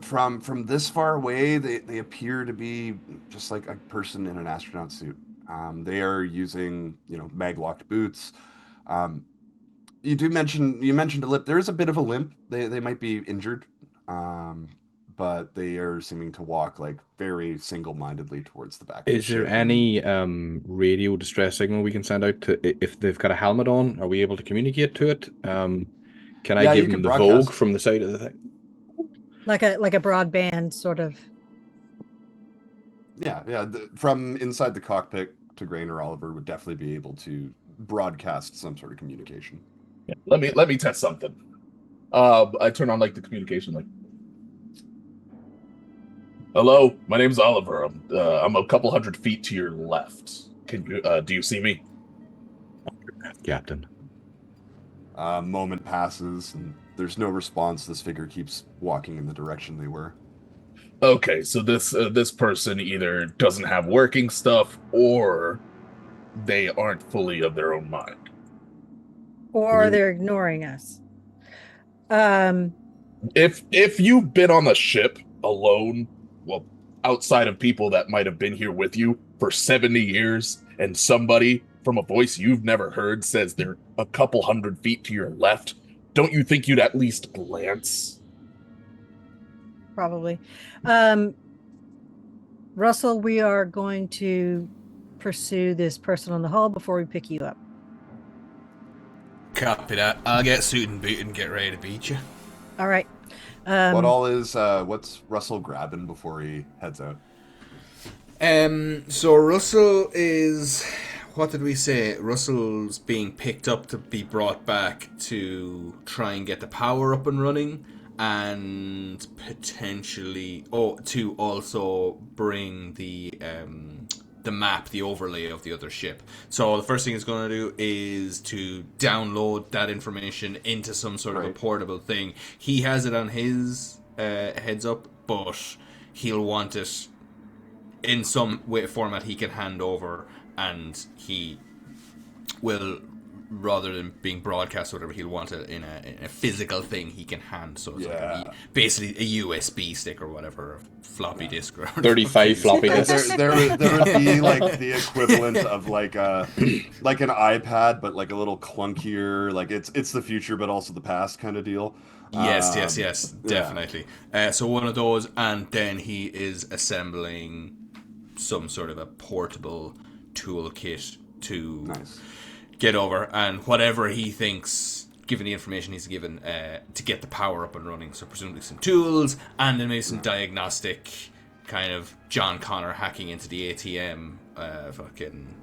From this far away, they appear to be just like a person in an astronaut suit. They are using, mag-locked boots. You mentioned a limp. There is a bit of a limp. They might be injured, but they are seeming to walk very single-mindedly towards the back. Is there any radio distress signal we can send out to, if they've got a helmet on? Are we able to communicate to it? Can I give them the Vogue from the side of the thing? Like a broadband sort of. Yeah. From inside the cockpit, Tigraine or Oliver would definitely be able to broadcast some sort of communication. Yeah. Let me test something. I turn on the communication. Hello, my name's Oliver. I'm a couple hundred feet to your left. Can you do you see me? Captain. Moment passes and there's no response. This figure keeps walking in the direction they were. Okay, so this person either doesn't have working stuff or they aren't fully of their own mind. Or they're ignoring us. If you've been on the ship alone, well, outside of people that might have been here with you for 70 years, and somebody from a voice you've never heard says they're a couple hundred feet to your left, don't you think you'd at least glance? Probably. Russell, we are going to pursue this person on the hull before we pick you up. Copy that. I'll get suited and booted and get ready to beat you. All right. What's Russell grabbing before he heads out? So Russell is, what did we say? Russell's being picked up to be brought back to try and get the power up and running, and potentially to also bring the map, the overlay of the other ship. So the first thing he's going to do is to download that information into some sort of a portable thing. He has it on his heads up, but he'll want it in some way format he can hand over, and he will, rather than being broadcast or whatever, he'll want it in a physical thing he can hand. So it's basically a USB stick or whatever, a floppy disk or 35 floppy disks. There would be like the equivalent of like an iPad, but like a little clunkier. Like it's the future, but also the past kind of deal. Yes, definitely. So one of those, and then he is assembling some sort of a portable toolkit to get over, and whatever he thinks, given the information he's given, to get the power up and running. So presumably some tools, and then maybe some diagnostic kind of John Connor hacking into the ATM fucking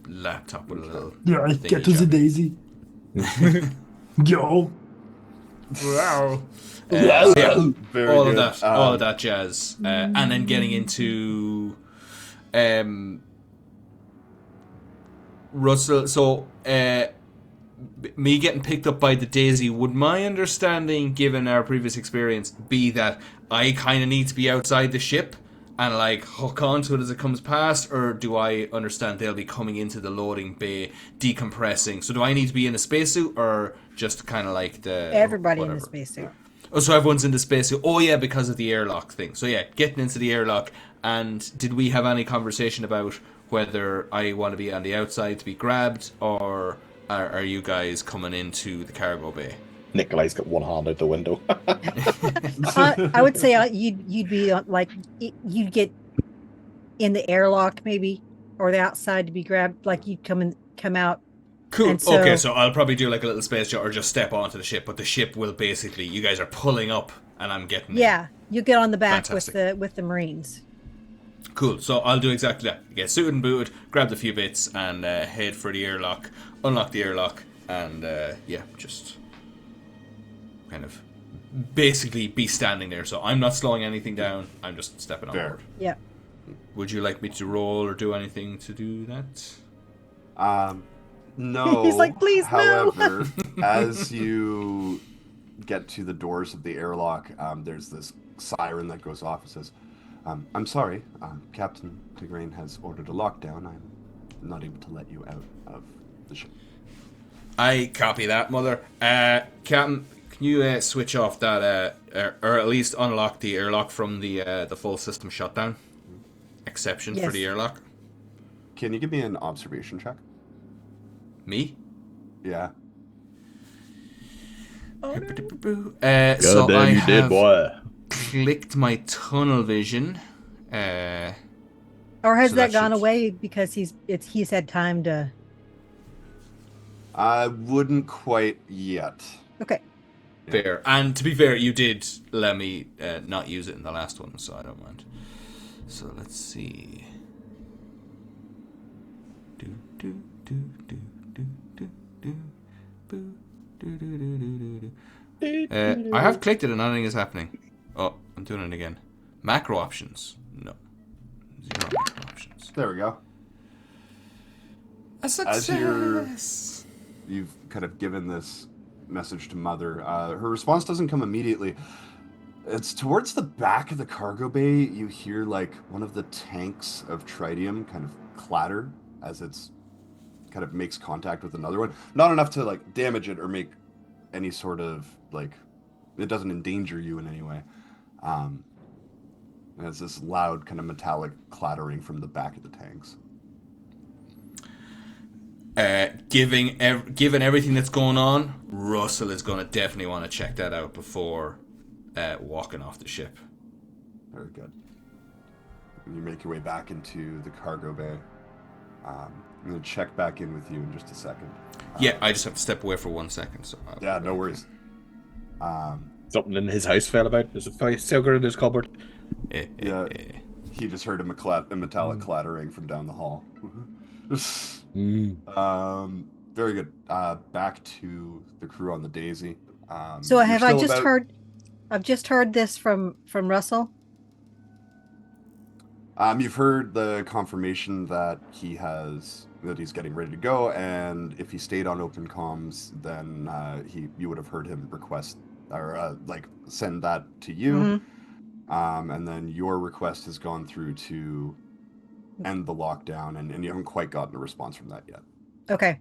laptop with a little get to the daisy. Yo. Wow. Very all good. of that jazz, and then getting into Russell. So me getting picked up by the Daisy, would my understanding, given our previous experience, be that I kind of need to be outside the ship and like hook onto it as it comes past, or do I understand they'll be coming into the loading bay, decompressing? So do I need to be in a spacesuit, or just kind of like everybody in the spacesuit? Oh, so everyone's in the spacesuit. Oh yeah, because of the airlock thing. So yeah, getting into the airlock. And did we have any conversation about whether I want to be on the outside to be grabbed, or are you guys coming into the cargo bay? Nikolai's got one hand out the window. I would say you'd be like, you'd get in the airlock maybe, or the outside to be grabbed. Like you'd come out. Cool. Okay, so I'll probably do like a little space jet or just step onto the ship, but the ship will basically, you guys are pulling up and I'm getting in. You get on the back. Fantastic. with the Marines. Cool. So I'll do exactly that. You get suited and booted, grab a few bits, and head for the airlock. Unlock the airlock, and just kind of basically be standing there. So I'm not slowing anything down. I'm just stepping on board. Yeah. Would you like me to roll or do anything to do that? No. He's like, please, however, as you get to the doors of the airlock, there's this siren that goes off. It says, I'm sorry, Captain Tigraine has ordered a lockdown. I'm not able to let you out of the ship. I copy that, Mother. Captain, can you switch off that, or at least unlock the airlock from the full system shutdown? Exception for the airlock. Can you give me an observation check? Me? Yeah. Oh, no. So I you did, boy. Clicked my tunnel vision. Or has that gone away because he's had time to? I wouldn't quite yet. Okay. Fair. And to be fair, you did let me not use it in the last one, so I don't mind. So let's see. I have clicked it and nothing is happening. Oh, I'm doing it again. Macro options. No. 0 macro options. There we go. A success. You've kind of given this message to Mother. Her response doesn't come immediately. It's towards the back of the cargo bay. You hear like one of the tanks of tritium kind of clatter as it's kind of makes contact with another one. Not enough to like damage it or make any sort of like, it doesn't endanger you in any way. And it's this loud kind of metallic clattering from the back of the tanks. Given everything that's going on, Russell is going to definitely want to check that out before walking off the ship. Very good. And you make your way back into the cargo bay. I'm going to check back in with you in just a second. Yeah, I just have to step away for 1 second. So Yeah, no worries. Something in his house fell about. There's a sugar in his cupboard. Yeah, he just heard a metallic clattering from down the hall. Very good. Back to the crew on the Daisy. So you're have I still just about- heard? I've just heard this from Russell. You've heard the confirmation that he's getting ready to go, and if he stayed on open comms, then you would have heard him request or send that to you. And then your request has gone through to end the lockdown, and you haven't quite gotten a response from that yet. Okay.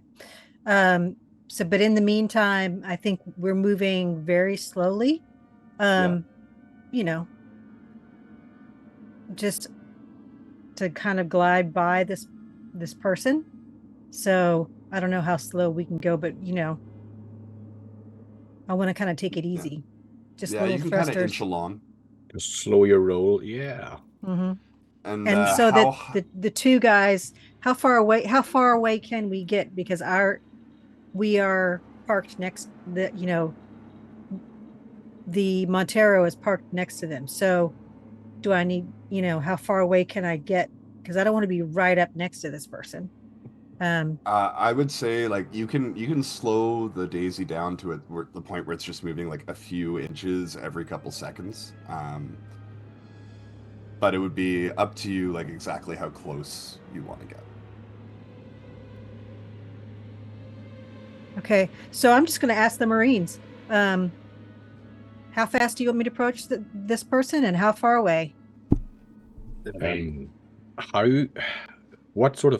But in the meantime, I think we're moving very slowly. You know, just to kind of glide by this person. So I don't know how slow we can go, but I want to kind of take it easy. Just Yeah, little you can kind of thrusters. inch along. Just slow your roll. Yeah. Mm-hmm. And So how, that the two guys, how far away can we get? Because we are parked next the Montero is parked next to them. So do I need, how far away can I get? Because I don't want to be right up next to this person. I would say you can slow the Daisy down to the point where it's just moving like a few inches every couple seconds. But it would be up to you exactly how close you want to get. Okay, so I'm just going to ask the Marines, how fast do you want me to approach this person, and how far away? What sort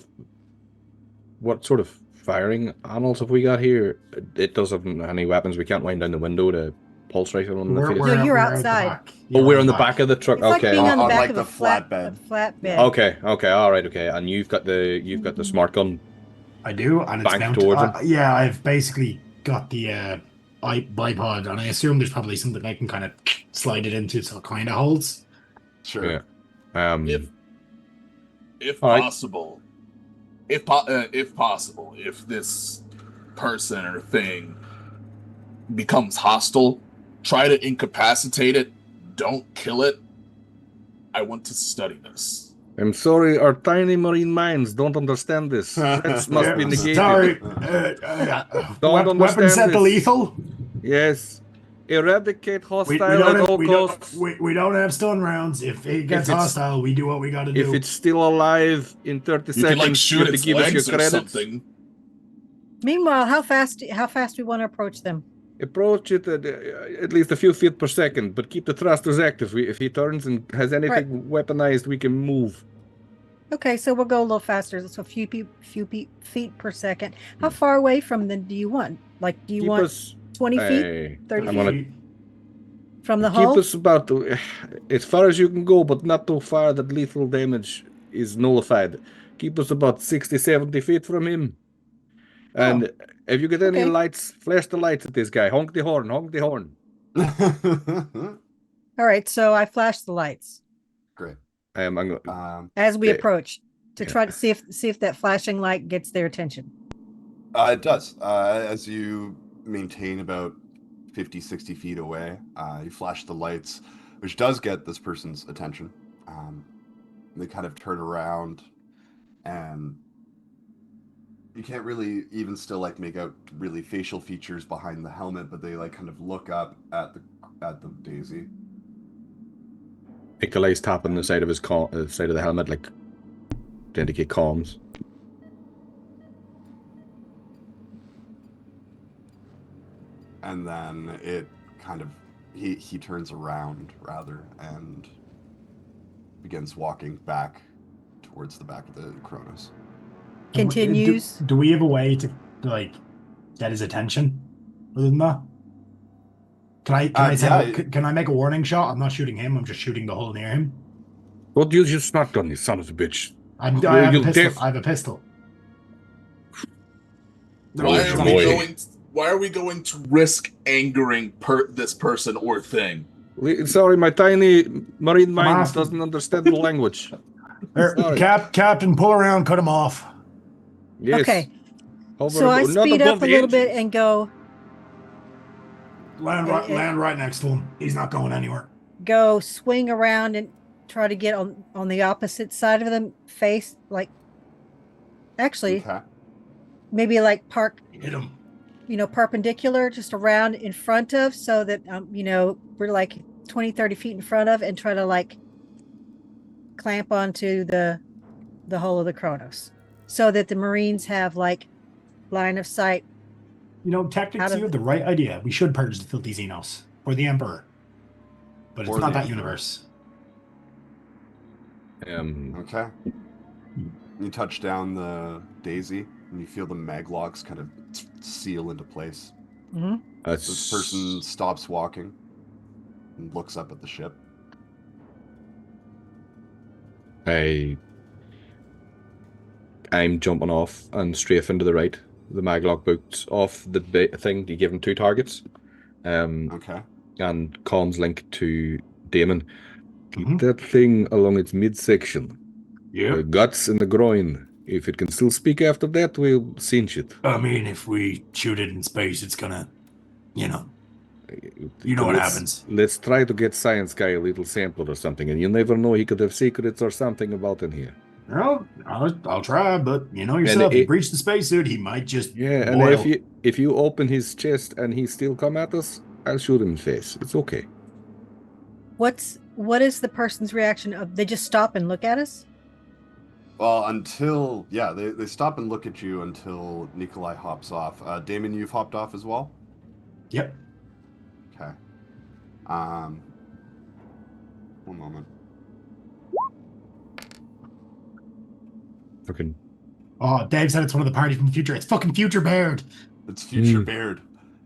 of firing animals have we got here? It doesn't have any weapons. We can't wind down the window to pulse rifle on the face. No, you're out the outside. back. Oh, we're on the back of the truck. It's like Okay. being on the On, back like, of the a flatbed. flatbed. Okay. All right. Okay. And you've got the smart gun. I do, and it's Back mounted. towards him? Yeah, I've basically got the bipod, and I assume there's probably something I can kind of slide it into, so it kind of holds. Sure. Yeah. If All right. possible, if this person or thing becomes hostile, try to incapacitate it. Don't kill it. I want to study this. I'm sorry, our tiny marine minds don't understand this. Threats must be negated. Sorry. Don't Weapon understand set to this. lethal. Yes. Eradicate We hostile don't at have, all costs. we don't have stun rounds. If it gets it's- hostile, we do what we got to If do. it's still alive in 30 You seconds, can shoot you have its to give us your legs or credits. something. Meanwhile, how fast we want to approach them? Approach it at least a few feet per second, but keep the thrusters active. If he turns and has anything weaponized, we can move. Okay, so we'll go a little faster. So a few feet per second. How far away from them do you want? Do you Keep want us 20 feet, 30 I'm feet gonna from the keep hull? us about as far as you can go, but not too far that lethal damage is nullified. Keep us about 60, 70 feet from him. And if you get any okay. lights, flash the lights at this guy. Honk the horn, honk the horn. All right, so I flash the lights Great. I'm going. as we Okay. approach to try to see if that flashing light gets their attention. It does. As you maintain about 50, 60 feet away, you flash the lights, which does get this person's attention. They kind of turn around, and you can't really even still make out really facial features behind the helmet, but they kind of look up at the Daisy. Nikolai's tapping the side of his side of the helmet, to indicate comms. And then it kind of he turns around rather and begins walking back towards the back of the Cronus. Continues. Do we have a way to get his attention? Other than that, can I make a warning shot? I'm not shooting him. I'm just shooting the hole near him. Don't use your smart gun, you son of a bitch. I have You'll a pistol. def- I have a pistol. Why are we going to risk angering this person or thing? Sorry, my tiny marine mind asking. doesn't understand the language. Captain, pull around, cut him off. Yes. Okay. Hover So I above- not speed above up a the little bit engines. and go Land right next to him. He's not going anywhere. swing around and try to get on the opposite side of the face, like actually Okay. maybe like park, Hit him. perpendicular just around in front of, so that we're like 20-30 feet in front of, and try to like clamp onto the hull of the Cronus, so that the Marines have like line of sight. Tactics, you have the right idea. We should purge the filthy Xenos for the Emperor. But it's Or not the that Emperor. universe. Okay. You touch down the Daisy, and you feel the maglocks kind of seal into place. Mm-hmm. This person stops walking and looks up at the ship. I'm jumping off and strafing to the right. The maglock boots off the thing. You give him 2 targets. Okay. And comms link to Damon. Keep Mhm. that thing along its midsection. Yeah. The guts and the groin. If it can still speak after that, we'll cinch it. I mean, if we shoot it in space, it's gonna, you know what happens. Let's try to get Science Guy a little sample or something, and you never know, he could have secrets or something about in here. Well, I'll try, but you know yourself, you breach the spacesuit, he might just Yeah, and boil. if you open his chest and he still come at us, I'll shoot him in the face. It's okay. What is the person's reaction? Of they just stop and look at us? Well, until they stop and look at you until Nikolai hops off. Damon, you've hopped off as well. Yep. Okay. One moment. Fucking. Oh, Dave said it's one of the party from the future. It's fucking Future Baird. It's Future Baird.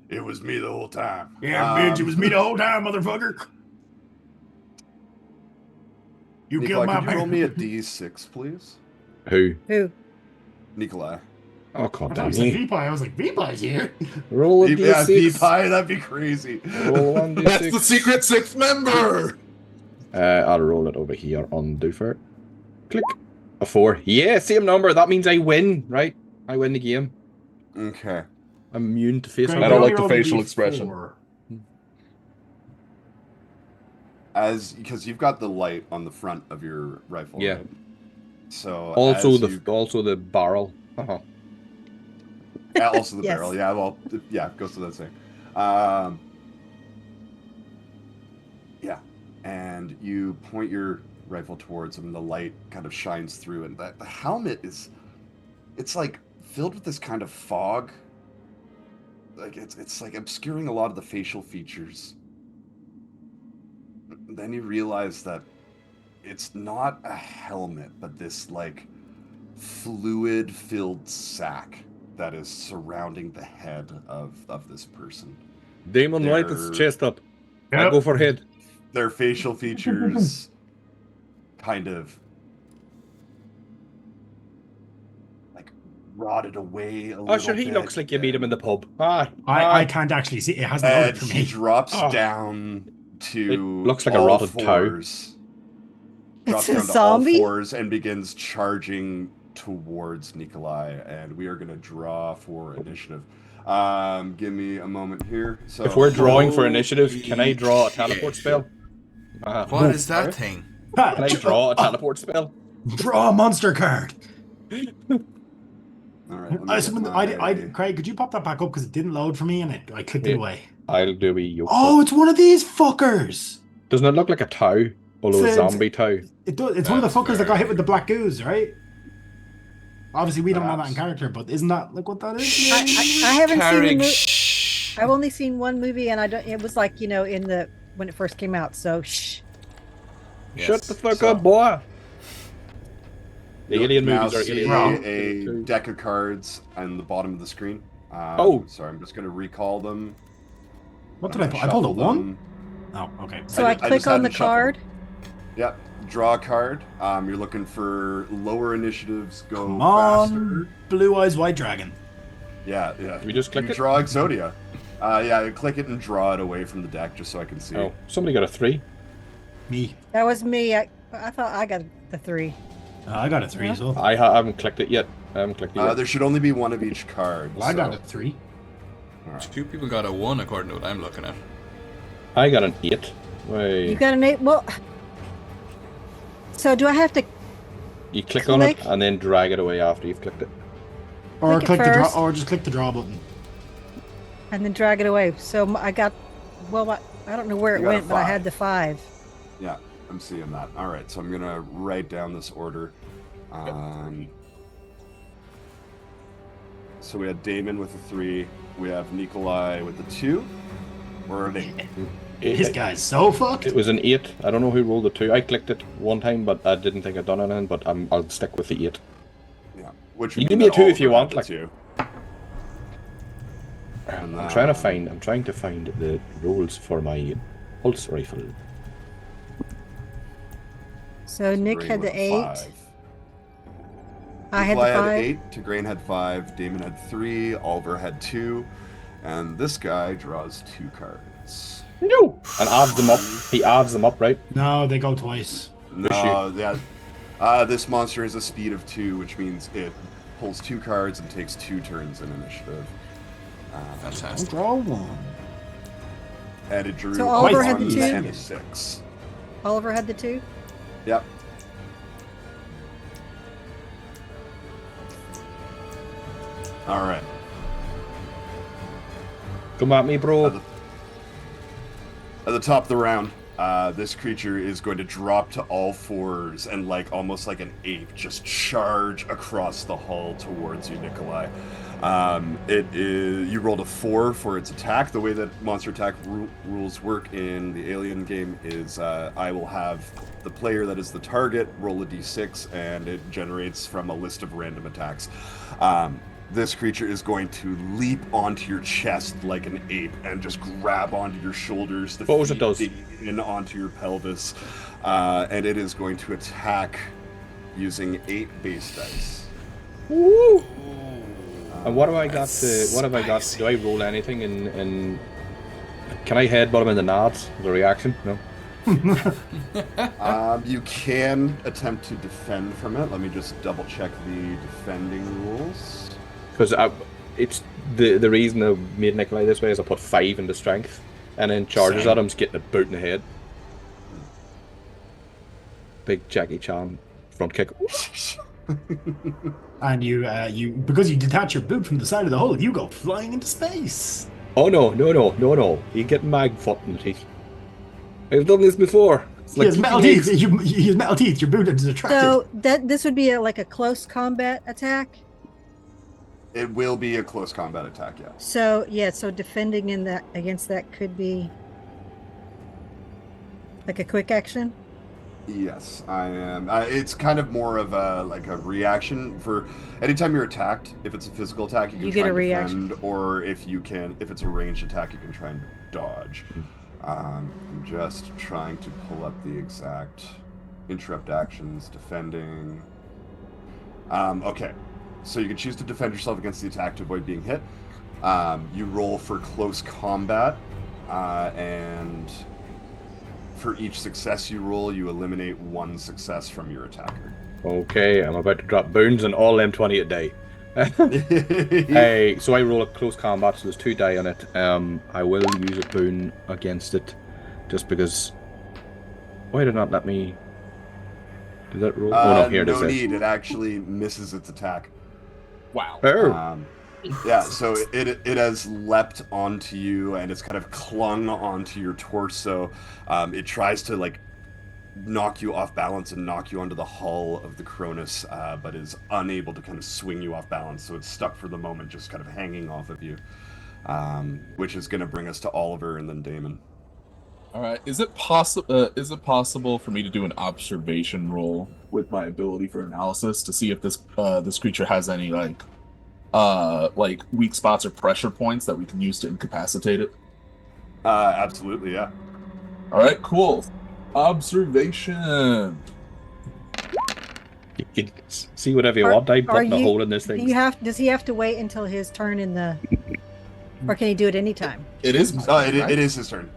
It was me the whole time. Yeah, bitch, it was me the whole time, motherfucker. You Nikolai, killed my could you roll me a parent. D6, please? Who? Nikolai. Oh, I God thought damn you said it. V-Pie. I was like, V-Pie's here. Roll a Yeah, D6. V-Pie, that'd be crazy. Roll 1d6. That's the secret 6th member. I'll roll it over here on Doofer. Click. A 4. Yeah, same number. That means I win, right? I win the game. Okay. I'm immune to face. Greg, I don't you like the rolled a facial D4. expression. Because you've got the light on the front of your rifle. Yeah. Right? So Also as the you- also the barrel. Uh-huh. also the Yes. barrel. Yeah, well, yeah, it goes to that thing. Yeah, and you point your rifle towards him. The light kind of shines through, and the helmet it's like filled with this kind of fog. Like it's like obscuring a lot of the facial features. Then you realize that it's not a helmet, but this like fluid-filled sack that is surrounding the head of this person. Damon, light its They're- chest up. I Yep. go for head. Their facial features kind of like rotted away a little Oh, sure, he bit, looks like you meet him in the pub. Ah, I can't actually see. It hasn't and loaded for he me. drops Oh. down to It looks like a all rotted toe. fours. Drops It's a down to all zombie? fours and begins charging towards Nikolai, and we are going to draw for initiative. Give me a moment here. So If we're drawing for initiative, can I draw a teleport spell? What is that thing? Ha, Can I draw a teleport spell? Draw a monster card. all right, let me I, get summoned- my- Craig, could you pop that back up because it didn't load for me and I clicked it Yeah. away. I'll do a yoke. Oh, it's one of these fuckers. Doesn't it look like a tow? Although a It's- zombie tow. It does. It's one of the fuckers that got hit with the black goose, right? Obviously, we don't know that in Perhaps. character, but isn't that like what that is? I haven't seen the Carrick, movie. shh. I've only seen one movie, and I don't. It was like in the when it first came out. So shh. Yes. Shut the fuck So- up, boy. The You'll alien now movies are see alien. a deck of cards on the bottom of the screen. Oh. Sorry, I'm just going to recall them. What I'm did I gonna pull? I pulled a shuffle one. them. Oh, okay. So I I, just click had on to the shuffle. card. Yep. Draw a card. You're looking for lower initiatives. Go Come faster. on, Blue Eyes White Dragon. Yeah, yeah. We just click you it? draw Exodia. Yeah, you click it and draw it away from the deck just so I can see. Oh, somebody got a 3. Me. That was me. I thought I got the 3. I got a 3 as well. I haven't clicked it yet. I haven't clicked it yet. There should only be one of each card. Well, I got so- a 3. All right. 2 people got a 1 according to what I'm looking at. I got an 8. You got an 8. Well, so do I have to You click on it click? and then drag it away after you've clicked it. Or Click it click the draw, first. or just click the draw button. and then drag it away? So I got, well, I don't know where it You got a went, but I 5. had the 5. Yeah, I'm seeing that. All right, so I'm gonna write down this order. So we had Damon with a 3. We have Nikolai with a 2. Or an 8. This guy's so fucked. It was an 8. I don't know who rolled the 2. I clicked it one time, but I didn't think I'd done anything. But I'll stick with the 8. Yeah. Which You would give mean me a 2 that if you Oliver want, had like- the 2. And, I'm trying to find the rolls for my pulse rifle. So Nick Grain had with the a 8. 5. I had the Nikolai 5. 8. Tigraine had 5. Damon had 3. Oliver had 2. And this guy draws 2 cards. No! And adds them up. He adds them up, right? No, they go twice. No, yeah. This monster has a speed of 2, which means it pulls 2 cards and takes 2 turns in initiative. Fantastic. Draw 1. And it drew So Oliver had the 1 2? and a 6. Oliver had the 2. Yep. All right. Come at me, bro. At the top of the round, this creature is going to drop to all fours and, like, almost like an ape, just charge across the hull towards you, Nikolai. You rolled a 4 for its attack. The way that monster attack rules work in the Alien game is I will have the player that is the target roll a d6, and it generates from a list of random attacks. This creature is going to leap onto your chest like an ape and just grab onto your shoulders. The Suppose it feet does. dig in onto your pelvis, and it is going to attack using 8 base dice. Woo! And what have I got? What have I got? Do I roll anything? In can I headbutt him in the nads? The reaction? No. You can attempt to defend from it. Let me just double check the defending rules. Because it's the reason I made Nikolai this way is I put 5 into strength, and then charges Same. at him, just getting a boot in the head. Big Jackie Chan front kick. And you because you detach your boot from the side of the hull, you go flying into space. Oh no! You get mag foot in the teeth. I've done this before. It's He has metal kicking teeth. eggs. He has metal teeth. Your boot is attractive. So this would be like a close combat attack. It will be a close combat attack, yeah. So yeah, so defending in that against that could be like a quick action. Yes, I am. It's kind of more of a reaction for anytime you're attacked. If it's a physical attack, you can You try get a and reaction. defend, or if it's a ranged attack, you can try and dodge. I'm just trying to pull up the exact interrupt actions, defending. Okay, so you can choose to defend yourself against the attack to avoid being hit. You roll for close combat, and for each success you roll, you eliminate 1 success from your attacker. Okay, I'm about to drop boons and all them 20 a day. Hey, so I roll a close combat, so there's 2 die on it. I will use a boon against it, just because. Why did it not let me? Did that roll? Oh no, here it is. No need. It actually misses its attack. Wow. Oh, Yeah, so it has leapt onto you and it's kind of clung onto your torso. It tries to knock you off balance and knock you onto the hull of the Cronus, but is unable to kind of swing you off balance. So it's stuck for the moment, just kind of hanging off of you, which is going to bring us to Oliver and then Damon. All right. Is it possible for me to do an observation roll with my ability for analysis to see if this creature has any weak spots or pressure points that we can use to incapacitate it? Absolutely, yeah. All right. Cool. Observation. you can see whatever you want. I put a hole in this Do thing. does he have to wait until his turn in the, or can he do it anytime? It is. It is his turn.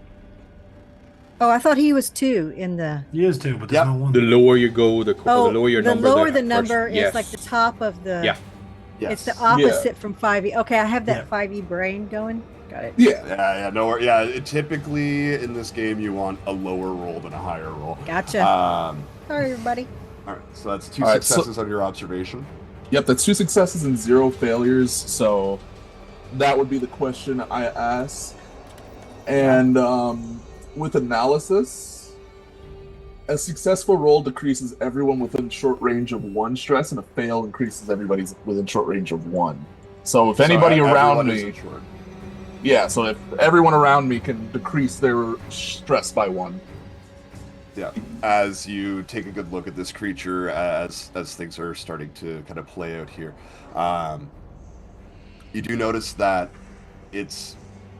Oh, I thought he was 2 in the. He is too, but there's Yep. no 1. The lower you go, the Oh, lower your the number. lower the first- number is yes. like the top of the. Yeah. It's Yes. the opposite from 5e. Okay, I have that Yeah. 5e brain going. Got it. Yeah. Yeah, no, yeah. Typically in this game, you want a lower roll than a higher roll. Gotcha. Sorry, everybody. All right, so that's 2 All right, so- successes on your observation. Yep, that's 2 successes and 0 failures. So that would be the question I ask. And with analysis, a successful roll decreases everyone within short range of 1 stress, and a fail increases everybody's within short range of 1. So if anybody around everyone is me, insured. yeah, so if everyone around me can decrease their stress by 1. Yeah, as you take a good look at this creature, as things are starting to kind of play out here, you do notice that its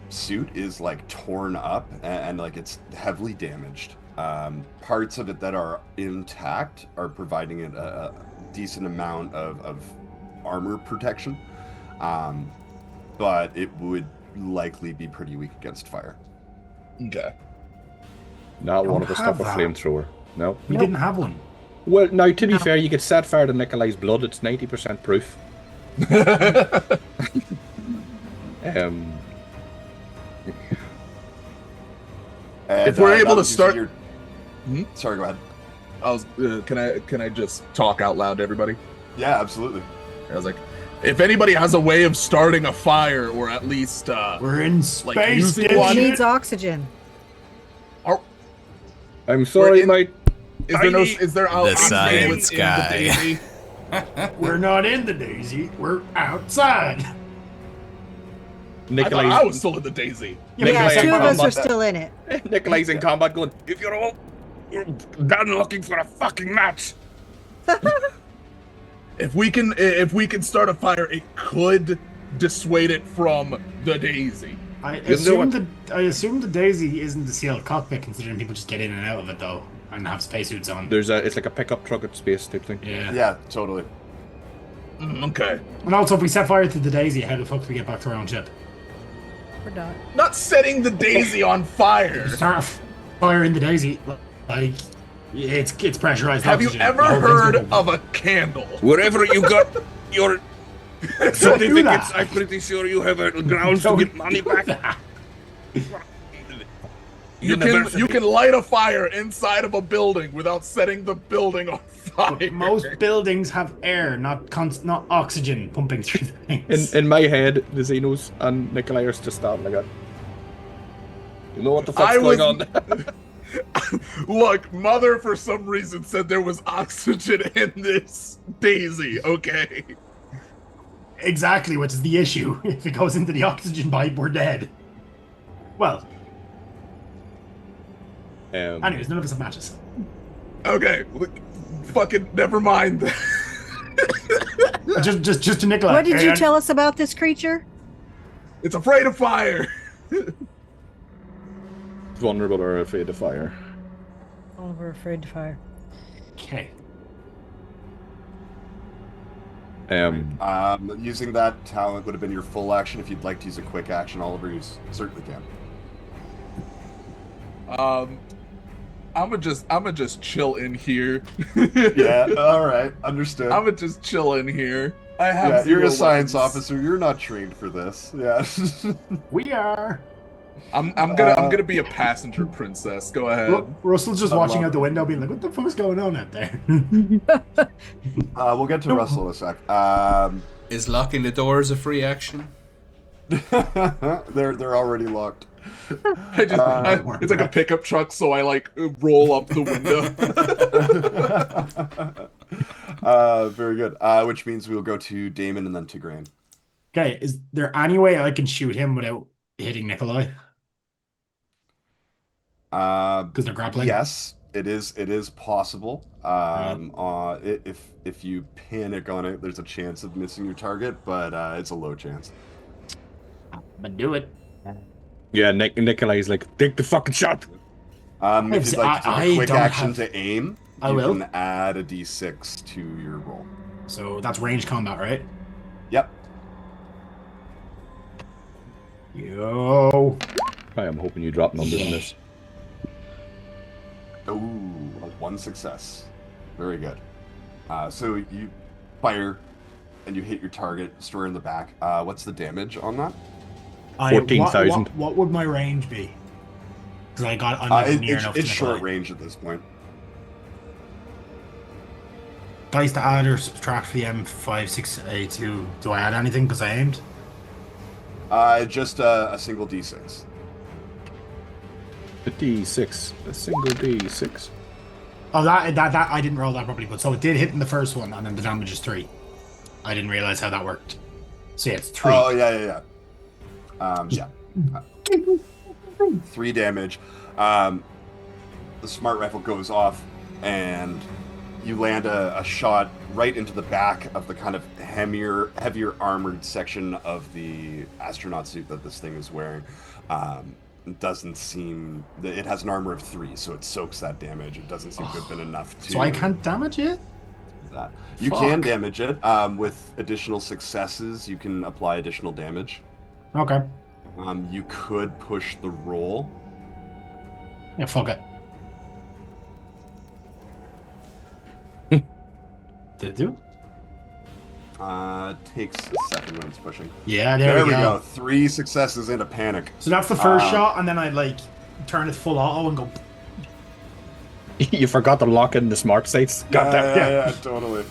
suit is like torn up and like it's heavily damaged. Parts of it that are intact are providing it a decent amount of armor protection, but it would likely be pretty weak against fire. Okay. Not Don't one of us have stuck a that. flamethrower. No. We didn't have one. Well, now to be fair, you could set fire to Nikolai's blood. It's 90% proof. And, If we're able that to was start- using Hmm? Sorry, go ahead. I was can I just talk out loud to everybody? Yeah, absolutely. I was like, if anybody has a way of starting a fire, or at least We're in Like space, using It one- dipshit. needs oxygen. I'm sorry, in- mate. is there The oxygen science within guy. the daisy? We're not in the daisy. We're outside. I thought Nikolai's, I was still in the daisy. Yeah, Nikolai 2 of us combat- are still in it. Nikolai's in combat going, if you're all done looking for a fucking match. If we can start a fire, it could dissuade it from the daisy. I know assume the daisy isn't the sealed cockpit, considering people just get in and out of it though, and have spacesuits on. It's like a pickup truck at space type thing. Yeah. Yeah, totally. Okay. And also, if we set fire to the daisy, how the fuck do we get back to our own ship? We're done. Not setting the daisy on fire. Start fire in the daisy, like it's pressurized. Have you oxygen. ever The whole thing's heard gonna- of a candle? Wherever you got your Don't do certificates, that. I'm pretty sure you have grounds to Don't get money do back. that. You can light a fire inside of a building without setting the building on fire. Most buildings have air, not oxygen pumping through things. In my head, the Xenos and Nikolai are just standing like that. You know what the fuck's I was- going on? Look, Mother for some reason said there was oxygen in this daisy, okay? Exactly, which is the issue. If it goes into the oxygen pipe, we're dead. Well, anyways, none of us have matches. Okay, look, fucking never mind. Just to Nikolai. What did you tell us about this creature? It's afraid of fire. Vulnerable or afraid of fire. Oh, we're afraid to fire. Okay. Using that talent would have been your full action. If you'd like to use a quick action, Oliver, you certainly can. I'ma just chill in here. Yeah, all right, understood. I'ma just chill in here. I have. Yeah, you're a zero science weapons. officer. You're not trained for this. Yeah. We are. I'm gonna be a passenger princess. Go ahead. Russell's just I watching love out the window, being like, "What the fuck's going on out there?" We'll get to Russell in a sec. Is locking the doors a free action? They're already locked. It's like a pickup truck, so I like roll up the window. Very good. Which means we'll go to Damon and then to Grain. Okay, is there any way I can shoot him without hitting Nikolai? Because they're grappling. Yes, it is possible. If you panic on it, there's a chance of missing your target, but it's a low chance. But do it. Yeah, Nikolai's like, take the fucking shot. If you'd like to I take a quick don't action have- to aim, I you will. can add a d6 to your roll. So that's range combat, right? Yep. Yo. I am hoping you drop numbers in this. Ooh, one success. Very good. So you fire and you hit your target square in the back. What's the damage on that? 14,000. What would my range be? Because I'm not near enough. It's to short make range at this point. dice to add or subtract for the M5, 6, A2. Do I add anything because I aimed? Just a single D6. A D6. A single D6. Oh, that I didn't roll that properly, but so it did hit in the first one, and then the damage is 3. I didn't realize how that worked. So yeah, it's 3. Oh yeah. Yeah. 3 damage. The smart rifle goes off, and you land a shot right into the back of the kind of heavier armored section of the astronaut suit that this thing is wearing. It doesn't seem... It has an armor of 3, so it soaks that damage. It doesn't seem to have been enough to... So I can't damage it? That. You can damage it. With additional successes, you can apply additional damage. Okay. You could push the roll. Yeah, fuck it. Did it do? Takes a second when it's pushing. Yeah, There we go. 3 successes and a panic. So that's the first shot, and then I'd like turn it full auto and go. You forgot to lock in the smart sights. Yeah, totally.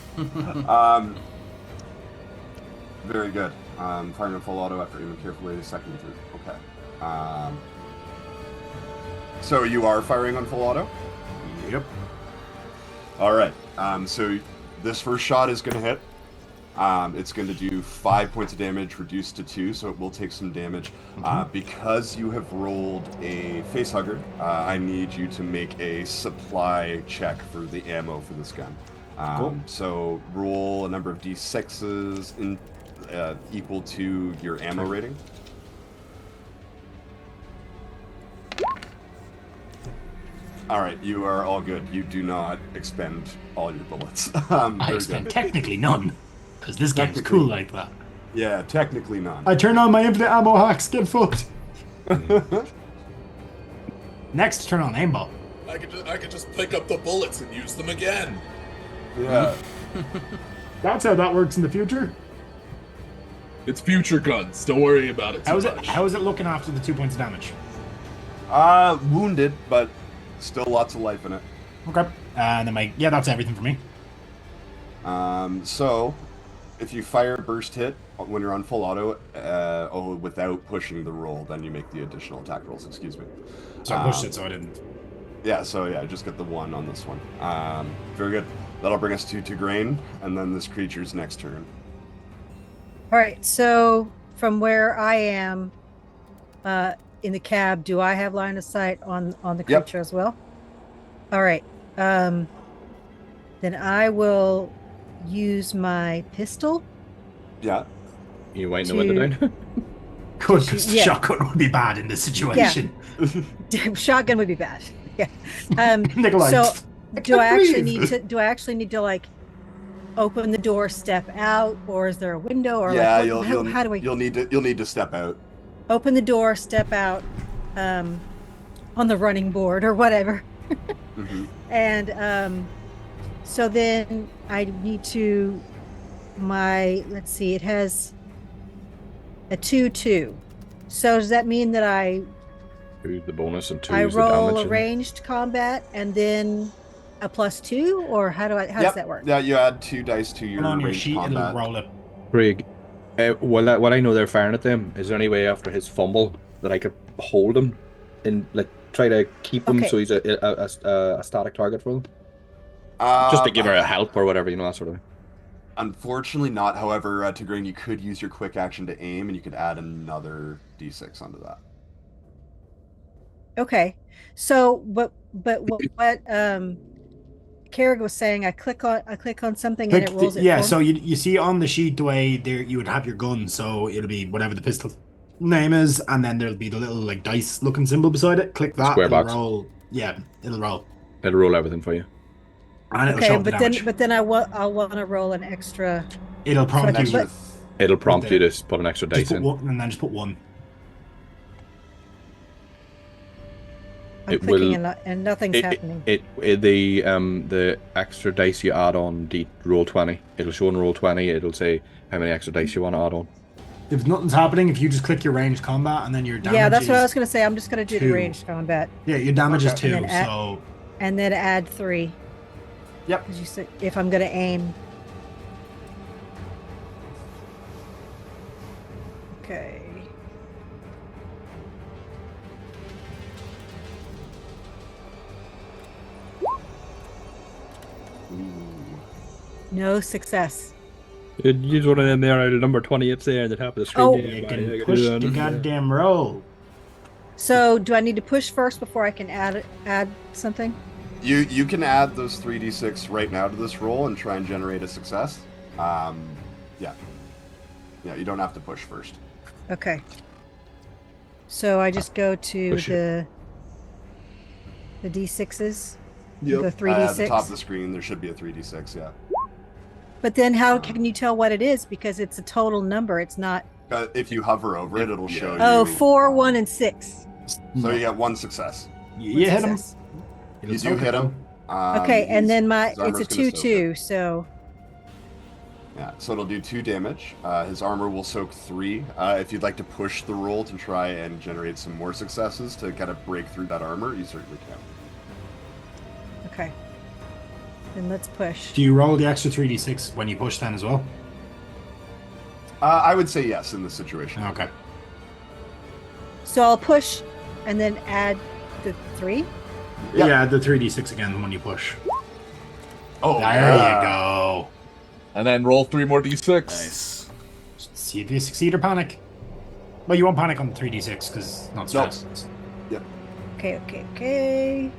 Very good. Firing on full auto after aiming carefully, second through. Okay. So you are firing on full auto? Yep. All right. So this first shot is going to hit. It's going to do 5 points of damage, reduced to 2, so it will take some damage. Because you have rolled a facehugger, I need you to make a supply check for the ammo for this gun. Cool. So roll a number of d6s equal to your ammo rating. All right, you are all good. You do not expend all your bullets. I expend technically none, because this game's cool like that. Yeah, technically none. I turn on my infinite ammo hacks, get fucked. Next, turn on aimbot. I could just pick up the bullets and use them again. Yeah. That's how that works in the future. It's future guns. Don't worry about it too much. How is it looking after the 2 points of damage? Wounded, but still lots of life in it. Okay. And then that's everything for me. So if you fire a burst hit when you're on full auto, without pushing the roll, then you make the additional attack rolls. Excuse me. So I pushed it, so I didn't. Yeah. So yeah, just get the 1 on this one. Very good. That'll bring us to Grain, and then this creature's next turn. All right. So from where I am, in the cab, do I have line of sight on the creature as well? All right. Then I will use my pistol. Yeah. You wind the window down. Good, because the shotgun would be bad in this situation. Yeah. Shotgun would be bad. Yeah. Nikolai, so do I actually need to like open the door, step out, or is there a window, or yeah, like how do we? You'll need to step out. Open the door, step out, on the running board or whatever. And so then I need to let's see, it has a 2/2. So does that mean that I 2 the bonus and 2 I is the roll damage? a ranged combat and then a +2, or how does that work? Yeah, you add 2 dice to your on your ranged sheet, combat. it'll roll it. Craig, while I know they're firing at them, is there any way after his fumble that I could hold him and like try to keep him so he's a static target for them? Just to give her a help or whatever, that sort of. Unfortunately not. However, Tigraine, you could use your quick action to aim, and you could add another d6 onto that. Okay. So what Kerrig was saying, I click on something and it rolls it. Yeah, for so you see on the sheet the way there you would have your gun, so it'll be whatever the pistol name is, and then there'll be the little like dice looking symbol beside it. Click that, Square box. roll. Yeah, it'll roll. It'll roll everything for you. And it'll show but the damage. then I'll want to roll an extra. It'll prompt you. But- It'll prompt you to put an extra Just dice put in. one, and then just put 1. I'm It clicking will- and nothing's happening. The extra dice you add on the roll 20. It'll show on roll 20. It'll say how many extra dice you want to add on. If nothing's happening, if you just click your ranged combat and then your damage Yeah, that's what I is- was going to say. I'm just going to do the 2. ranged combat Yeah, your damage is Okay. 2, And then add- so... and then add 3. Yep. Because you said if I'm going to aim. Okay. No success. Use one of them there, number 20 up there at the top of the screen. Oh. You can push the goddamn roll. So do I need to push first before I can add something? You can add those 3d6 right now to this roll and try and generate a success. Yeah. Yeah, you don't have to push first. Okay. So I just go to Push the d6s. Yep. The At the 3d6. top of the screen, there should be a 3d6, yeah. But then how can you tell what it is? Because it's a total number. It's not. If you hover over it, it'll show you. Oh, 4, 1, and 6. So you get 1 success. You hit him. Success. You do hit him. Okay, and then his it's armor's a gonna soak 2-2. it. So Yeah, so it'll do 2 damage. His armor will soak 3. If you'd like to push the roll to try and generate some more successes to kind of break through that armor, you certainly can. okay. Then let's push. Do you roll the extra 3d6 when you push then as well? I would say yes in this situation. Okay. So I'll push, and then add the 3. Yep. Yeah, the 3d6 again when you push. Oh, There you go. And then roll 3 more d6. Nice. See if you succeed or panic. Well, you won't panic on the 3d6 because it's not Nope. stress. Okay.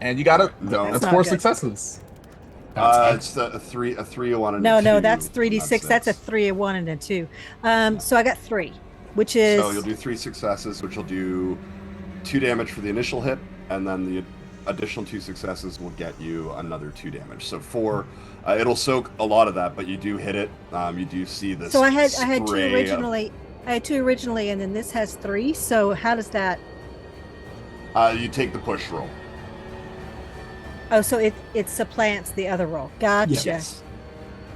And you got it. No. That's not 4 good. successes. It's a 3, a 1, and a 2. No, that's 3d6. not That's a 6. 3, a 1, and a 2. So I got 3, which is So you'll do 3 successes, which will do 2 damage for the initial hit, and then the additional 2 successes will get you another 2 damage. So 4. It'll soak a lot of that, but you do hit it. You do see this. So I had 2 spray of- originally. I had 2 originally, and then this has 3. So how does that? You take the push roll. Oh, so it supplants the other roll. Gotcha. Yes.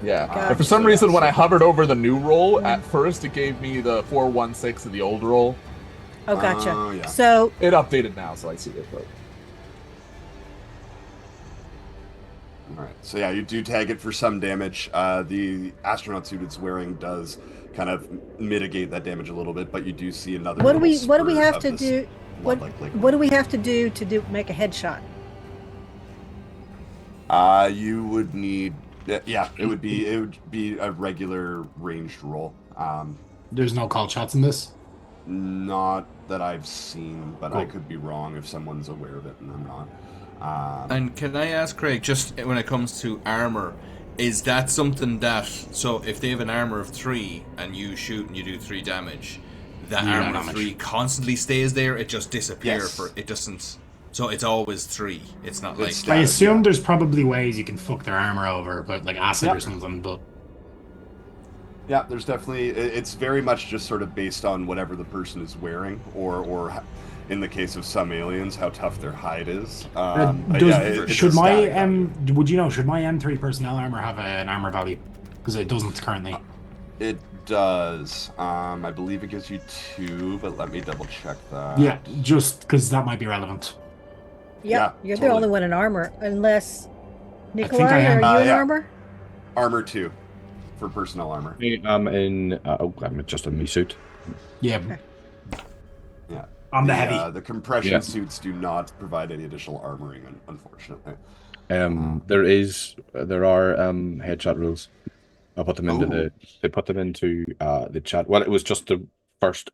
Yeah. Gotcha. And for some reason, when I hovered over the new roll, at first it gave me the 4, 1, 6 of the old roll. Oh, gotcha. Oh, yeah. So It updated now, so I see it. But All right. So yeah, you do tag it for some damage. The astronaut suit it's wearing does kind of mitigate that damage a little bit, but you do see another. what do we little spurt have of to this do? blood-like liquid. What do we have to do make a headshot? You would need. Yeah, it would be a regular ranged roll. There's no called shots in this. Not that I've seen, but I Cool. could be wrong if someone's aware of it and I'm not. And can I ask Craig, just when it comes to armor, is that something that, so if they have an armor of 3 and you shoot and you do 3 damage, that You do armor of damage. 3 constantly stays there? It just disappears Yes. it doesn't. So it's always 3. It's not like. It's I Yeah, assume yeah. there's probably ways you can fuck their armor over, but like acid Yep. or something. But Yeah, there's definitely. It's very much just sort of based on whatever the person is wearing, or in the case of some aliens, how tough their hide is. But does, yeah, it's should a my static value. would you know? Should my M3 personnel armor have an armor value? Because it doesn't currently. It does. I believe it gives you 2, but let me double check that. Yeah, just because that might be relevant. Yep, Yeah, you're the totally. only one in armor, unless think Nikolai, I am. are you in Yeah. armor? Armor 2 for personnel armor. I'm in. I'm just in my suit. Yeah, Yeah. I'm the heavy. The compression Yeah. suits do not provide any additional armoring, unfortunately. There are headshot rules. I put them into Oh. they put them into the chat. Well, it was just the first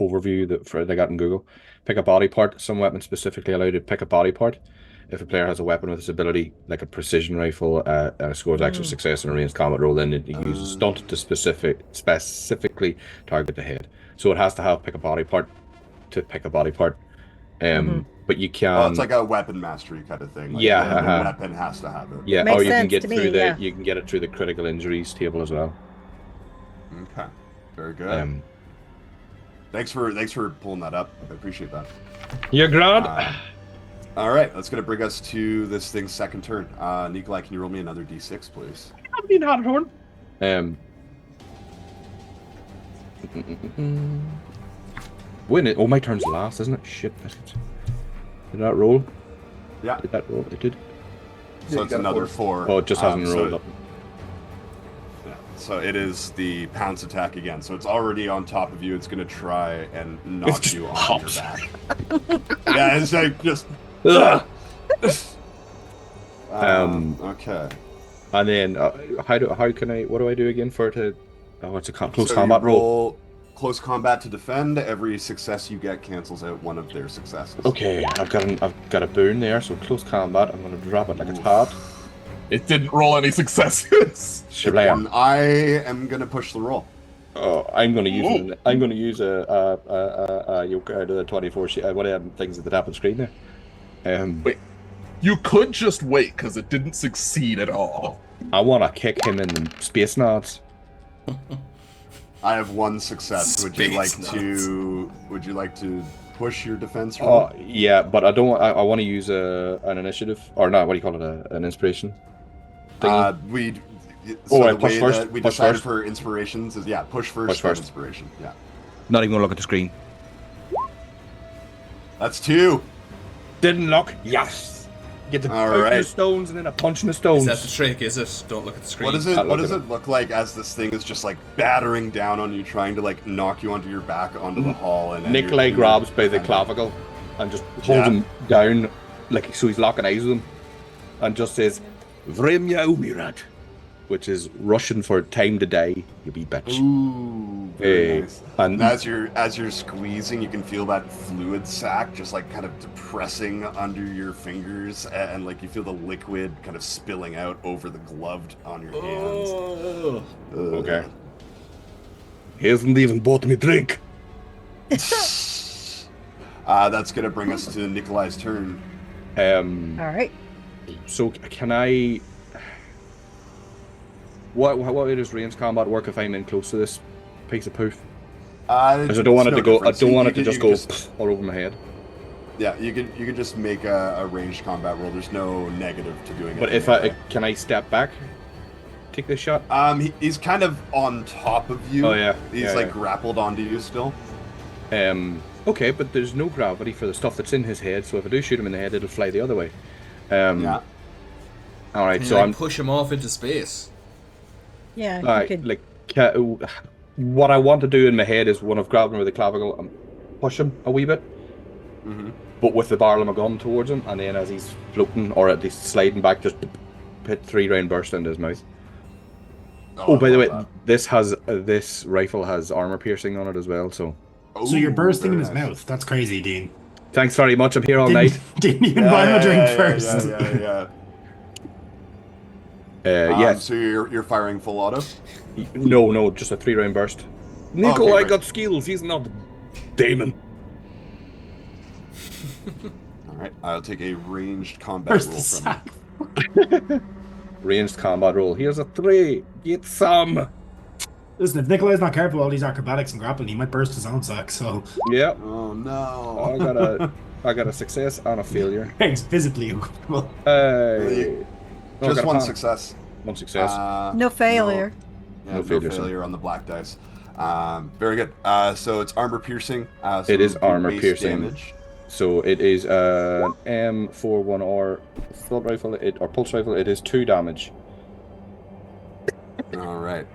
overview that they got in Google. Pick a body part. Some weapons specifically allow you to pick a body part. If a player has a weapon with this ability, like a precision rifle, and scores extra success in a ranged combat roll, then it uses stunt to specifically target the head. So it has to have pick a body part to pick a body part. But you can. Well, it's like a weapon mastery kind of thing. Like Yeah, the weapon has to have it. yeah, Makes or you can sense get to through me, the yeah. you can get it through the critical injuries table as well. Okay. Very good. Thanks for pulling that up. I appreciate that. You're grand. All right, that's going to bring us to this thing's second turn. Nikolai, can you roll me another d6, please? I've been hard horn. Win it. Oh, my turn's last, isn't it? Shit. Did that roll? Yeah. Did that roll? It did. So it's another 4. Oh, it just hasn't rolled up. Yeah. So it is the pounce attack again. So it's already on top of you. It's going to try and knock you on your back. Yeah, it's like just... okay. And then what do I do again for it to... Oh, it's a close So combat you roll close combat to defend. Every success you get cancels out one of their successes. Okay, I've got a boon there, so close combat. I'm gonna drop it like it's hot. It didn't roll any successes. And I am gonna push the roll. Oh, I'm gonna use a yoke out of the 24 sheet. Whatever things at the top of the screen there. Wait, you could just wait because it didn't succeed at all. I want to kick him in the space nods. I have 1 success. Would you like to push your defense roll? Oh yeah, but I don't. I want to use an initiative or not. What do you call it? An inspiration. We push decided first. for inspirations is push first. Push first. Inspiration. Yeah. Not even gonna look at the screen. That's 2. Didn't look. Yes. Get the All poke in right. the stones and then a punch in the stones. Is that the trick? Is it? Don't look at the screen. What does it look like as this thing is just like battering down on you, trying to like knock you onto your back onto the hall? And Nikolai grabs by the clavicle and just holds him down, like so he's locking eyes with him, and just says, "Vremya umirat," which is Russian for "time to die, you be bitch." Ooh, very nice. And as you're squeezing, you can feel that fluid sac just like kind of depressing under your fingers, and like you feel the liquid kind of spilling out over the gloved on your hands. Okay. He hasn't even bought me drink. That's gonna bring us to Nikolai's turn. All right. So can I? What way does ranged combat work if I'm in close to this piece of poof? Because I don't want it to go. I don't want it to just go all over my head. Yeah, you can just make a ranged combat roll. There's no negative to doing it. But if can I step back, take this shot? He's kind of on top of you. Oh yeah. He's grappled onto you still. Okay, but there's no gravity for the stuff that's in his head. So if I do shoot him in the head, it'll fly the other way. Yeah. All right. Can So you, I'm push him off into space. Yeah. You Alright, could... like what I want to do in my head is when I've grabbed him with the clavicle and push him a wee bit, but with the barrel of my gun towards him, and then as he's floating or at least sliding back, just hit 3-round burst into his mouth. Oh, by the way, this rifle has armor piercing on it as well. So you're bursting in his mouth. That's crazy, Dean. Thanks very much. I'm here all night. Didn't even buy him a drink first. Yes. So you're firing full auto? No, just a 3-round burst. Nikolai got skills. He's not Damon. All right. I'll take a ranged combat roll from you. Ranged combat roll. Here's a 3. Get some. Listen, if Nikolai's not careful with all these acrobatics and grappling, he might burst his own sack. So yeah. Oh no. I got a success and a failure. It's visibly uncomfortable. Just one success. One success. No failure. No failure on the black dice. Very good. So it's armor piercing. So it is armor base piercing. Damage. So it is an M41R assault rifle or pulse rifle. It is 2 damage. All right.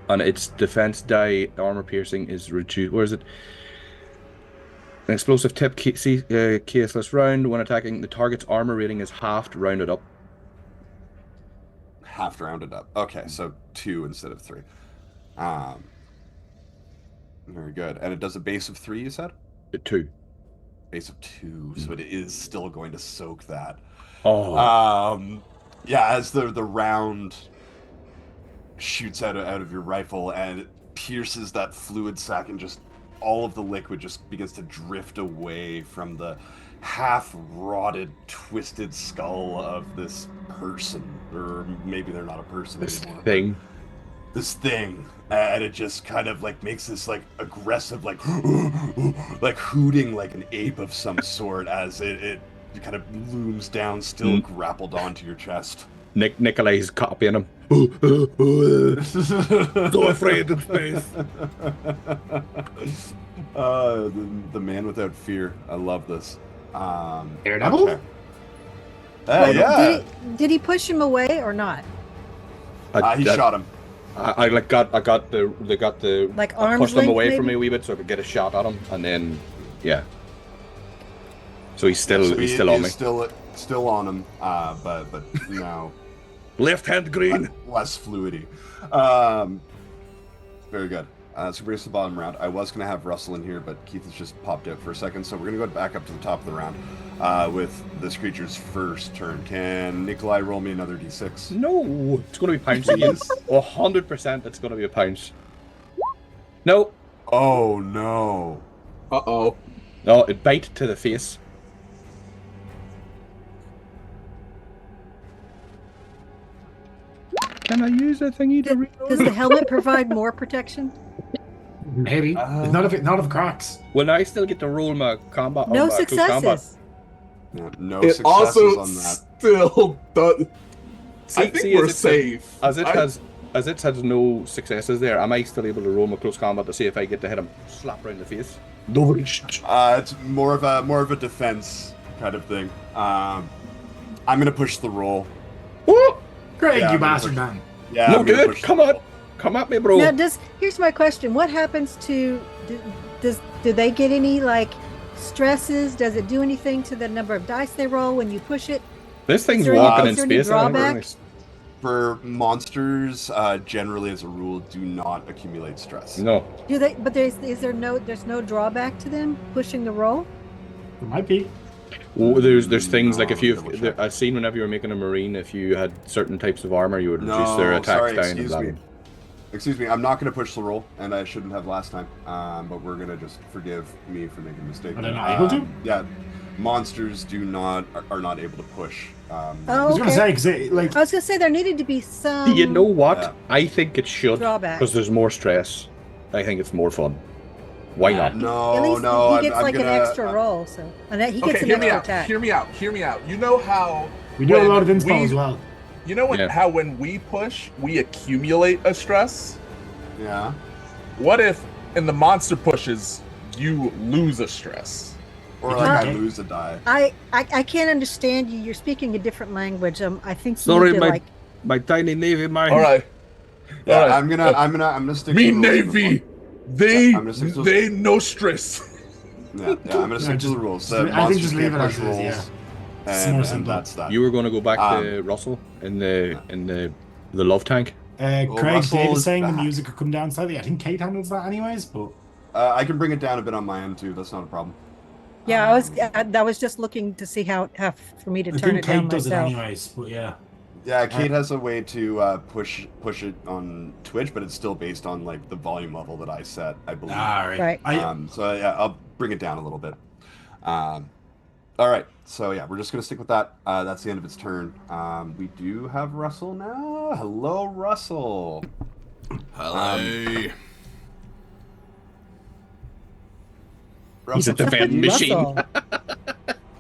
And its defense die armor piercing is reduced. Where is it? An explosive tip caseless round. When attacking, the target's armor rating is halved, rounded up. Half rounded up. Okay, so 2 instead of 3. Very good. And it does a base of 3, you said? 2. Base of 2, so it is still going to soak that. Oh. Yeah, as the round shoots out of your rifle and it pierces that fluid sac, and just all of the liquid just begins to drift away from the half-rotted, twisted skull of this person. Or maybe they're not a person This anymore. thing. This thing. and it just kind of like makes this like aggressive like like hooting like an ape of some sort as it kind of looms down, still grappled onto your chest. Nikolai's copying him. So afraid in space. The man without fear. I love this. Daredevil? Okay. Yeah. Did he push him away or not? He shot him. I got the Like I arms pushed him length, away from maybe? me a wee bit so I could get a shot at him, and then yeah. So he's still So he's still on me. Still on him, but now Left hand green. less fluidity. Very good. So we're to the bottom round. I was going to have Russell in here, but Keith has just popped out for a second, so we're going to go back up to the top of the round with this creature's first turn. Can Nikolai roll me another d6? No, it's going to be pounce again. 100%. It's going to be a pounce. No, Oh no! Uh-oh. no, it bite to the face. Can I use a thingy to reload? Does the helmet provide more protection? Maybe. Not if it cracks. Will I still get to roll my combat? No on my close combat? successes. Yeah, no It successes also on that. still does. I think See, we're as it safe. As it has no successes there, am I still able to roll my close combat to see if I get to hit him? Slap right in the face. It's more of a defense kind of thing. I'm gonna push the roll. Woo! Greg, Yeah, you I'm gonna bastard push- man. Yeah, No I'm gonna good. push the Come on. roll. Come at me, bro. Now, here's my question: what happens to? Do they get any like stresses? Does it do anything to the number of dice they roll when you push it? This thing's Is there any- walking in is there any space. I think. drawback? For monsters, generally as a rule, do not accumulate stress. No. Do they? But there's no drawback to them pushing the roll. There might be. Oh, there's things like if No, you've double check. I've seen whenever you were making a marine, if you had certain types of armor, you would reduce their No, attacks sorry, down. excuse and me. Excuse me, I'm not going to push the roll, and I shouldn't have last time. But we're going to just forgive me for making a mistake. Are they not able to? Yeah, monsters are not able to push. I Oh, was gonna okay. say, 'cause like, I was gonna say there needed to be some. You know what? Yeah. I think it should Drawback. because there's more stress. I think it's more fun. Why not? No, At least no, he gets I'm like gonna, an extra roll, so and that he gets Okay, an hear me extra out. attack. Hear me out. Hear me out. You know how we do a when lot of inspo we- as well. You know Yeah. how when we push, we accumulate a stress? Yeah. What if in the monster pushes, you lose a stress? Or like I Okay. lose a die. I can't understand you. You're speaking a different language. I think you Sorry, need to, my like my tiny navy mind. All right. Yeah, All right. I'm gonna stick. Me to the rules of the Navy, book. they I'm gonna stick to- they no stress. Yeah, I'm gonna stick to the rules. I think Monsters just leave can't it push as it is, rolls, yeah. It's more and simple. that's that. You were going to go back to Um, Russell in the love tank. Well, Craig Russell Davis is saying the back. music could come down slightly. I think Kate handles that anyways, but I can bring it down a bit on my end too. That's not a problem. yeah. I was just looking to see how for me to I turn think it down Kate does it myself. anyways. But yeah, Yeah, Kate has a way to push it on Twitch, but it's still based on like the volume level that I set, I believe. Right. So yeah, I'll bring it down a little bit. All right, so yeah, we're just gonna stick with that. That's the end of its turn. We do have Russell now. Hello, Russell. Hello. He's a Russell, defending machine. Russell.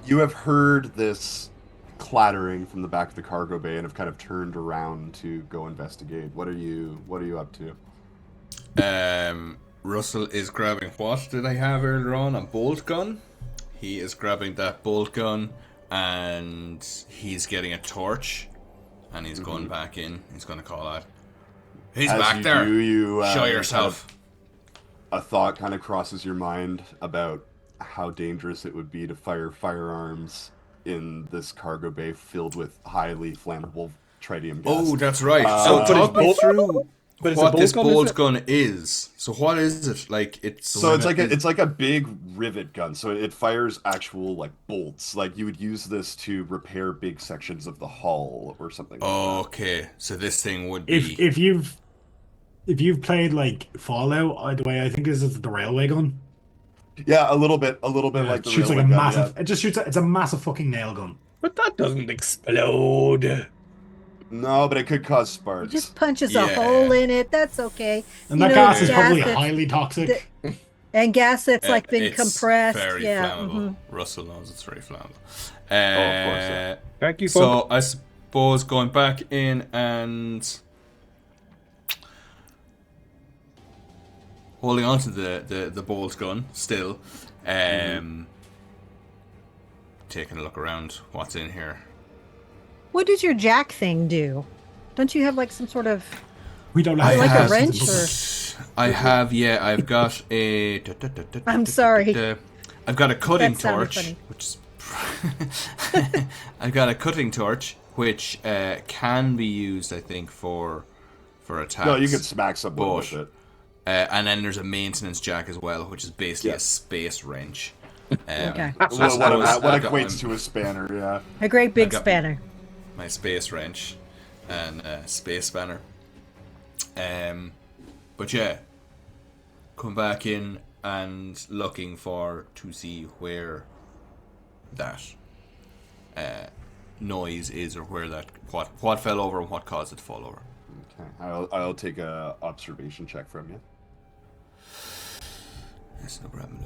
you have heard this clattering from the back of the cargo bay and have kind of turned around to go investigate. What are you up to? Russell is grabbing what did I have earlier on? A bolt gun. He is grabbing that bolt gun and he's getting a torch and he's going back in. He's going to call out. He's As back you there. do, you Show yourself. A thought kind of crosses your mind about how dangerous it would be to fire firearms in this cargo bay filled with highly flammable tritium gas. Oh, that's right. Uh, So but talk me it's through but it's a what bolt this gun, is bolt it? gun is. So what is it? Like it's So it's like a big rivet gun. So it fires actual like bolts. Like you would use this to repair big sections of the hull or something. like that. Okay, so this thing would if be. if you've played like Fallout, the way I think is the railway gun. Yeah, a little bit Yeah, like it the shoots like railway a gun, massive. yeah. It just shoots. It's a massive fucking nail gun. But that doesn't explode. No, but it could cause It sparks. just punches Yeah. a hole in it. That's okay. And You that know, gas is probably that's- highly toxic. and gas that's like been It's compressed. very Yeah. flammable. Russell knows it's very flammable. of course, yeah. Thank you, So I suppose going back in and holding on to the bolt gun still, taking a look around what's in here. What does your jack thing do? Don't you have like some sort of We don't I have like a have- wrench or? I have, yeah, I've got a. I'm sorry. I've got a cutting That sounded torch, funny. which is. I've got a cutting torch, which can be used, I think, for attacks. No, you could smack someone but, with it. and then there's a maintenance jack as well, which is basically a space wrench. Okay. So I What suppose I've got equates to a spanner, yeah. A great big got- spanner. my space wrench and space spanner. But yeah, come back in and looking to see where that noise is, or where that what fell over and what caused it to fall over. Okay, I'll take a observation check from you. Yes, no problem.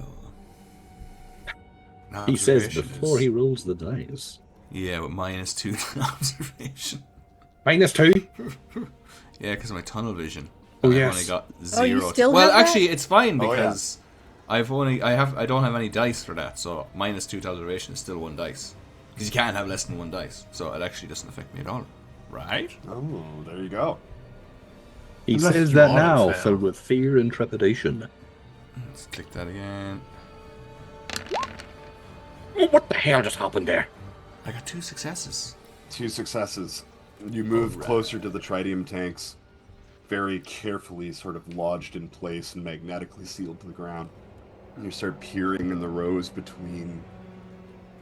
No. He says Observation before is- he rolls the dice. Yeah, but -2 to observation. -2. Yeah, because of my tunnel vision. Oh, I've yes. only got Oh, 0. you still well, have that? actually, it's fine Oh, yeah. because I don't have any dice for that, so -2 to observation is still 1 dice. Because you can't have less than 1 dice, so it actually doesn't affect me at all. Right? Oh, there you go. He Unless says you that auto now, fail. filled with fear and trepidation. Let's click that again. Oh, what the hell just happened there? I got 2 successes. 2 successes. You move closer to the tritium tanks, very carefully sort of lodged in place and magnetically sealed to the ground. And you start peering in the rows between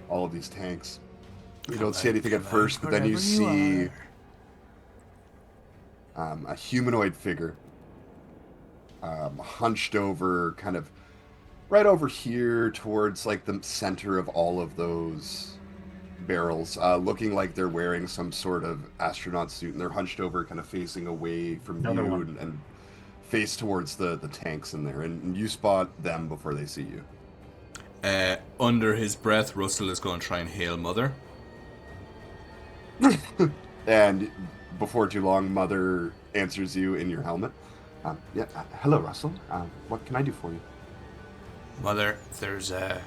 all of these tanks. You don't see anything at first, but then you see a humanoid figure hunched over, kind of right over here towards like the center of all of those barrels, looking like they're wearing some sort of astronaut suit, and they're hunched over, kind of facing away from Another you one. and face towards the tanks in there, and you spot them before they see you. Under his breath, Russell is going to try and hail Mother. And before too long, Mother answers you in your helmet. Hello, Russell. What can I do for you? Mother, there's an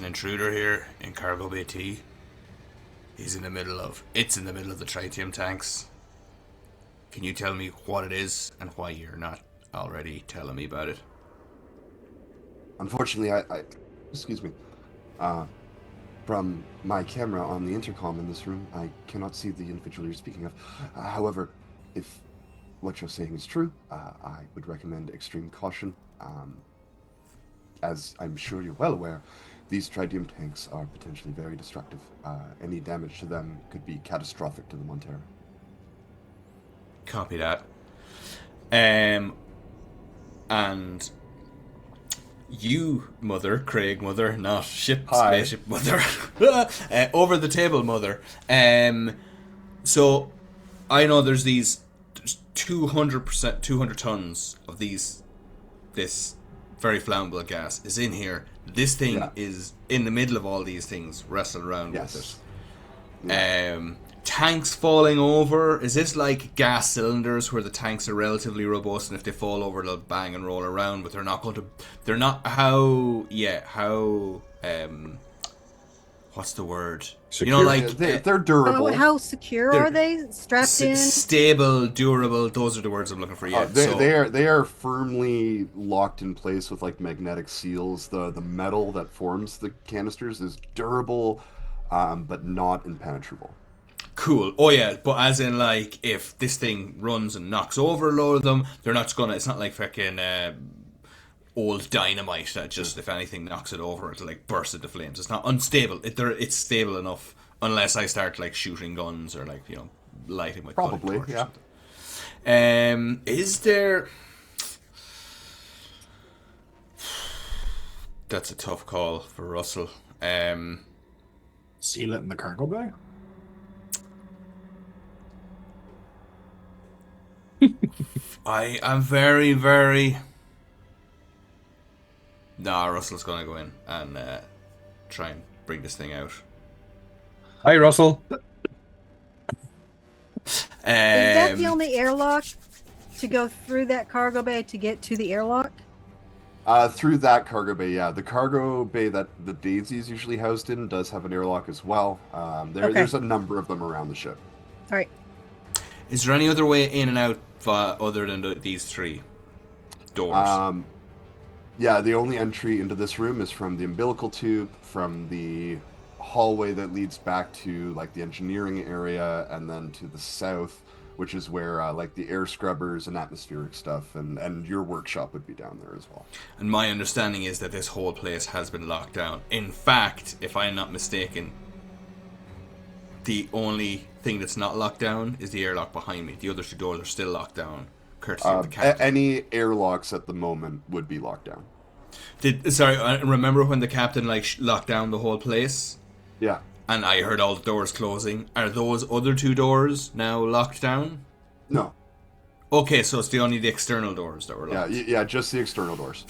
intruder here in Cargo Bay T. It's in the middle of the tritium tanks. Can you tell me what it is and why you're not already telling me about it? Unfortunately, excuse me. From my camera on the intercom in this room, I cannot see the individual you're speaking of. However, if what you're saying is true, I would recommend extreme caution. As I'm sure you're well aware, these tritium tanks are potentially very destructive. Any damage to them could be catastrophic to the Montero. Copy that. And you, Mother, Craig Mother, not spaceship Mother, over the table Mother. So I know there's 200 tons of this very flammable gas is in here. This thing is in the middle of all these things, wrestling around with it. Tanks falling over. Is this like gas cylinders where the tanks are relatively robust, and if they fall over they'll bang and roll around, but they're not what's the word? Secure. You know, like They're durable. How secure They're are they? Strapped in? stable, durable. Those are the words I'm looking for. Yeah, They are firmly locked in place with like magnetic seals. The metal that forms the canisters is durable, but not impenetrable. Cool. Oh yeah, but as in like if this thing runs and knocks over a load of them, they're not gonna. It's not like fucking old dynamite that just if anything knocks it over, it'll like burst into flames. It's not unstable. It's stable enough unless I start like shooting guns or like lighting my cutting Probably, torch or yeah. something. Is there? That's a tough call for Russell. Seal it in the cargo bay? I am very, very... Nah, Russell's gonna go in and try and bring this thing out. Hi, Russell. Is that the Um, only airlock to go through that cargo bay to get to the airlock? Through that cargo bay, yeah. The cargo bay that the Daisy is usually housed in does have an airlock as well. Okay. There's a number of them around the ship. All right. Is there any other way in and out other than these three doors? Yeah, the only entry into this room is from the umbilical tube, from the hallway that leads back to like the engineering area, and then to the south, which is where like the air scrubbers and atmospheric stuff and your workshop would be down there as well. And my understanding is that this whole place has been locked down. In fact, if I'm not mistaken, the only thing that's not locked down is the airlock behind me. The other two doors are still locked down, courtesy of the captain. Any airlocks at the moment would be locked down. Remember when the captain locked down the whole place? Yeah. And I heard all the doors closing. Are those other two doors now locked down? No. Okay, so it's only the external doors that were locked. Yeah, just the external doors.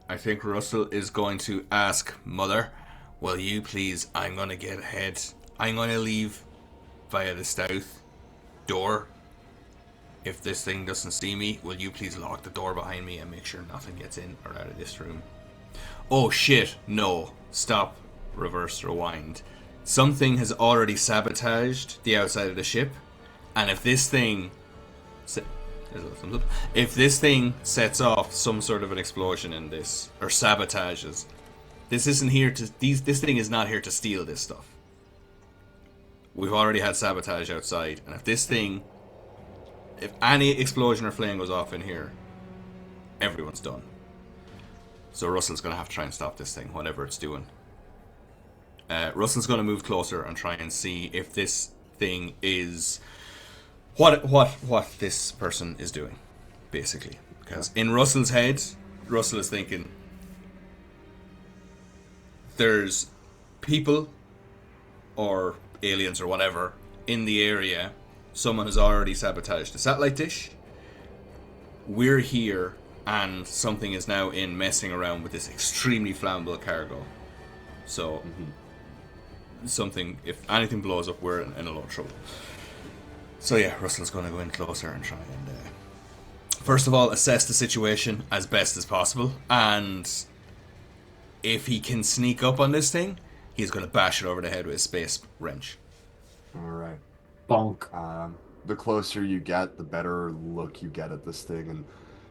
I think Russell is going to ask Mother, will you please, I'm going to get ahead. I'm going to leave via the south door. If this thing doesn't see me, will you please lock the door behind me and make sure nothing gets in or out of this room? Oh shit, no. Stop. Reverse rewind. Something has already sabotaged the outside of the ship, and if this thing sets off some sort of an explosion in this, or sabotages, this thing is not here to steal this stuff. We've already had sabotage outside, and if any explosion or flame goes off in here, everyone's done. So Russell's going to have to try and stop this thing, whatever it's doing. Russell's going to move closer and try and see if this thing is what this person is doing, basically. Because in Russell's head, Russell is thinking there's people or aliens or whatever in the area. Someone has already sabotaged the satellite dish. We're here, and something is now messing around with this extremely flammable cargo. So, if anything blows up, we're in a lot of trouble. So yeah, Russell's going to go in closer and try and, first of all, assess the situation as best as possible. And if he can sneak up on this thing, he's going to bash it over the head with a space wrench. All right. Bonk. The closer you get, the better look you get at this thing, and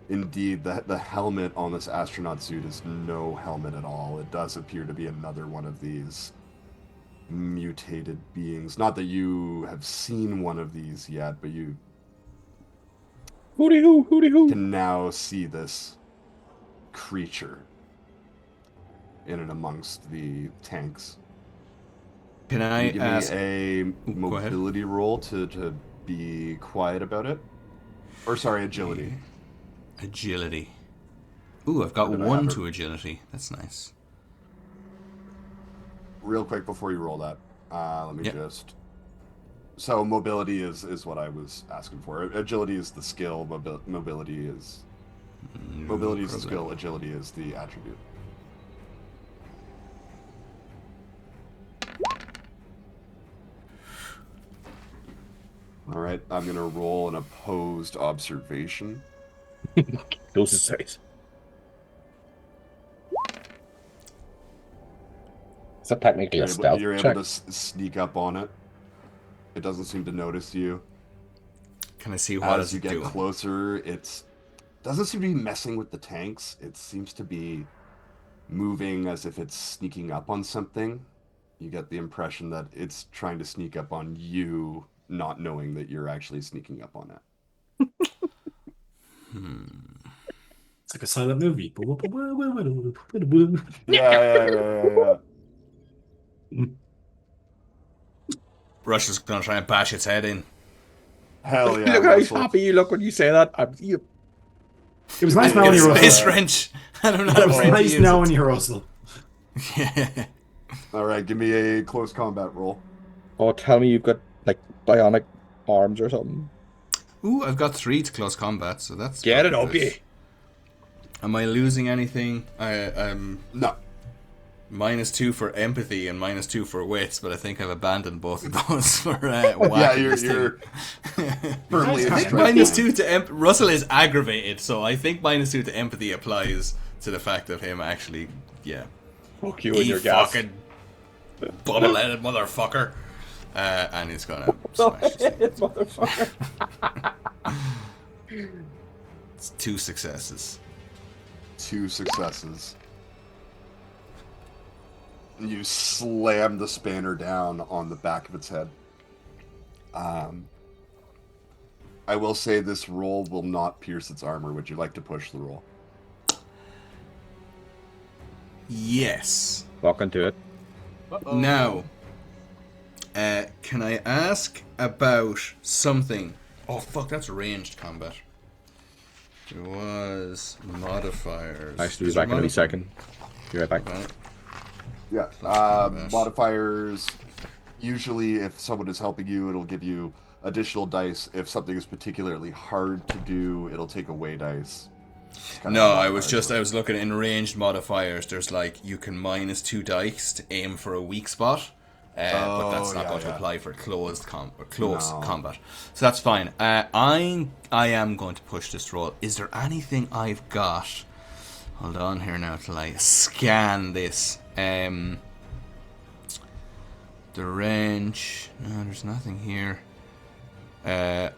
indeed, the helmet on this astronaut suit is no helmet at all. It does appear to be another one of these mutated beings. Not that you have seen one of these yet, but you Hooty-hoo. can now see this creature in and amongst the tanks. Can I Give ask? me a Go ahead. mobility roll to be quiet about it? Or sorry, agility. Agility. Ooh, I've got What did I 1 have? to agility. That's nice. Real quick before you roll that, let me Yep. just... So mobility is what I was asking for. Agility is the skill, mobility is the skill, agility is the attribute. Alright, I'm going to roll an opposed observation. Those are size. Is that technically a stealth You're check? able to sneak up on it. It doesn't seem to notice you. Can I see what As is you it get doing? closer, it doesn't seem to be messing with the tanks. It seems to be moving as if it's sneaking up on something. You get the impression that it's trying to sneak up on you, not knowing that you're actually sneaking up on it. It's like a silent movie. Yeah. Rush is going to try and bash its head in. Hell yeah. Look how Russell. happy you look when you say that. It was nice knowing It's you, a space Russell. wrench, and I'm not It was afraid to nice use knowing it. you, Russell. All right, give me a close combat roll. Oh, tell me you've got like bionic arms or something. Ooh, I've got 3 to close combat, so that's Get it probably up, good. you. Am I losing anything? I'm No. -2 for empathy and -2 for wits, but I think I've abandoned both of those for Yeah, whacking you're this thing. firmly in I think strike -2 to Russell is aggravated, so I think -2 to empathy applies to the fact of him actually, yeah. Fuck you and your gas. fucking bubble-headed motherfucker. And he's gonna smash this thing. Motherfucker. It's 2 successes. 2 successes. You slam the spanner down on the back of its head. I will say this roll will not pierce its armor. Would you like to push the roll? Yes. Walk into it. Now, can I ask about something? Oh fuck, that's ranged combat. There was modifiers. I'll be Is back there in a wee second. Be right back. Right. Yeah. Modifiers. Usually, if someone is helping you, it'll give you additional dice. If something is particularly hard to do, it'll take away dice. No, I was looking in ranged modifiers. There's like you can -2 dice to aim for a weak spot, but that's not going to apply for close combat. So that's fine. I am going to push this roll. Is there anything I've got? Hold on here now till I scan this. The range. No, there's nothing here. I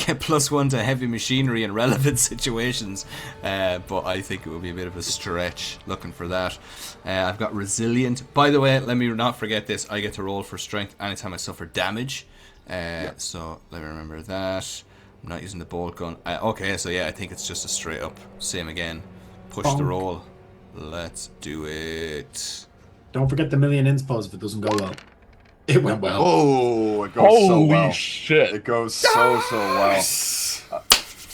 get +1 to heavy machinery in relevant situations, but I think it would be a bit of a stretch looking for that. I've got resilient. By the way, let me not forget this. I get to roll for strength anytime I suffer damage. So let me remember that. I'm not using the bolt gun. Okay, so yeah, I think it's just a straight up. Same again. Push the roll. Let's do it. Don't forget the million inspos if it doesn't go well. It went well. Oh, it goes so well. Holy shit. It goes so well.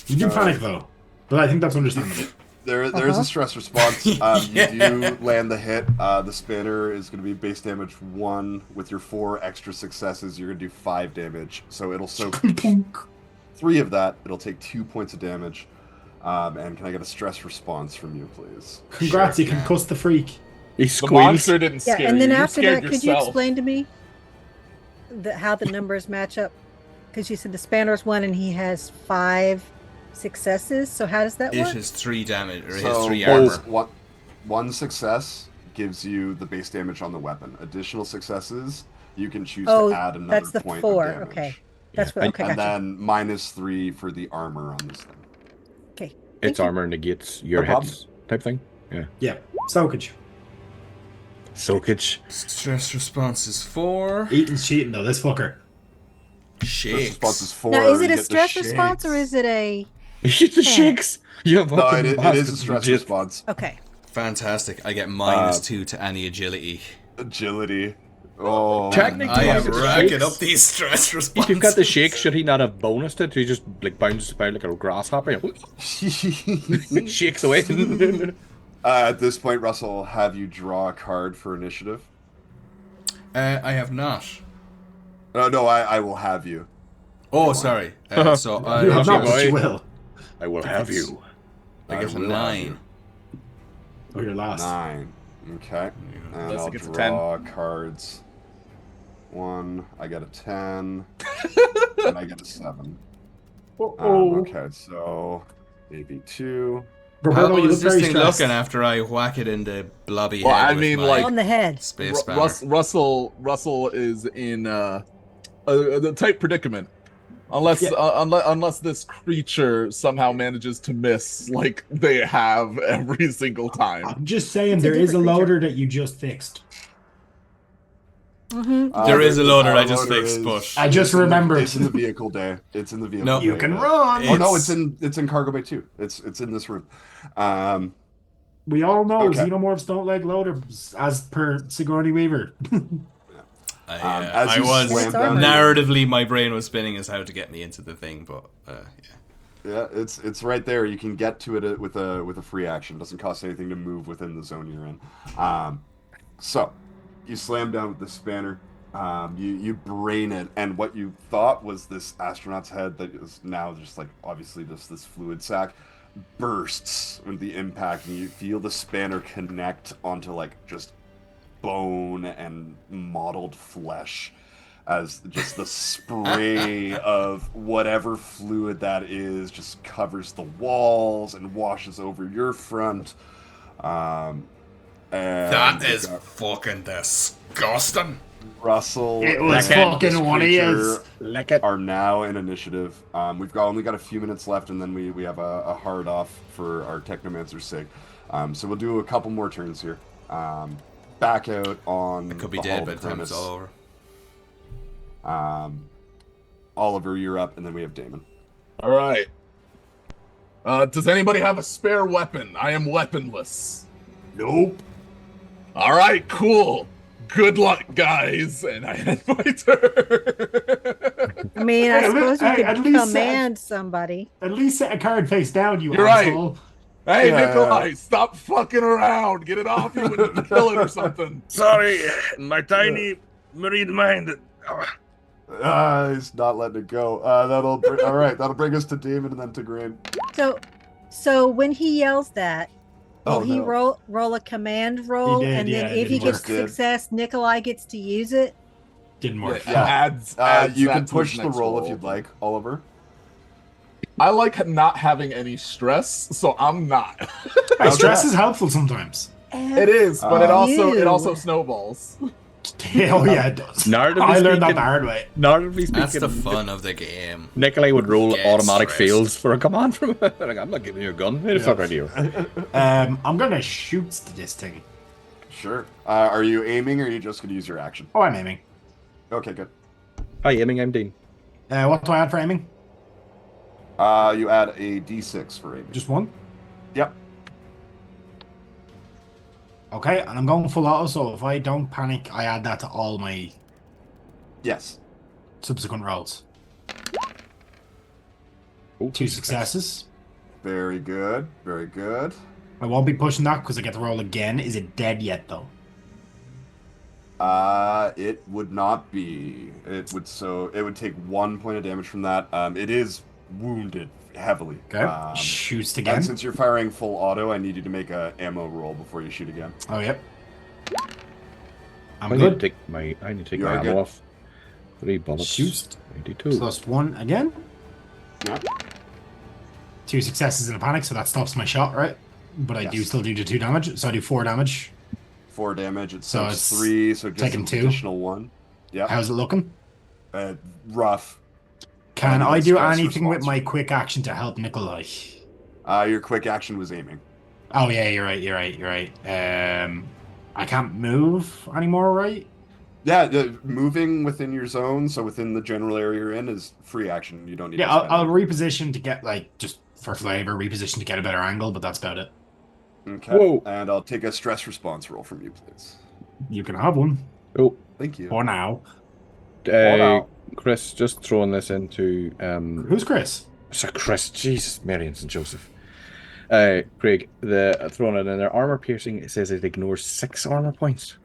You do panic though, but I think that's understandable. There's a stress response. You do land the hit. The spanner is going to be base damage 1. With your 4 extra successes, you're going to do 5 damage. So it'll soak 3 of that. It'll take 2 points of damage. And can I get a stress response from you, please? Congrats, you can cuss the freak. He The squeals. monster didn't Yeah, scare and then you. after you scared that, could you yourself. explain to me how the numbers match up? Because you said the spanner's 1 and he has 5 successes. So how does that It work? has 3 damage, or it So has 3 armor. one success gives you the base damage on the weapon. Additional successes, you can choose Oh, to add another that's the point 4. of damage. Okay, that's what. Okay, And gotcha. then -3 for the armor on this thing. Okay, Its thank you. armor negates your No problem. hits type thing. Yeah. Yeah, soakage. Soakage. Stress response is 4. Eating's cheating though. This fucker. Shakes. Response is 4. Now, is it you a get the stress response or shakes. is it a? Hit the shakes. You No, fucking it is a bastard. stress Legit. response. Okay. Fantastic. I get -2 to any agility. Agility. Oh, Technically, I am the racking shakes. up these stress If responses. you've got the shake, should he not have bonus it? He just like bounces about like a grasshopper. Shakes away. At this point, Russell, have you draw a card for initiative? I have not. No, I will have you. Oh, sorry. So I You have not, but boy. you will. I will have you. I get a will have 9. you. Oh, you're last. 9. Okay. And Unless I'll it gets a draw cards. 1, I get a 10, and I get a 7. Okay, so EP2. Roberto, How you look is this very thing stressed. looking after I whack it in the blobby Well, head I with mean, my like- On the head. space spanner? Russell is in a tight predicament. Unless Yeah. unless this creature somehow manages to miss like they have every single time. I'm just saying It's a there is a different creature. loader that you just fixed. Mm-hmm. There is a loader I the just loader fixed, is- but I just it's in the- remembered. It's in the vehicle day. It's in the vehicle. No. bay, You can but- run. Oh no, It's- it's in cargo bay too. It's in this room. We all know Okay. xenomorphs don't like loaders, as per Sigourney Weaver. as I you was slam down, narratively, my brain was spinning as how to get me into the thing, but yeah, it's right there. You can get to it with a free action. It doesn't cost anything to move within the zone you're in. So you slam down with the spanner. You brain it, and what you thought was this astronaut's head that is now just like obviously just this fluid sac bursts with the impact, and you feel the spanner connect onto like just bone and mottled flesh as just the spray of whatever fluid that is just covers the walls and washes over your front. And That you've is got fucking disgusting. Russell It was and fucking this one of creature his. Lick it. are now in initiative. Only got a few minutes left, and then we have a hard off for our Technomancer's sake. So we'll do a couple more turns here. Back out on It could be the dead Hall by of the time it's Cronus. all over. Oliver, you're up, and then we have Damon. All right. Does anybody have a spare weapon? I am weaponless. Nope. All right, cool. Good luck, guys. And I end my turn. I mean, I Hey, suppose you hey, could at least, command somebody. At least set a card face down, you You're right. asshole. Hey, Yeah. Nikolai, stop fucking around. Get it off you and kill it or something. Sorry, my tiny marine mind. He's not letting it go. All right. That'll bring us to Damon and then to Grain. So when he yells that, will Oh, he no. roll a command roll, did, and yeah, then it if he didn't gets work. success, Nikolai gets to use it? Didn't work. Yeah, adds You that can to push his the next roll if you'd like, Oliver. I like not having any stress, so I'm not. Hey, stress is helpful sometimes. It is, but it also You. snowballs. Oh yeah, it does. Narratively I learned that speaking- the hard way. Narratively speaking, That's the fun of the game. Nikolai would roll Get automatic stressed. fails for a command from like, I'm not giving you a gun. It's not right here. I'm gonna shoot this thing. Sure. Are you aiming, or are you just going to use your action? Oh, I'm aiming. Okay, good. Hi, aiming, I'm Dean. What do I add for aiming? You add a d6 for aiming. Just one. Yep. Okay, and I'm going full auto, so if I don't panic, I add that to all my Yes. subsequent rolls. Oh, 2 successes. Very good. Very good. I won't be pushing that because I get to roll again. Is it dead yet, though? It would not be. It would take 1 point of damage from that. It is wounded heavily. Okay. Shoots And again. since you're firing full auto, I need you to make a ammo roll before you shoot again. Oh, yep. I'm I need to good. take my You are ammo good. off. 3 bullets. Shoots. 92. Plus 1 again. Yeah. 2 successes in a panic, so that stops my shot, right? But I do Yes. still do the 2 damage, so I do 4 damage. 4 damage. It So soaks it's 3, so it gets taking an 2. additional 1. Yeah. How's it looking? Rough. Can And I then do stress anything with response. my quick action to help Nikolai? Your quick action was aiming. Oh yeah, you're right. I can't move anymore, right? Yeah, moving within your zone, so within the general area you're in, is free action. You don't need. Yeah, to I'll spend reposition to get just for flavor, reposition to get a better angle, but that's about it. it. Okay. Whoa. And I'll take a stress response roll from you, please. You can have one Oh, Thank you. for now. Chris, just throwing this into Who's Chris? Sir Chris, Jesus, Mary and St. Joseph. Craig, throwing it in there. Armor piercing, it says it ignores 6 armor points.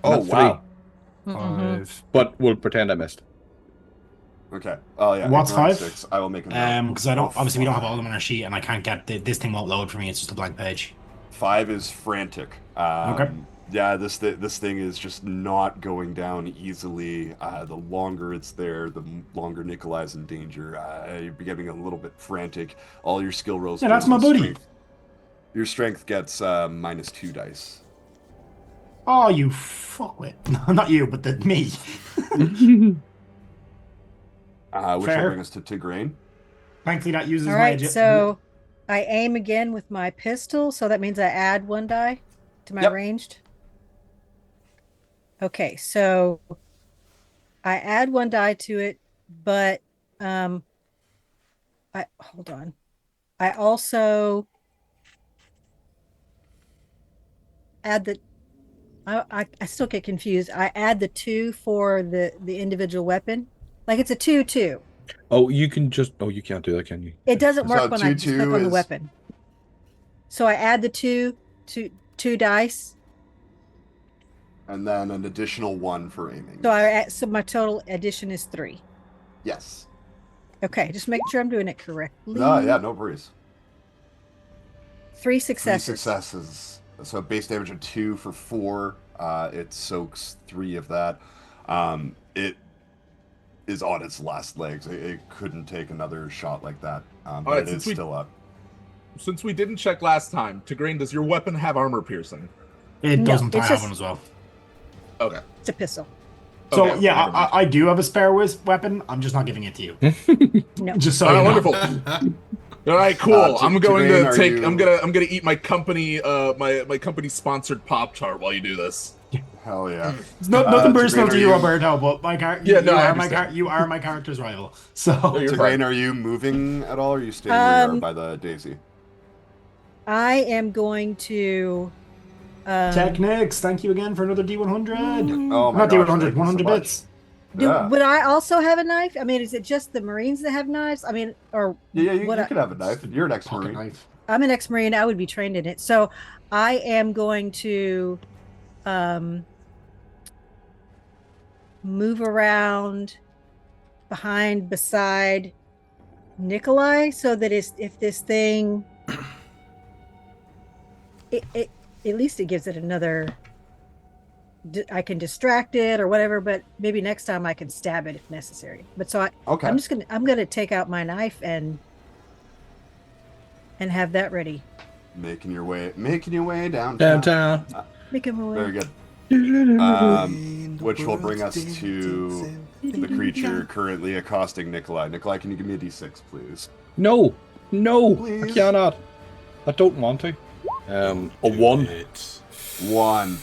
Oh Not 3. wow. Mhm. 5. But we'll pretend I missed. Okay. Oh yeah. What's ignorance 5? 6. I will make a note. Because I don't. Oh, Obviously, we don't have fuck. all of them on our sheet, and I can't get this thing won't load for me. It's just a blank page. 5 is frantic. Okay. Yeah, this thing is just not going down easily. The longer it's there, the longer Nikolai's in danger. You're getting a little bit frantic. All your skill rolls. Yeah, that's go my into buddy. strength. Your strength gets -2 dice. Oh, you fuckwit! Not you, but me. Which will Fair. bring us to Tigraine. Thankfully, that uses All my. right, so I aim again with my pistol, so that means I add 1 die to my Yep. ranged. Okay, so I add 1 die to it, but I hold on. I also add the. I still get confused. I add the 2 for the individual weapon, like it's a 2/2. Oh, you can just. Oh, you can't do that, can you? It doesn't work So when I just 2/2 click on the is- weapon. So I add the 2 to 2 dice. and then an additional 1 for aiming. So my total addition is 3. Yes. Okay, just making sure I'm doing it correctly. No, yeah, no worries. 3 successes. 3 successes. So base damage of 2 for 4. It soaks 3 of that. It is on its last legs. It couldn't take another shot like that. But right, it is still up. Since we didn't check last time, Tigraine, does your weapon have armor piercing? It No, doesn't. I it's have just- one as well. Okay. It's a pistol. So Okay, yeah, never mind. I do have a spare weapon. I'm just not giving it to you. No. Just so Oh, you know. wonderful. All right, cool. I'm going Tigraine, to are take. you- I'm gonna eat my company. My company sponsored Pop Tart while you do this. Hell yeah. It's nothing Tigraine, personal to are you, you- Roberto, but my character. Yeah, you, no, I are my understand. you are my character's rival. So You're Tigraine, fine. are you moving at all, or are you staying where you are by the daisy? I am going to. Technics, thank you again for another D100. Oh my Not gosh, D100, thank you so 100 much. bits. Yeah. Would I also have a knife? I mean, is it just the Marines that have knives? I mean, or Yeah, you what could have a knife. You're an Pocket ex-marine. knife. I'm an ex-Marine. I would be trained in it. So I am going to move around beside Nikolai so that if this thing it at least it gives it another I can distract it or whatever, but maybe next time I can stab it if necessary. But so Okay. I'm gonna take out my knife and have that ready. Making your way downtown. Downtown. Make him away. Very good. Which will bring us to the creature currently accosting Nikolai. Nikolai, can you give me a d6, please? No, I Please? cannot. I don't want to. A 1. 1.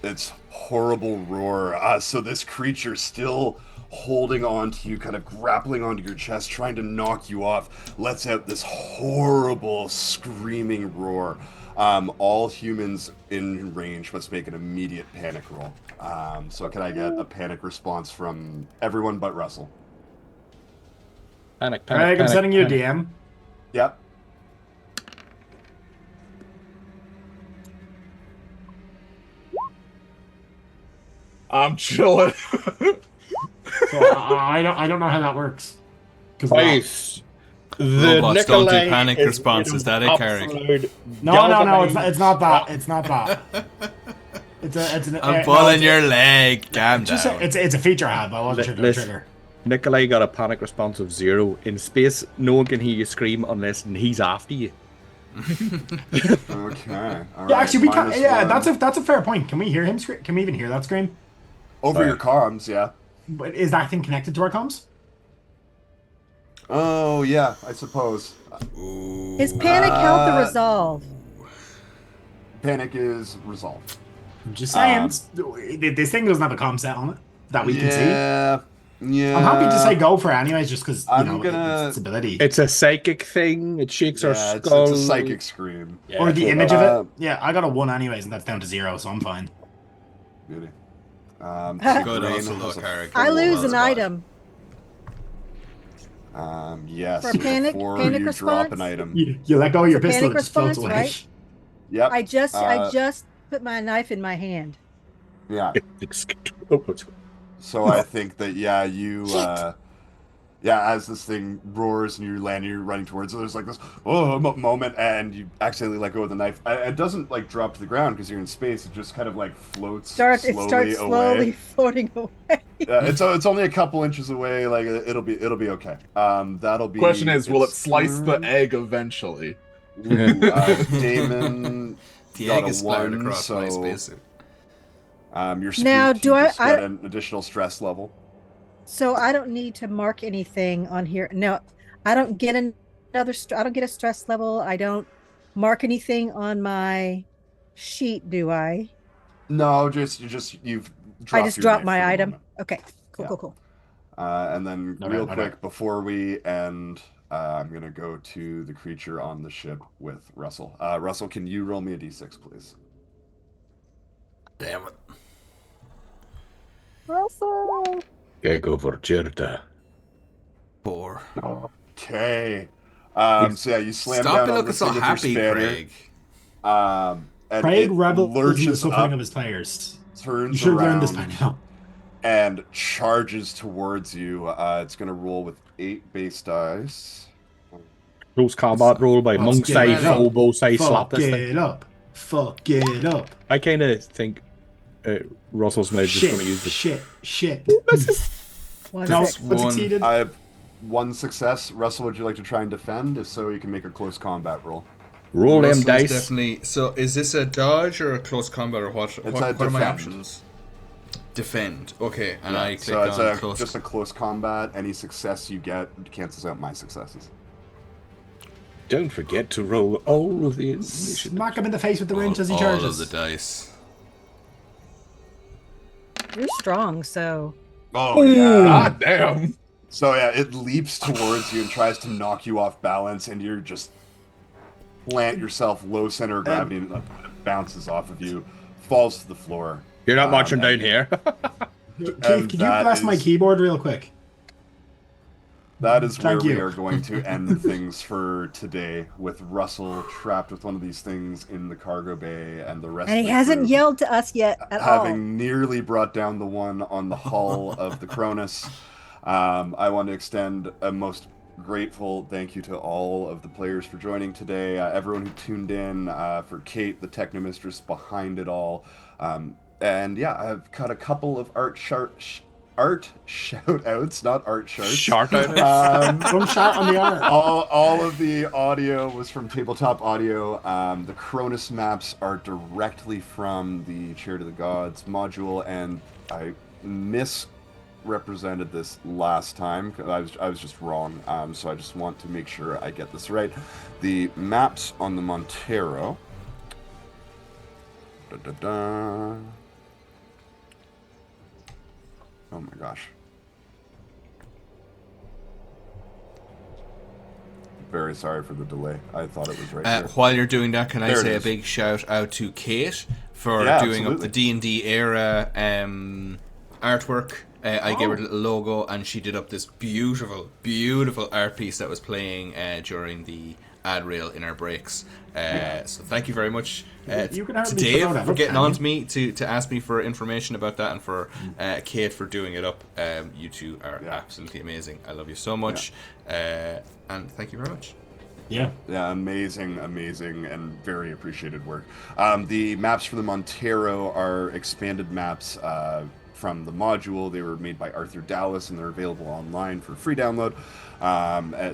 It's horrible roar. So this creature still holding on to you, kind of grappling onto your chest, trying to knock you off, lets out this horrible screaming roar. All humans in range must make an immediate panic roll. So can I get a panic response from everyone but Russell? Panic. Greg, I'm sending you a panic. DM. Yep. I'm chilling. So I don't know how that works. 'Cause Twice. The Robots don't do Nikolai panic is response, made is of that it, Carrick? absolute no, it's galvanized- not that. It's not that. It's an. I'm no, pulling it's- your leg. Calm Just down. it's a feature I have. But I wasn't sure if it was a Listen. trigger. Nikolai got a panic response of 0. In space, no one can hear you scream unless he's after you. Okay. All Yeah, right, actually, we can. minus Yeah, 1. that's a fair point. Can we hear him scream? Can we even hear that scream? Over your comms, yeah. But is that thing connected to our comms? Oh, yeah, I suppose. Is panic, health, or resolve? Panic is resolved. I'm just saying. This thing doesn't have a comm set on it that we can see. Yeah. I'm happy to say go for it anyways, just because I'm know gonna- its ability. It's a psychic thing. It shakes our Yeah, it's skull. a psychic scream. Yeah, or the so image that- of it. Yeah, I got a 1 anyways, and that's down to 0, so I'm fine. Beauty. Good Tigraine hustle, has though, a Carrick. I full lose an spot. item. Yes. For panic before panic you drop an response? item. You let go of your It's a pistol, it panic just floats response, away. right? Yep. I just put my knife in my hand. Yeah. Oh, So I think that you as this thing roars and you land, you're running towards it. There's like this moment, and you accidentally let go of the knife. It doesn't like drop to the ground because you're in space. It just kind of like floats It slowly starts slowly away. floating away. It's only a couple inches away. Like it'll be okay. That'll be. Question is, will it its slice the turn. egg eventually? Ooh, Damon The got egg a is splattered 1, across my so spacesuit. you're spooked. Now, You do I- just get an additional stress level. So I don't need to mark anything on here. No, I don't get I don't get a stress level. I don't mark anything on my sheet, do I? No, you've dropped I just your dropped knife my for the item. moment. Okay, cool, Yeah. cool. And then No, real no, quick no. before we end, I'm gonna go to the creature on the ship with Russell. Russell, can you roll me a d6, please? Damn it. Russell. Go for Chariot. 4. Okay. So yeah, you slam Stop down it on looking this so thing with your happy, spanner. Craig. And Craig it rebels in the lurches suffering up. of his players. turns You should have learned this by around now. and charges towards you. It's going to roll with 8 base dice. Close combat roll by monk Fuck side, it up. oboe side, slap Fuck this thing. it up. Fuck it up. I kind of think Russell's maybe just going to use the Shit. One No, sec. but succeeded. I have 1 success. Russell, would you like to try and defend? If so, you can make a close combat roll. roll them Russell's dice. Definitely. So, is this a dodge or a close combat or what? a What are my defend. options? Defend. Okay, and I click So it's on close. just a close combat. Any success you get cancels out my successes. Don't forget to roll all of the initiative. Smack him in the face with the wrench as he all charges. of the dice. You're strong, so Oh yeah. God damn. So yeah, it leaps towards you and tries to knock you off balance, and you're just plant yourself low center of gravity, and it bounces off of you, falls to the floor. You're not watching and- down here. Keith, can you that blast my is- keyboard real quick? That is where Thank we you. are going to end things for today, with Russell trapped with one of these things in the cargo bay, and the rest and of he the hasn't crew yelled to us yet at all. having nearly brought down the one on the hull of the Cronus. I want to extend a most grateful thank you to all of the players for joining today, everyone who tuned in, for Kate, the technomistress behind it all. And yeah, I've got a couple of art shout outs, not art sharks. Shart out. One shot on the arm. All of the audio was from Tabletop Audio. The Cronus maps are directly from the Chariot of the Gods module, and I misrepresented this last time. I was just wrong, so I just want to make sure I get this right. The maps on the Montero. Oh my gosh. Very sorry for the delay. I thought it was right here. While you're doing that, can I There it say a is. big shout out to Kate for Yeah, doing up absolutely. the D&D era artwork. I gave her a little logo, and she did up this beautiful, beautiful art piece that was playing during the ad rail in our breaks. So thank you very much You can to hardly Dave throw that for up, getting can on you? to me to ask me for information about that, and for Kate for doing it up. You two are absolutely amazing. I love you so much, and thank you very much. Yeah. Yeah, amazing, and very appreciated work. The maps for the Montero are expanded maps from the module. They were made by Arthur Dallas, and they're available online for free download.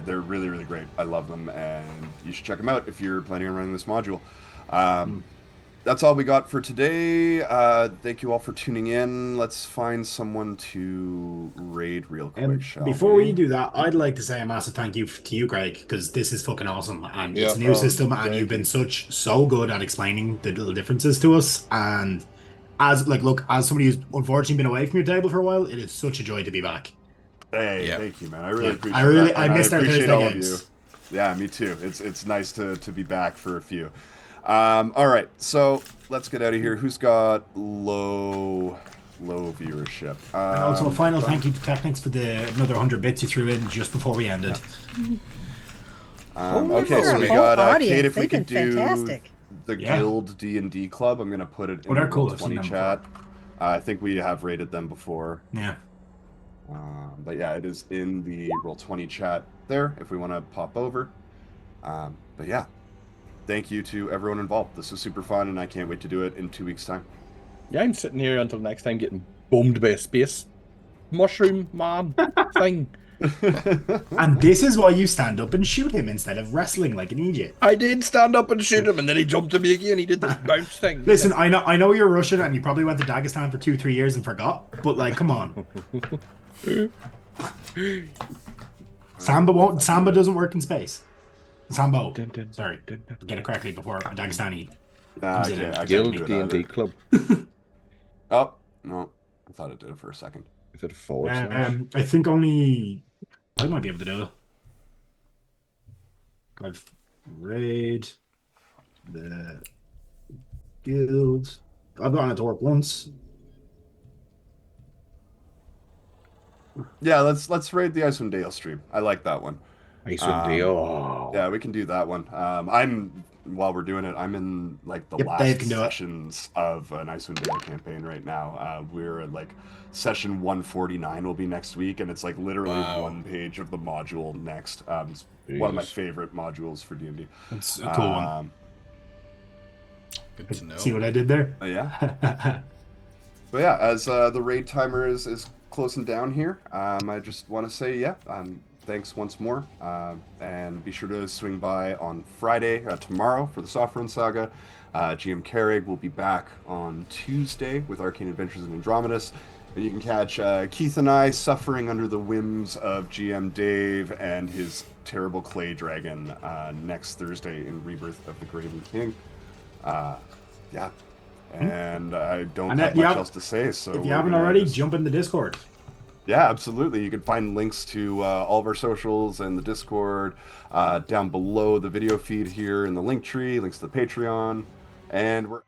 They're really, really great. I love them, and you should check them out if you're planning on running this module. That's all we got for today. Thank you all for tuning in. Let's find someone to raid real quick, shall Before we do that, I'd like to say a massive thank you to you, Greg, because this is fucking awesome, and it's a new system, and you've been so good at explaining the little differences to us. And as somebody who's unfortunately been away from your table for a while, it is such a joy to be back. Hey, Yeah. thank you, man. I really appreciate that. I and missed our appreciate Thursday all games. of you. Yeah, me too. It's nice to be back for a few. All right, so let's get out of here. Who's got low viewership? And also a final thank you to Technics for the another 100 bits you threw in just before we ended. Okay, so Our we whole got audience, Kate. If we they've could been do fantastic. the Yeah. Guild D&D Club, I'm gonna put it in they're the cool. I've seen Roll20 them chat. I think we have rated them before. Yeah. But yeah, it is in the Roll20 chat there if we want to pop over. But yeah, thank you to everyone involved. This was super fun, and I can't wait to do it in 2 weeks' time. Yeah, I'm sitting here until next time getting bummed by a space mushroom man thing. And this is why you stand up and shoot him instead of wrestling like an idiot. I did stand up and shoot him, and then he jumped at me again. He did this bounce thing. Listen, I know you're Russian and you probably went to Dagestan for 2-3 years and forgot, but like, come on. Samba doesn't work in space. Sambo. Sorry, get it correctly before a Dagestani. Nah, I can't Guild do it D&D either. Club. Oh, no. I thought it did it for a second. Is it a forward slash? I think only I might be able to do it. I've raid the guild. I've gotten it to work once. Yeah, let's raid the Icewind Dale stream. I like that one. Icewind Dale. Oh. Yeah, we can do that one. I'm while we're doing it, I'm in like the Yep, last Dave can do it. sessions of an Icewind Dale campaign right now. We're at like session 149 will be next week, and it's like literally Wow. one page of the module next. It's one of my Jesus. favorite modules for D&D. It's a cool one. Good to know. See what I did there? Yeah. But yeah, as the raid timer is closing down here, I just want to say, thanks once more. And be sure to swing by on Friday, tomorrow, for the Soft Run Saga. GM Carrig will be back on Tuesday with Arcane Adventures in Andromedus. And you can catch Keith and I suffering under the whims of GM Dave and his terrible clay dragon next Thursday in Rebirth of the Graven King. And I don't have much else to say. So if you haven't already, jump in the Discord. Yeah, absolutely. You can find links to all of our socials and the Discord down below the video feed here in the link tree, links to the Patreon, and we're